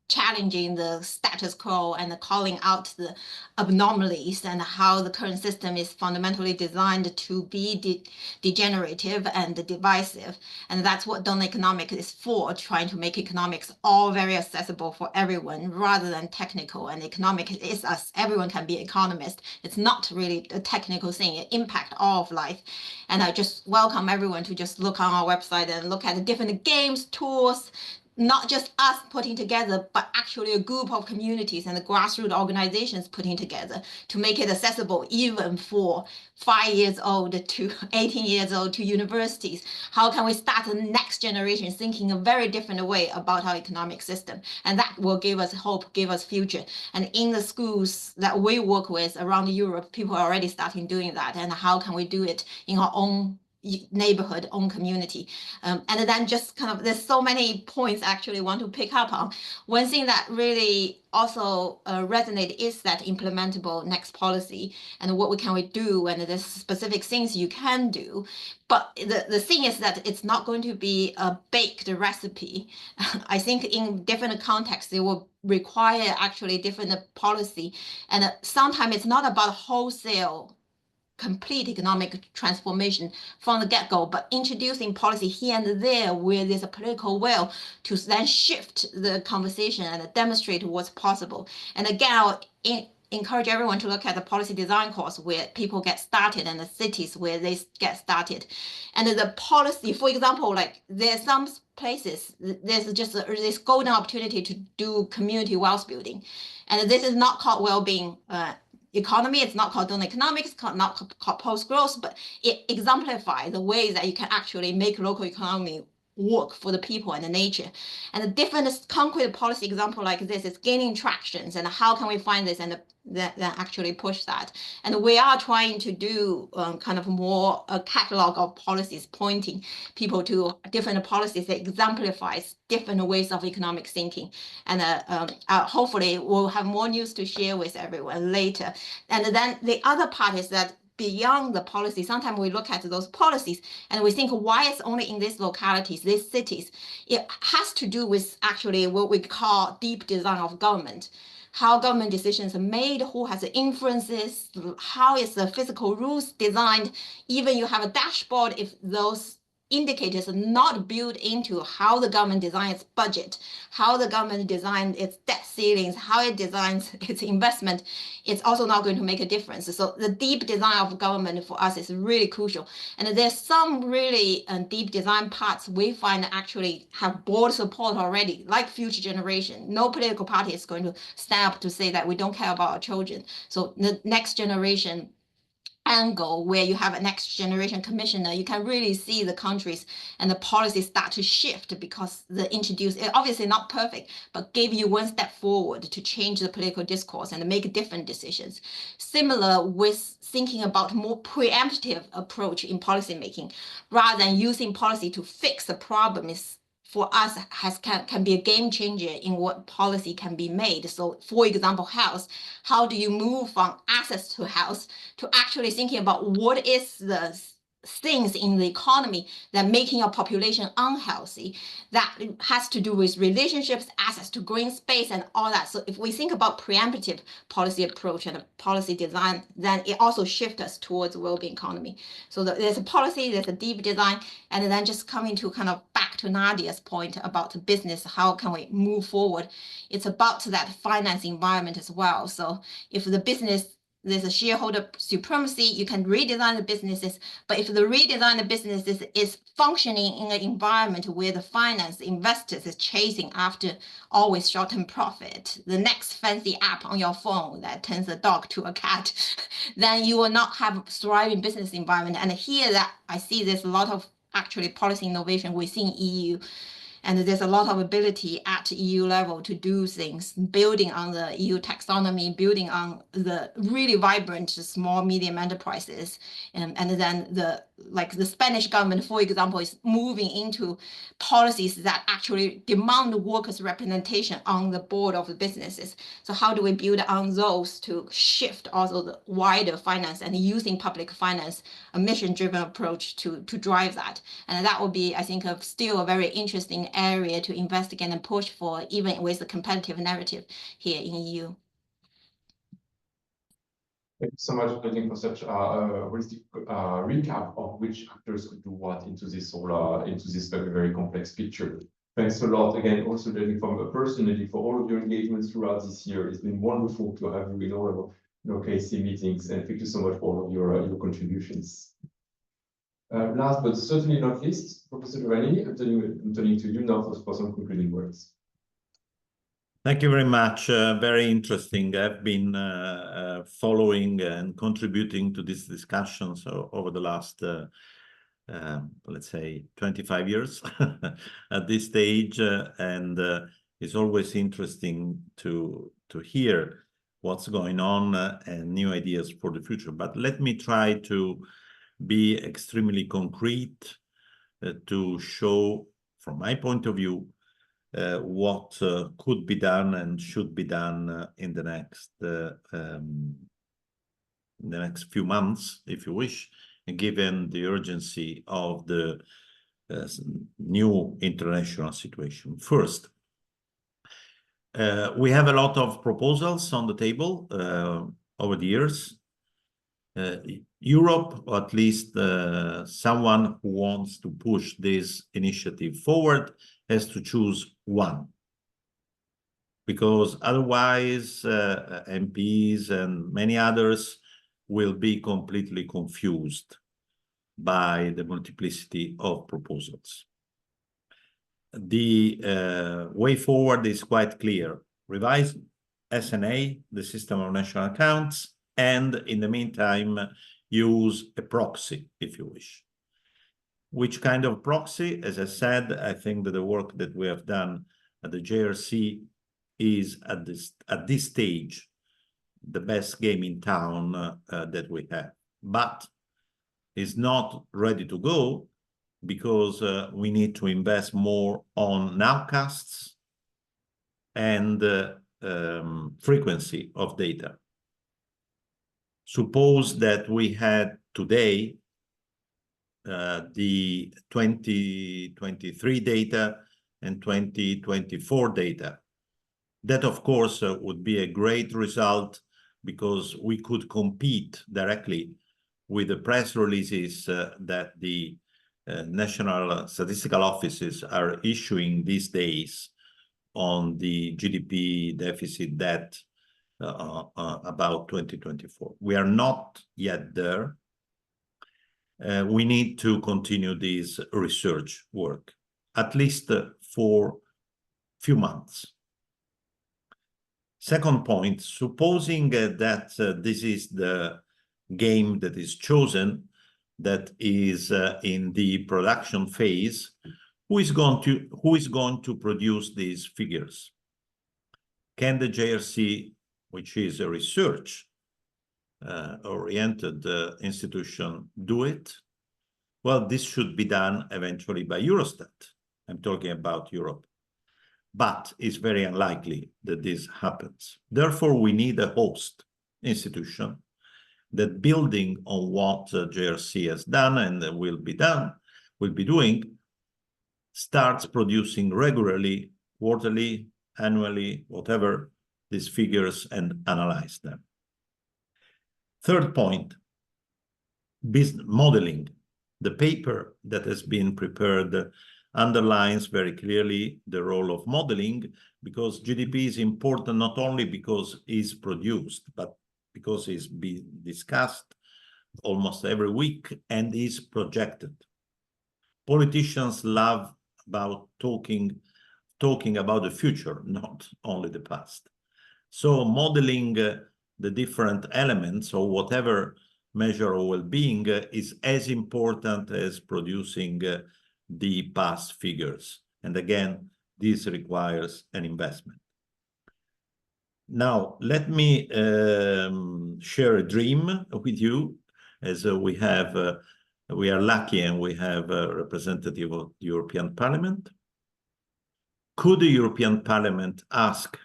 challenging the status quo and calling out the anomalies, and how the current system is fundamentally designed to be degenerative and divisive. And that's what donor economics is for, trying to make economics all very accessible for everyone rather than technical. And economics is us, everyone can be economist. It's not really a technical thing, it impacts all of life. And I just welcome everyone to just look on our website and look at the different games, tools, not just us putting together, but actually a group of communities and the grassroots organizations putting together to make it accessible even for 5 years old to 18 years old to universities. How can we start the next generation thinking a very different way about our economic system? And that will give us hope, give us future. And in the schools that we work with around Europe, people are already starting doing that. And how can we do it in our own neighborhood, own community. And then just kind of, there's so many points actually want to pick up on. One thing that really also resonate is that implementable next policy and what can we do, and there's specific things you can do. But the thing is that it's not going to be a baked recipe. I think in different contexts, it will require actually different policy. And sometimes it's not about wholesale complete economic transformation from the get-go, but introducing policy here and there where there's a political will to then shift the conversation and demonstrate what's possible. And again, I'll encourage everyone to look at the policy design course where people get started and the cities where they get started. And the policy, for example, like there's some places, there's just this golden opportunity to do community wealth building. And this is not called well-being economy, it's not called donor economics, it's not called post-growth, but it exemplifies the ways that you can actually make local economy work for the people and the nature. And the different concrete policy example like this is gaining tractions, and how can we find this and then actually push that. And we are trying to do kind of more a catalog of policies pointing people to different policies that exemplifies different ways of economic thinking. And hopefully we'll have more news to share with everyone later. And then the other part is that beyond the policy, sometimes we look at those policies and we think, why it's only in these localities, these cities? It has to do with actually what we call deep design of government. How government decisions are made, who has the influences, how is the physical rules designed. Even you have a dashboard, if those indicators are not built into how the government designs its budget, how the government designs its debt ceilings, how it designs its investment, it's also not going to make a difference. So the deep design of government for us is really crucial. And there's some really deep design parts we find actually have broad support already, like future generation. No political party is going to stand up to say that we don't care about our children. So the next generation angle where you have a next generation commissioner, you can really see the countries and the policies start to shift because the introduce, obviously not perfect, but gave you one step forward to change the political discourse and make different decisions. Similar with thinking about more preemptive approach in policymaking, rather than using policy to fix the problem is for us can be a game changer in what policy can be made. So for example, health, how do you move from access to health to actually thinking about what is the things in the economy that making your population unhealthy, that has to do with relationships, access to green space and all that. So if we think about preemptive policy approach and policy design, then it also shifts us towards well-being economy. So there's a policy, there's a deep design, and then just coming to kind of back to Nadia's point about the business, how can we move forward? It's about that finance environment as well. So if the business, there's a shareholder supremacy, you can redesign the businesses, but if the redesign the businesses is functioning in an environment where the finance investors is chasing after always short-term profit, the next fancy app on your phone that turns a dog to a cat, then you will not have a thriving business environment. And here that I see there's a lot of actually policy innovation within EU. And there's a lot of ability at EU level to do things, building on the EU taxonomy, building on the really vibrant small, medium enterprises. And then the Spanish government, for example, is moving into policies that actually demand workers' representation on the board of the businesses. So how do we build on those to shift also the wider finance and using public finance, a mission-driven approach to drive that? And that will be, I think, still a very interesting area to investigate and push for, even with the competitive narrative here in EU. Thank you so much, Bergeling, for such a holistic recap of which actors could do what into this very, very complex picture. Thanks a lot again, also Bergeling, personally for all of your engagements throughout this year. It's been wonderful to have you in all of our KC meetings, and thank you so much for all of your contributions. Last but certainly not least, Professor Giovannini, I'm turning to you now for some concluding words. Thank you very much. Very interesting. I've been following and contributing to these discussions over the last, let's say, 25 years at this stage. And it's always interesting to hear what's going on and new ideas for the future. But let me try to be extremely concrete to show, from my point of view, what could be done and should be done in the next few months, if you wish, given the urgency of the new international situation. First, we have a lot of proposals on the table over the years. Europe, or at least someone who wants to push this initiative forward, has to choose one. Because otherwise, MPs and many others will be completely confused by the multiplicity of proposals. The way forward is quite clear. Revise SNA, the System of National Accounts, and in the meantime, use a proxy, if you wish. Which kind of proxy? As I said, I think that the work that we have done at the JRC is at this stage the best game in town that we have, but is not ready to go because we need to invest more on nowcasts and frequency of data. Suppose that we had today the 2023 data and 2024 data. That, of course, would be a great result because we could compete directly with the press releases that the national statistical offices are issuing these days on the GDP deficit debt about 2024. We are not yet there. We need to continue this research work, at least for a few months. Second point, supposing that this is the game that is chosen, that is in the production phase, who is going to produce these figures? Can the JRC, which is a research oriented institution, do it? Well, this should be done eventually by Eurostat. I'm talking about Europe. But it's very unlikely that this happens. Therefore, we need a host institution that, building on what JRC has done and will be doing, starts producing regularly, quarterly, annually, whatever, these figures and analyze them. Third point, business modeling. The paper that has been prepared underlines very clearly the role of modeling, because GDP is important not only because it's produced, but because it's being discussed almost every week and is projected. Politicians love about talking about the future, not only the past. So modeling the different elements or whatever measure of well-being is as important as producing the past figures. And again, this requires an investment. Now, let me share a dream with you, as we are lucky and we have a representative of the European Parliament. Could the European Parliament ask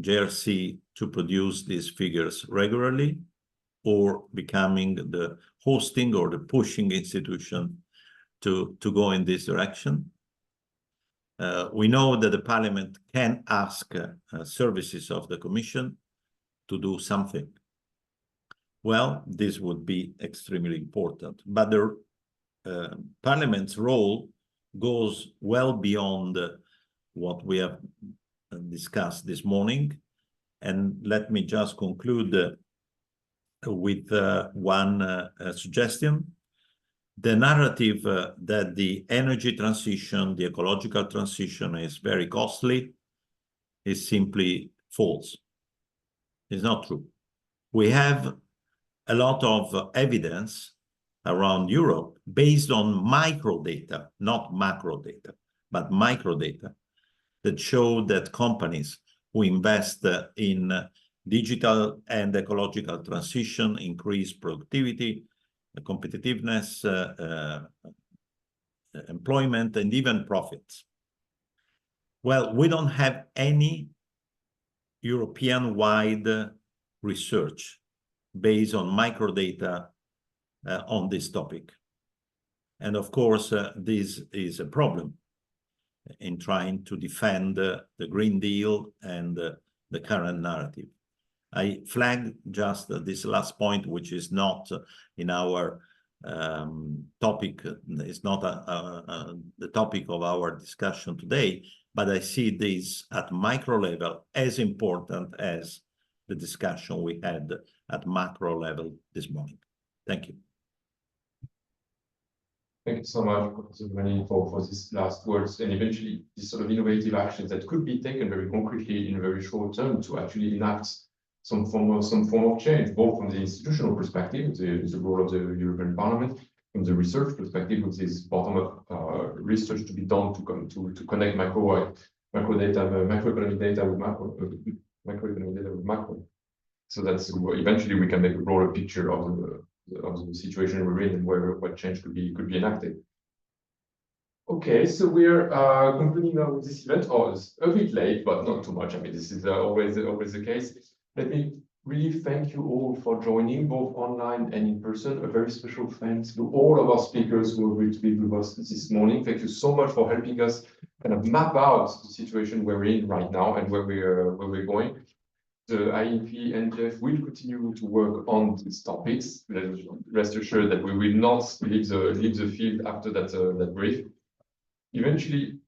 JRC to produce these figures regularly, or becoming the hosting or the pushing institution to go in this direction? We know that the Parliament can ask services of the Commission to do something. Well, this would be extremely important. But the Parliament's role goes well beyond what we have discussed this morning. And let me just conclude with one suggestion. The narrative that the energy transition, the ecological transition is very costly is simply false. It's not true. We have a lot of evidence around Europe based on micro data, not macro data, but micro data that show that companies who invest in digital and ecological transition increase productivity, competitiveness, employment, and even profits. Well, we don't have any European-wide research based on microdata on this topic. And of course, this is a problem in trying to defend the Green Deal and the current narrative. I flagged just this last point, which is not in our topic, it's not the topic of our discussion today, but I see this at micro level as important as the discussion we had at macro level this morning. Thank you. Thank you so much, Professor Giovannini, for these last words, and eventually these sort of innovative actions that could be taken very concretely in a very short term to actually enact some form of change, both from the institutional perspective, the role of the European Parliament, from the research perspective, with this bottom-up research to be done to connect macroeconomic data with macro, so that's eventually we can make a broader picture of the situation we're in and what change could be enacted. Okay, so we're concluding now with this event. Oh, it's a bit late, but not too much. I mean, this is always the case. Let me really thank you all for joining, both online and in person. A very special thanks to all of our speakers who agreed to be with us this morning. Thank you so much for helping us kind of map out the situation we're in right now and where we're going. The IEEP and NGF will continue to work on these topics. Rest assured that we will not leave the field after that brief. Eventually,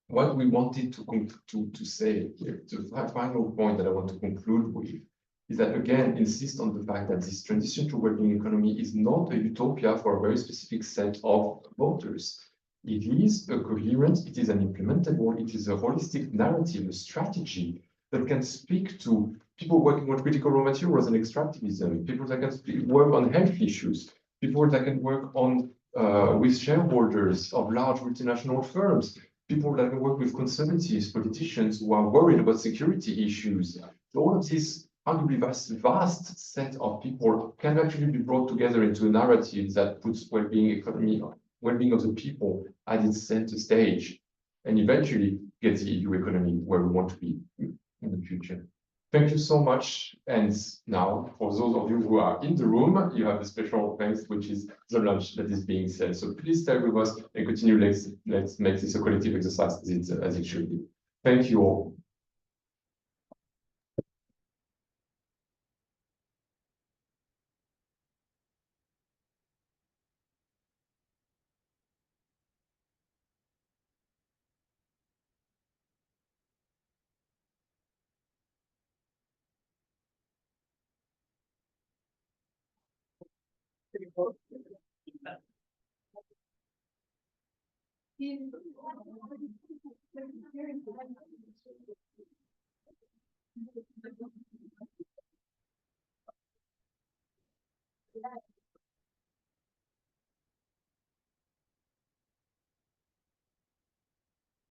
what we wanted to say here, the final point that I want to conclude with, is that again insist on the fact that this transition to wellbeing economy is not a utopia for a very specific set of voters. It is a coherent, it is an implementable, it is a holistic narrative, a strategy that can speak to people working on critical raw materials and extractivism, people that can work on health issues, people that can work on with shareholders of large multinational firms, people that can work with conservatives, politicians who are worried about security issues. So all of this arguably vast set of people can actually be brought together into a narrative that puts well-being economy, well-being of the people at its center stage, and eventually get the EU economy where we want to be in the future. Thank you so much. And now, for those of you who are in the room, you have a special thanks, which is the lunch that is being served. So please stay with us and continue. Let's make this a collective exercise as it should be. Thank you all.